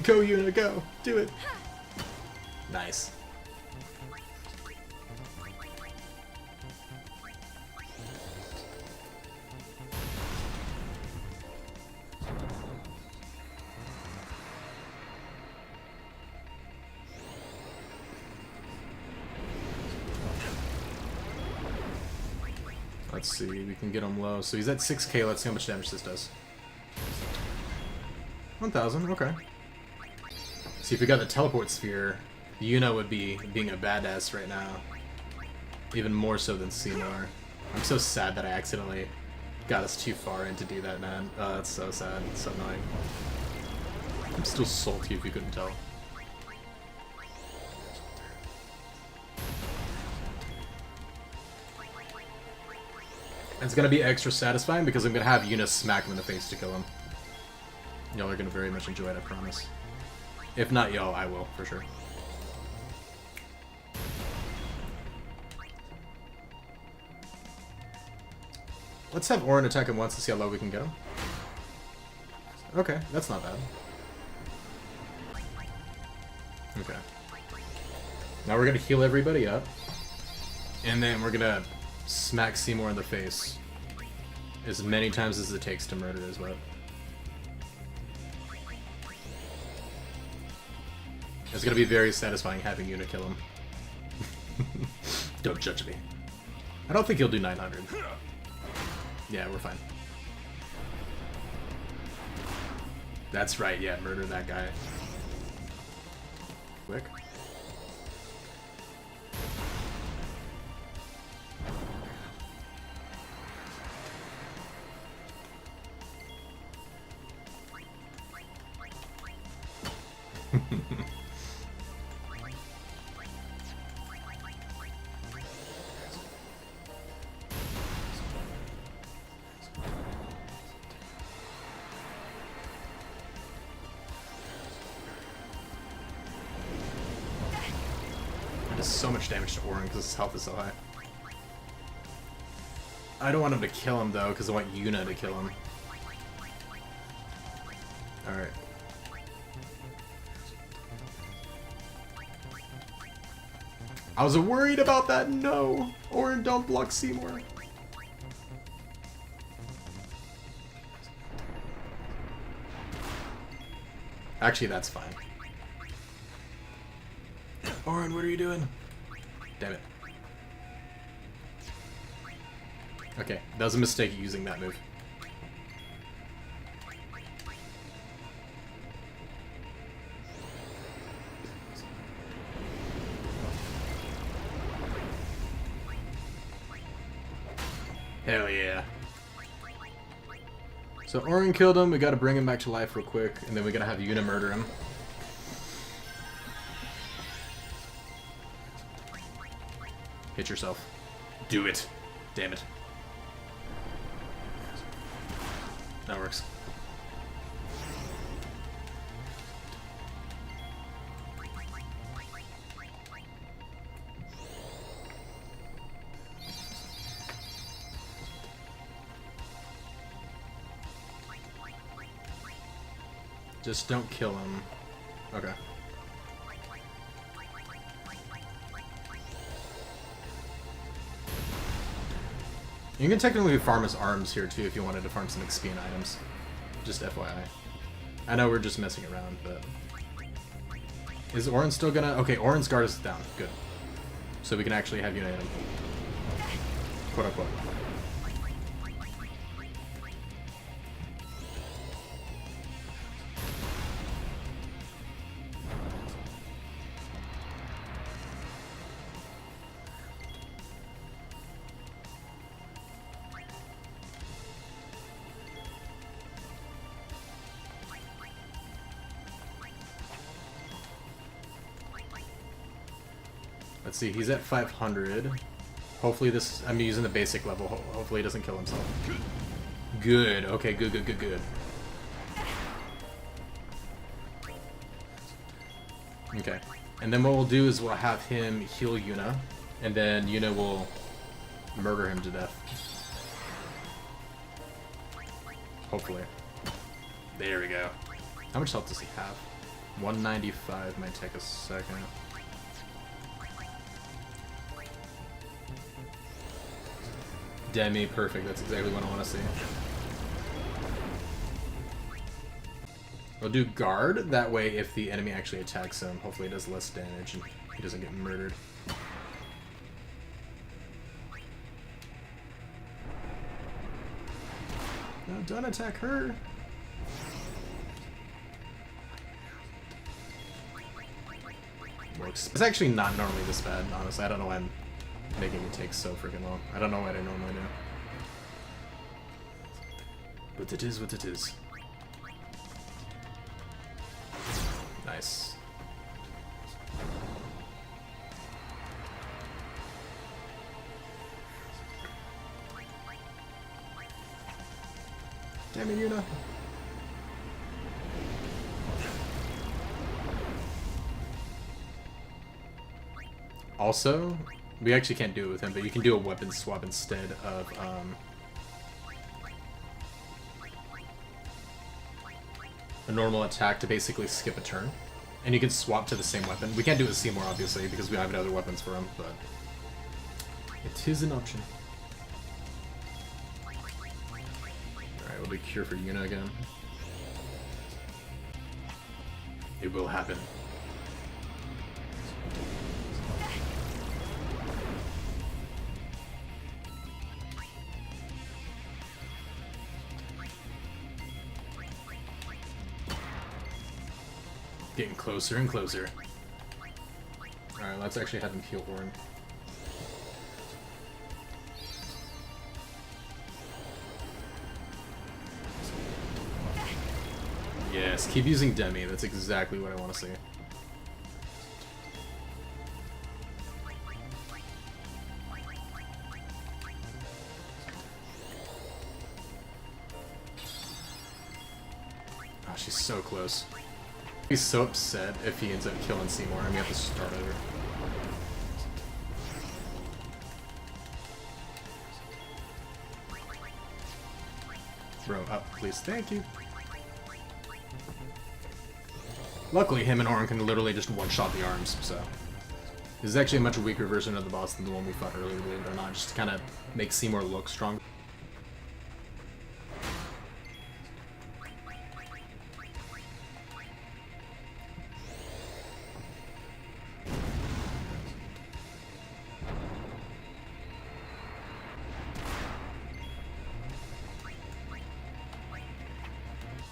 Go, Yuna, go! Do it! Nice. Let's see, we can get him low. So he's at 6k, let's see how much damage this does. 1,000, okay. See, if we got the teleport sphere, Yuna would be being a badass right now. Even more so than Seymour. I'm so sad that I accidentally got us too far in to do that, man. Oh, that's so sad. It's so annoying. I'm still salty if you couldn't tell. It's gonna be extra satisfying because I'm gonna have Yuna smack him in the face to kill him. Y'all are gonna very much enjoy it, I promise. If not y'all, I will, for sure. Let's have Auron attack him once to see how low we can get him. Okay, that's not bad. Okay. Now we're gonna heal everybody up. And then we're gonna smack Seymour in the face as many times as it takes to murder his web. It's gonna be very satisfying having Yuna kill him. Don't judge me. I don't think he'll do 900. Yeah, we're fine. That's right, yeah, murder that guy. Quick. so much damage to Orin because his health is so high. I don't want him to kill him though, because I want Yuna to kill him. Alright. I was worried about that. No! Orin, don't block Seymour. Actually, that's fine. Orin, what are you doing? Damn it. Okay, that was a mistake using that move. Hell yeah. So Orin killed him, we gotta bring him back to life real quick, and then we gotta have Yuna murder him. Hit yourself. Do it. Damn it. That works. Just don't kill him. Okay. You can technically farm his arms here too if you wanted to farm some XP and items. Just FYI. I know we're just messing around, but... Is Orin still gonna... Okay, Orin's guard is down. Good. So we can actually have Yuna hit him. Quote unquote. Let's see, he's at 500. Hopefully this... I'm using the basic level. Hopefully he doesn't kill himself. Good. Okay, good, good, good, good. Okay. And then what we'll do is we'll have him heal Yuna. And then Yuna will murder him to death. Hopefully. There we go. How much health does he have? 195. Might take a second. Demi, perfect. That's exactly what I want to see. We'll do guard. That way, if the enemy actually attacks him, hopefully it does less damage and he doesn't get murdered. No, don't attack her. Works. It's actually not normally this bad, honestly. I don't know why I'm making it take so freaking long. I don't know what I normally do. But it is what it is. Nice. Damn it, Yuna. Also, we actually can't do it with him, but you can do a weapon swap instead of, a normal attack to basically skip a turn. And you can swap to the same weapon. We can't do it with Seymour, obviously, because we have other weapons for him, but it is an option. Alright, we'll do Cure for Yuna again. It will happen. Getting closer and closer. Alright, let's actually have him heal Orin. Yes, keep using Demi. That's exactly what I want to see. Oh, she's so close. He's so upset if he ends up killing Seymour and we have to start over. Bro, up, please. Thank you. Luckily, him and Auron can literally just one-shot the arms, so... This is actually a much weaker version of the boss than the one we fought earlier, believe it or not, just to kind of make Seymour look strong.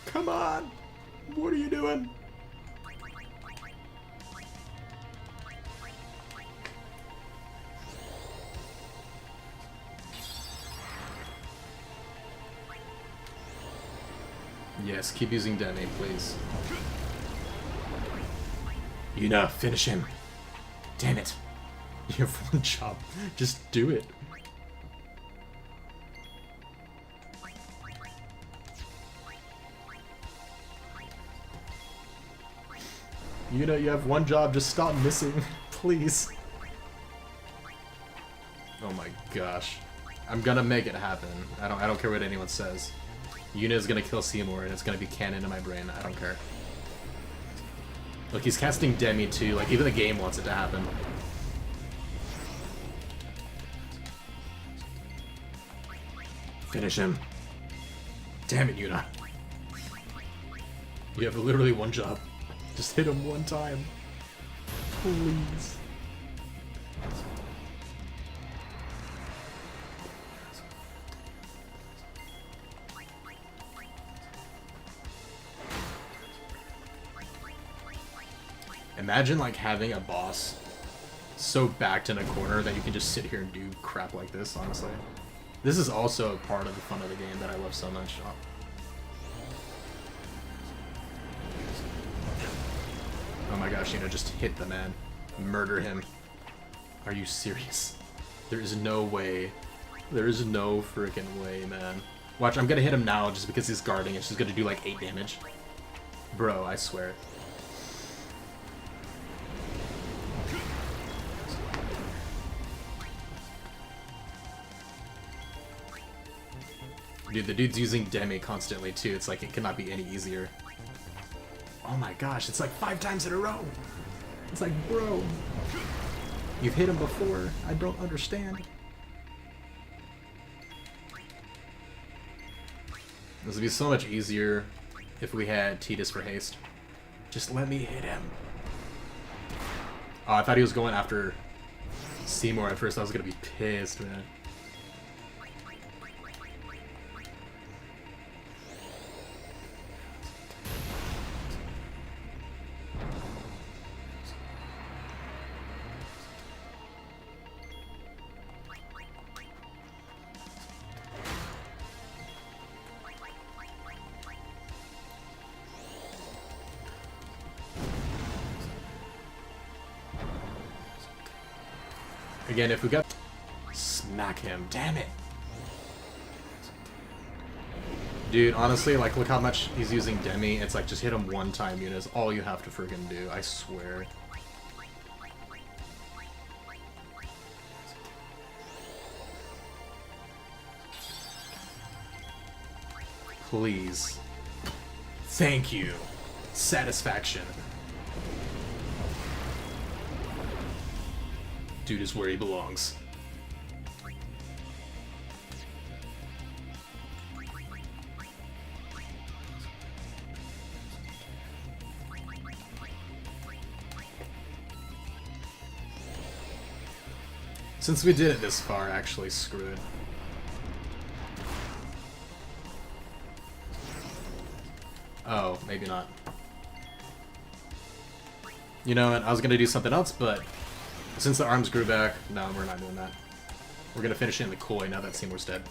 Come on! What are you doing? Yes, keep using Demi, please. Yuna, finish him. Damn it. You have one job. Just do it. Yuna, you have one job. Just stop missing. Please. Oh my gosh. I'm gonna make it happen. I don't care what anyone says. Yuna is gonna kill Seymour, and it's gonna be canon in my brain. I don't care. Look, he's casting Demi too. Like, even the game wants it to happen. Finish him. Damn it, Yuna. You have literally one job. Just hit him one time. Please. Imagine, like, having a boss so backed in a corner that you can just sit here and do crap like this, honestly. This is also a part of the fun of the game that I love so much. Oh my gosh, just hit the man. Murder him. Are you serious? There is no way. There is no freaking way, man. Watch, I'm gonna hit him now just because he's guarding. It's just gonna do like 8 damage. Bro, I swear. Dude, the dude's using Demi constantly too. It's like it cannot be any easier. Oh my gosh, it's like 5 times in a row. It's like, bro, you've hit him before. I don't understand. This would be so much easier if we had Tidus for haste. Just let me hit him. Oh, I thought he was going after Seymour at first. I was gonna be pissed, man. Again, if we got... Smack him. Damn it. Dude, honestly, like, look how much he's using Demi. It's like, just hit him one time, Yuna, is all you have to friggin' do. I swear. Please. Thank you. Satisfaction. Dude is where he belongs. Since we did it this far, actually, screw it. Oh, maybe not. You know what, I was gonna do something else, but since the arms grew back, no, we're not doing that. We're gonna finish it in the Koi now that Seymour's dead.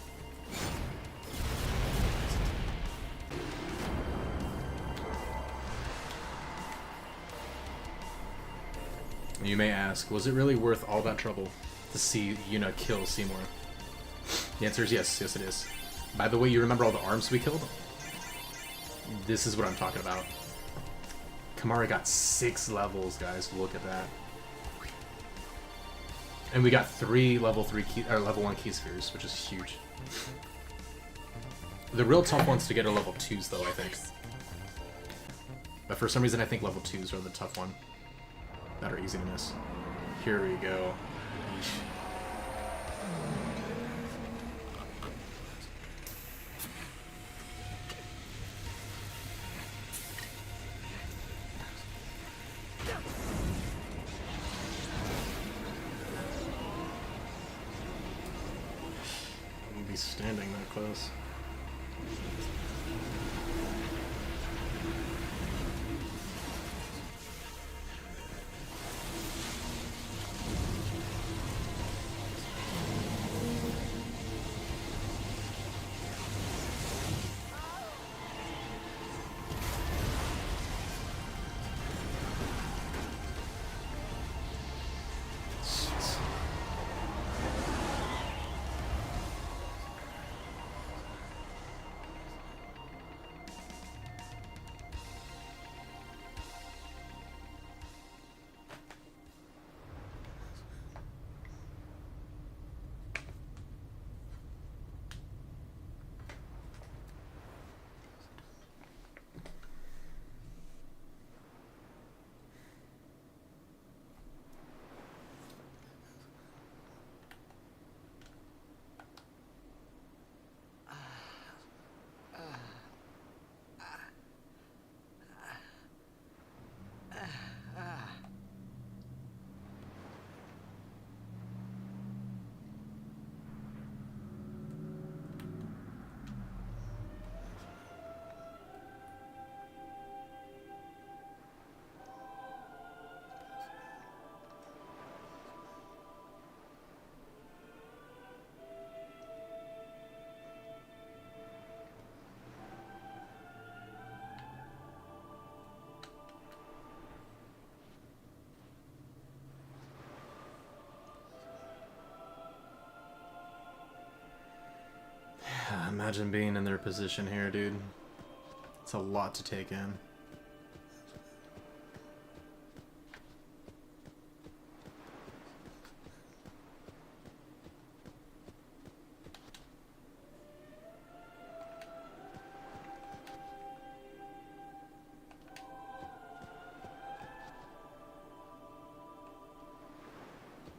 You may ask, was it really worth all that trouble to see Yuna kill Seymour? The answer is yes, yes it is. By the way, you remember all the arms we killed? This is what I'm talking about. Kimahri got 6 levels, guys. Look at that. And we got 3 level 1 key spheres, which is huge. The real tough ones to get are level 2s, though, I think. But for some reason, I think level 2s are the tough one. That are easy to miss. Here we go. Wouldn't be standing that close. Imagine being in their position here, dude. It's a lot to take in.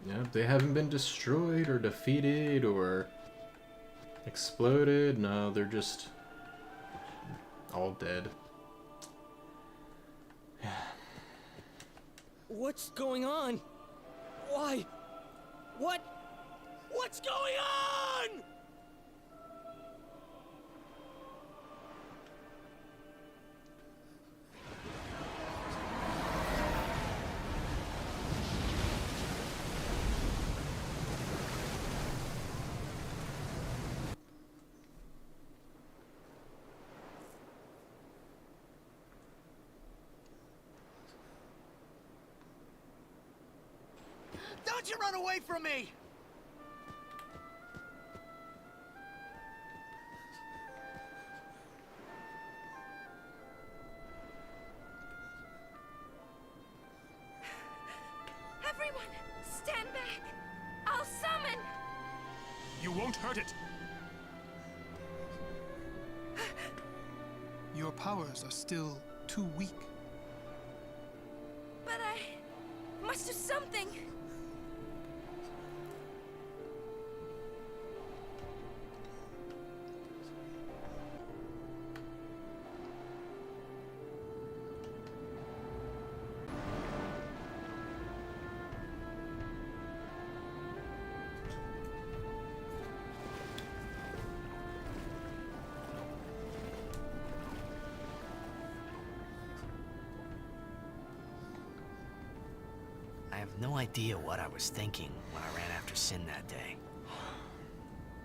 Yeah, they haven't been destroyed or defeated or exploded. No, they're just all dead. What's going on? Why? What's going on? Don't you run away from me! Everyone, stand back! I'll summon! You won't hurt it. Your powers are still too weak. But I must do something! I have no idea what I was thinking when I ran after Sin that day.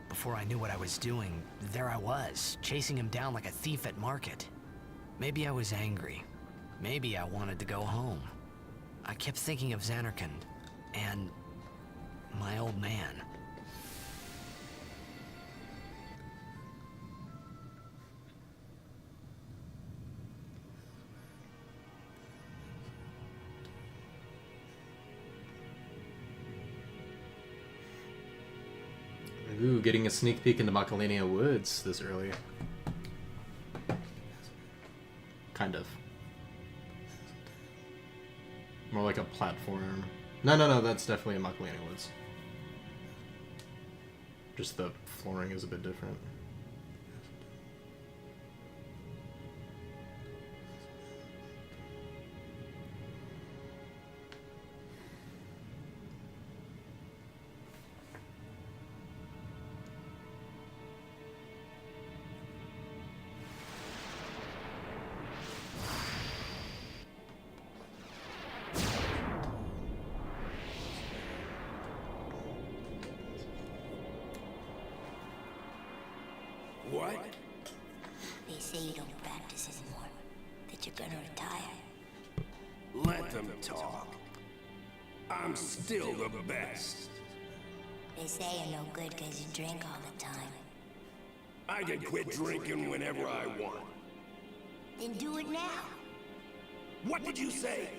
Before I knew what I was doing, there I was, chasing him down like a thief at market. Maybe I was angry. Maybe I wanted to go home. I kept thinking of Zanarkand and my old man. Ooh, getting a sneak peek into Macalania Woods this early. Kind of. More like a platform. No, that's definitely in Macalania Woods. Just the flooring is a bit different. What? They say you don't practice anymore. That you're gonna retire. Let them talk. I'm still the best. They say you're no good because you drink all the time. I can quit drinking whenever I want. Then do it now. What did you say?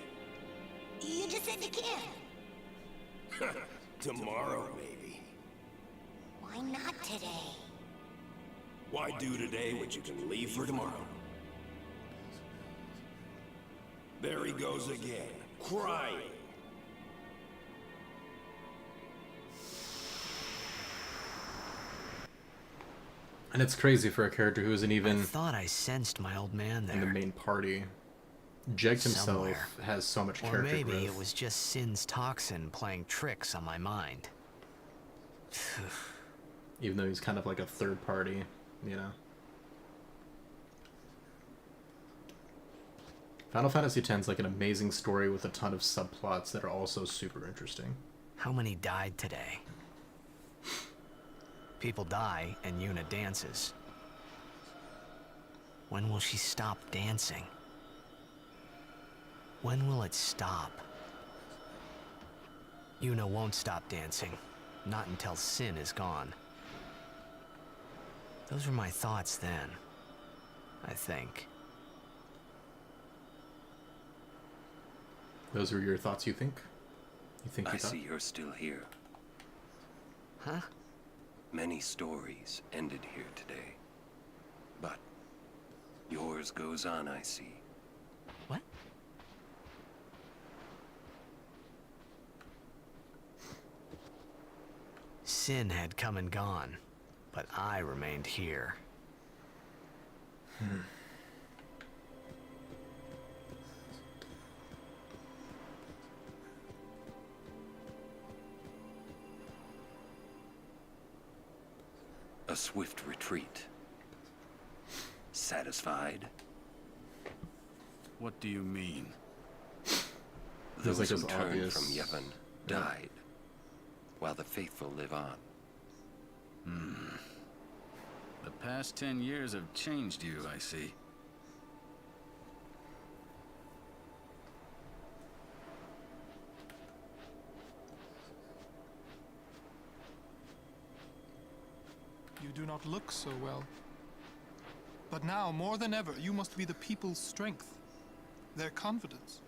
You just said you can. Tomorrow, maybe. Why not today? Why do today what you can leave for tomorrow? There he goes again, crying. And it's crazy for a character who isn't even... I thought I sensed my old man there. In the main party. Jecht himself Somewhere. has so much Or character maybe growth. it was just Sin's toxin playing tricks on my mind. Even though he's kind of like a third party, you know? Final Fantasy X is like an amazing story with a ton of subplots that are also super interesting. How many died today? People die and Yuna dances. When will she stop dancing? When will it stop? Yuna won't stop dancing. Not until Sin is gone. Those were my thoughts then, I think. Those were your thoughts, you think? You think you I thought? see you're still here. Huh? Many stories ended here today. But yours goes on, I see. What? Sin had come and gone, but I remained here. A swift retreat. Satisfied? What do you mean? Feels Those like who it's turned obvious. from Yevon died, while the faithful live on. The past 10 years have changed you, I see. You do not look so well. But now, more than ever, you must be the people's strength, their confidence.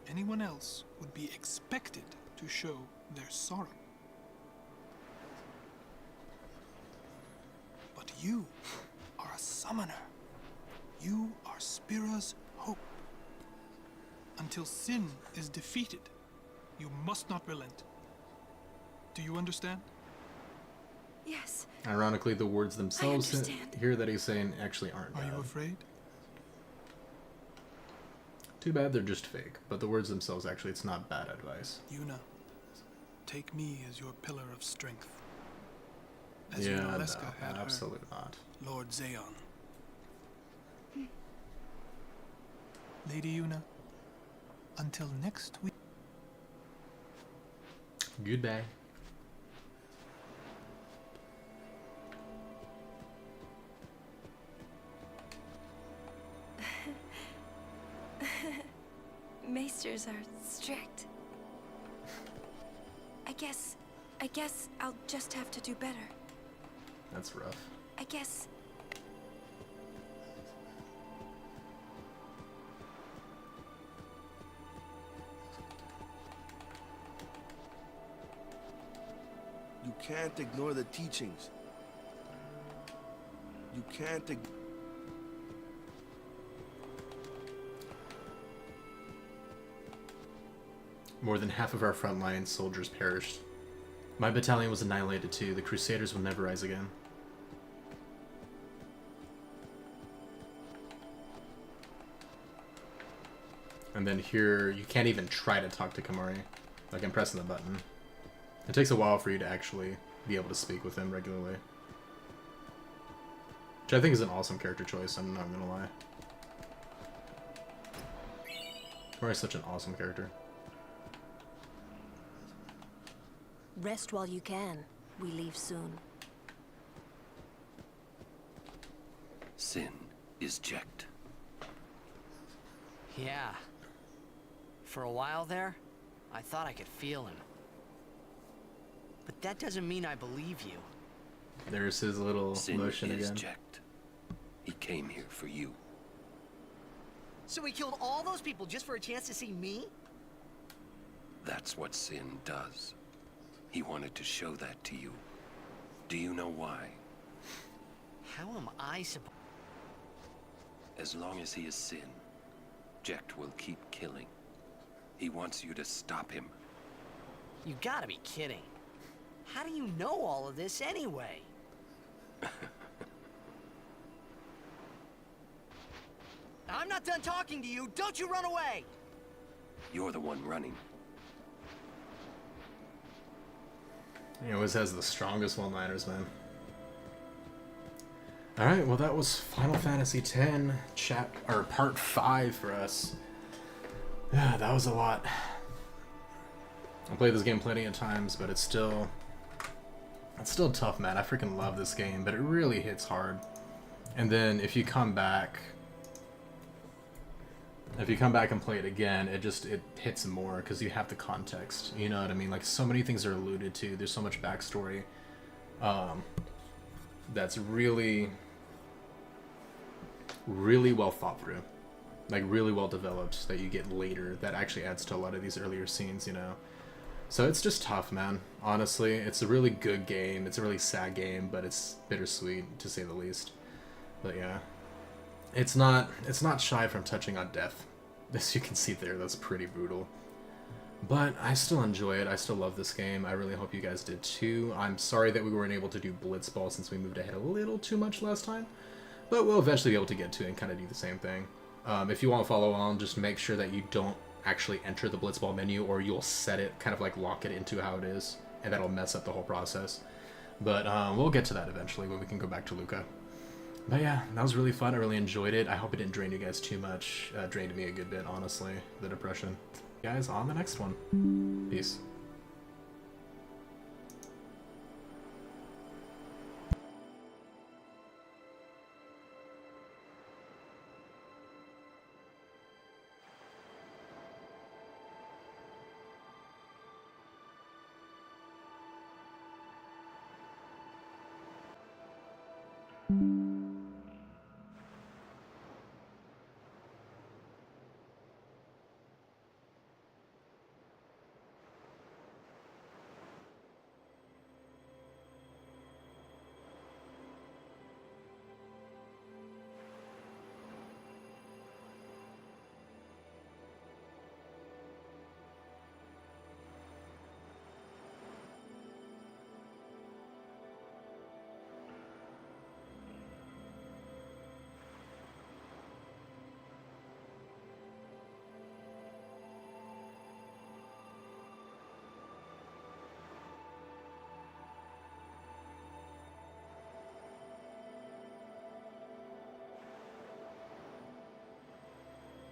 Anyone else would be expected to show their sorrow. But you are a summoner. You are Spira's hope. Until sin is defeated, you must not relent. Do you understand? Yes. Ironically, the words themselves understand. here that he's saying actually aren't Are bad. you afraid? Too bad they're just fake, but the words themselves actually, it's not bad advice. Yuna, take me as your pillar of strength. As Yeah, Yuna no, Leska had her absolutely not. Lord Zeon. Lady Yuna, until next week. Goodbye. Maesters are strict. I guess I'll just have to do better. That's rough. I guess. You can't ignore the teachings. You can't More than half of our frontline soldiers perished. My battalion was annihilated too. The Crusaders will never rise again. And then here, you can't even try to talk to Kimahri. Like, I'm pressing the button. It takes a while for you to actually be able to speak with him regularly. Which I think is an awesome character choice, I'm not gonna lie. Kimahri's such an awesome character. Rest while you can. We leave soon. Sin is checked. Yeah. For a while there, I thought I could feel him. But that doesn't mean I believe you. There's his little Sin motion is again. checked. He came here for you. So he killed all those people just for a chance to see me? That's what Sin does. He wanted to show that to you. Do you know why? How am I supposed... As long as he is Sin, Jecht will keep killing. He wants you to stop him. You gotta be kidding. How do you know all of this anyway? I'm not done talking to you. Don't you run away! You're the one running. He always has the strongest one-liners, man. Alright, well that was Final Fantasy X Part 5 for us. Yeah, that was a lot. I played this game plenty of times, but it's still tough, man. I freaking love this game, but it really hits hard. And then if you come back and play it again, it hits more because you have the context. You know what I mean? Like, so many things are alluded to. There's so much backstory that's really, really well thought through. Like, really well developed that you get later that actually adds to a lot of these earlier scenes, you know? So it's just tough, man. Honestly, it's a really good game. It's a really sad game, but it's bittersweet, to say the least. But yeah. It's not shy from touching on death. As you can see there, that's pretty brutal. But I still enjoy it. I still love this game. I really hope you guys did too. I'm sorry that we weren't able to do Blitzball since we moved ahead a little too much last time. But we'll eventually be able to get to it and kind of do the same thing. If you want to follow along, just make sure that you don't actually enter the Blitzball menu, or you'll set it, kind of like lock it into how it is, and that'll mess up the whole process. But we'll get to that eventually when we can go back to Luca. But yeah, that was really fun. I really enjoyed it. I hope it didn't drain you guys too much. Drained me a good bit, honestly, the depression. Guys, on the next one. Peace.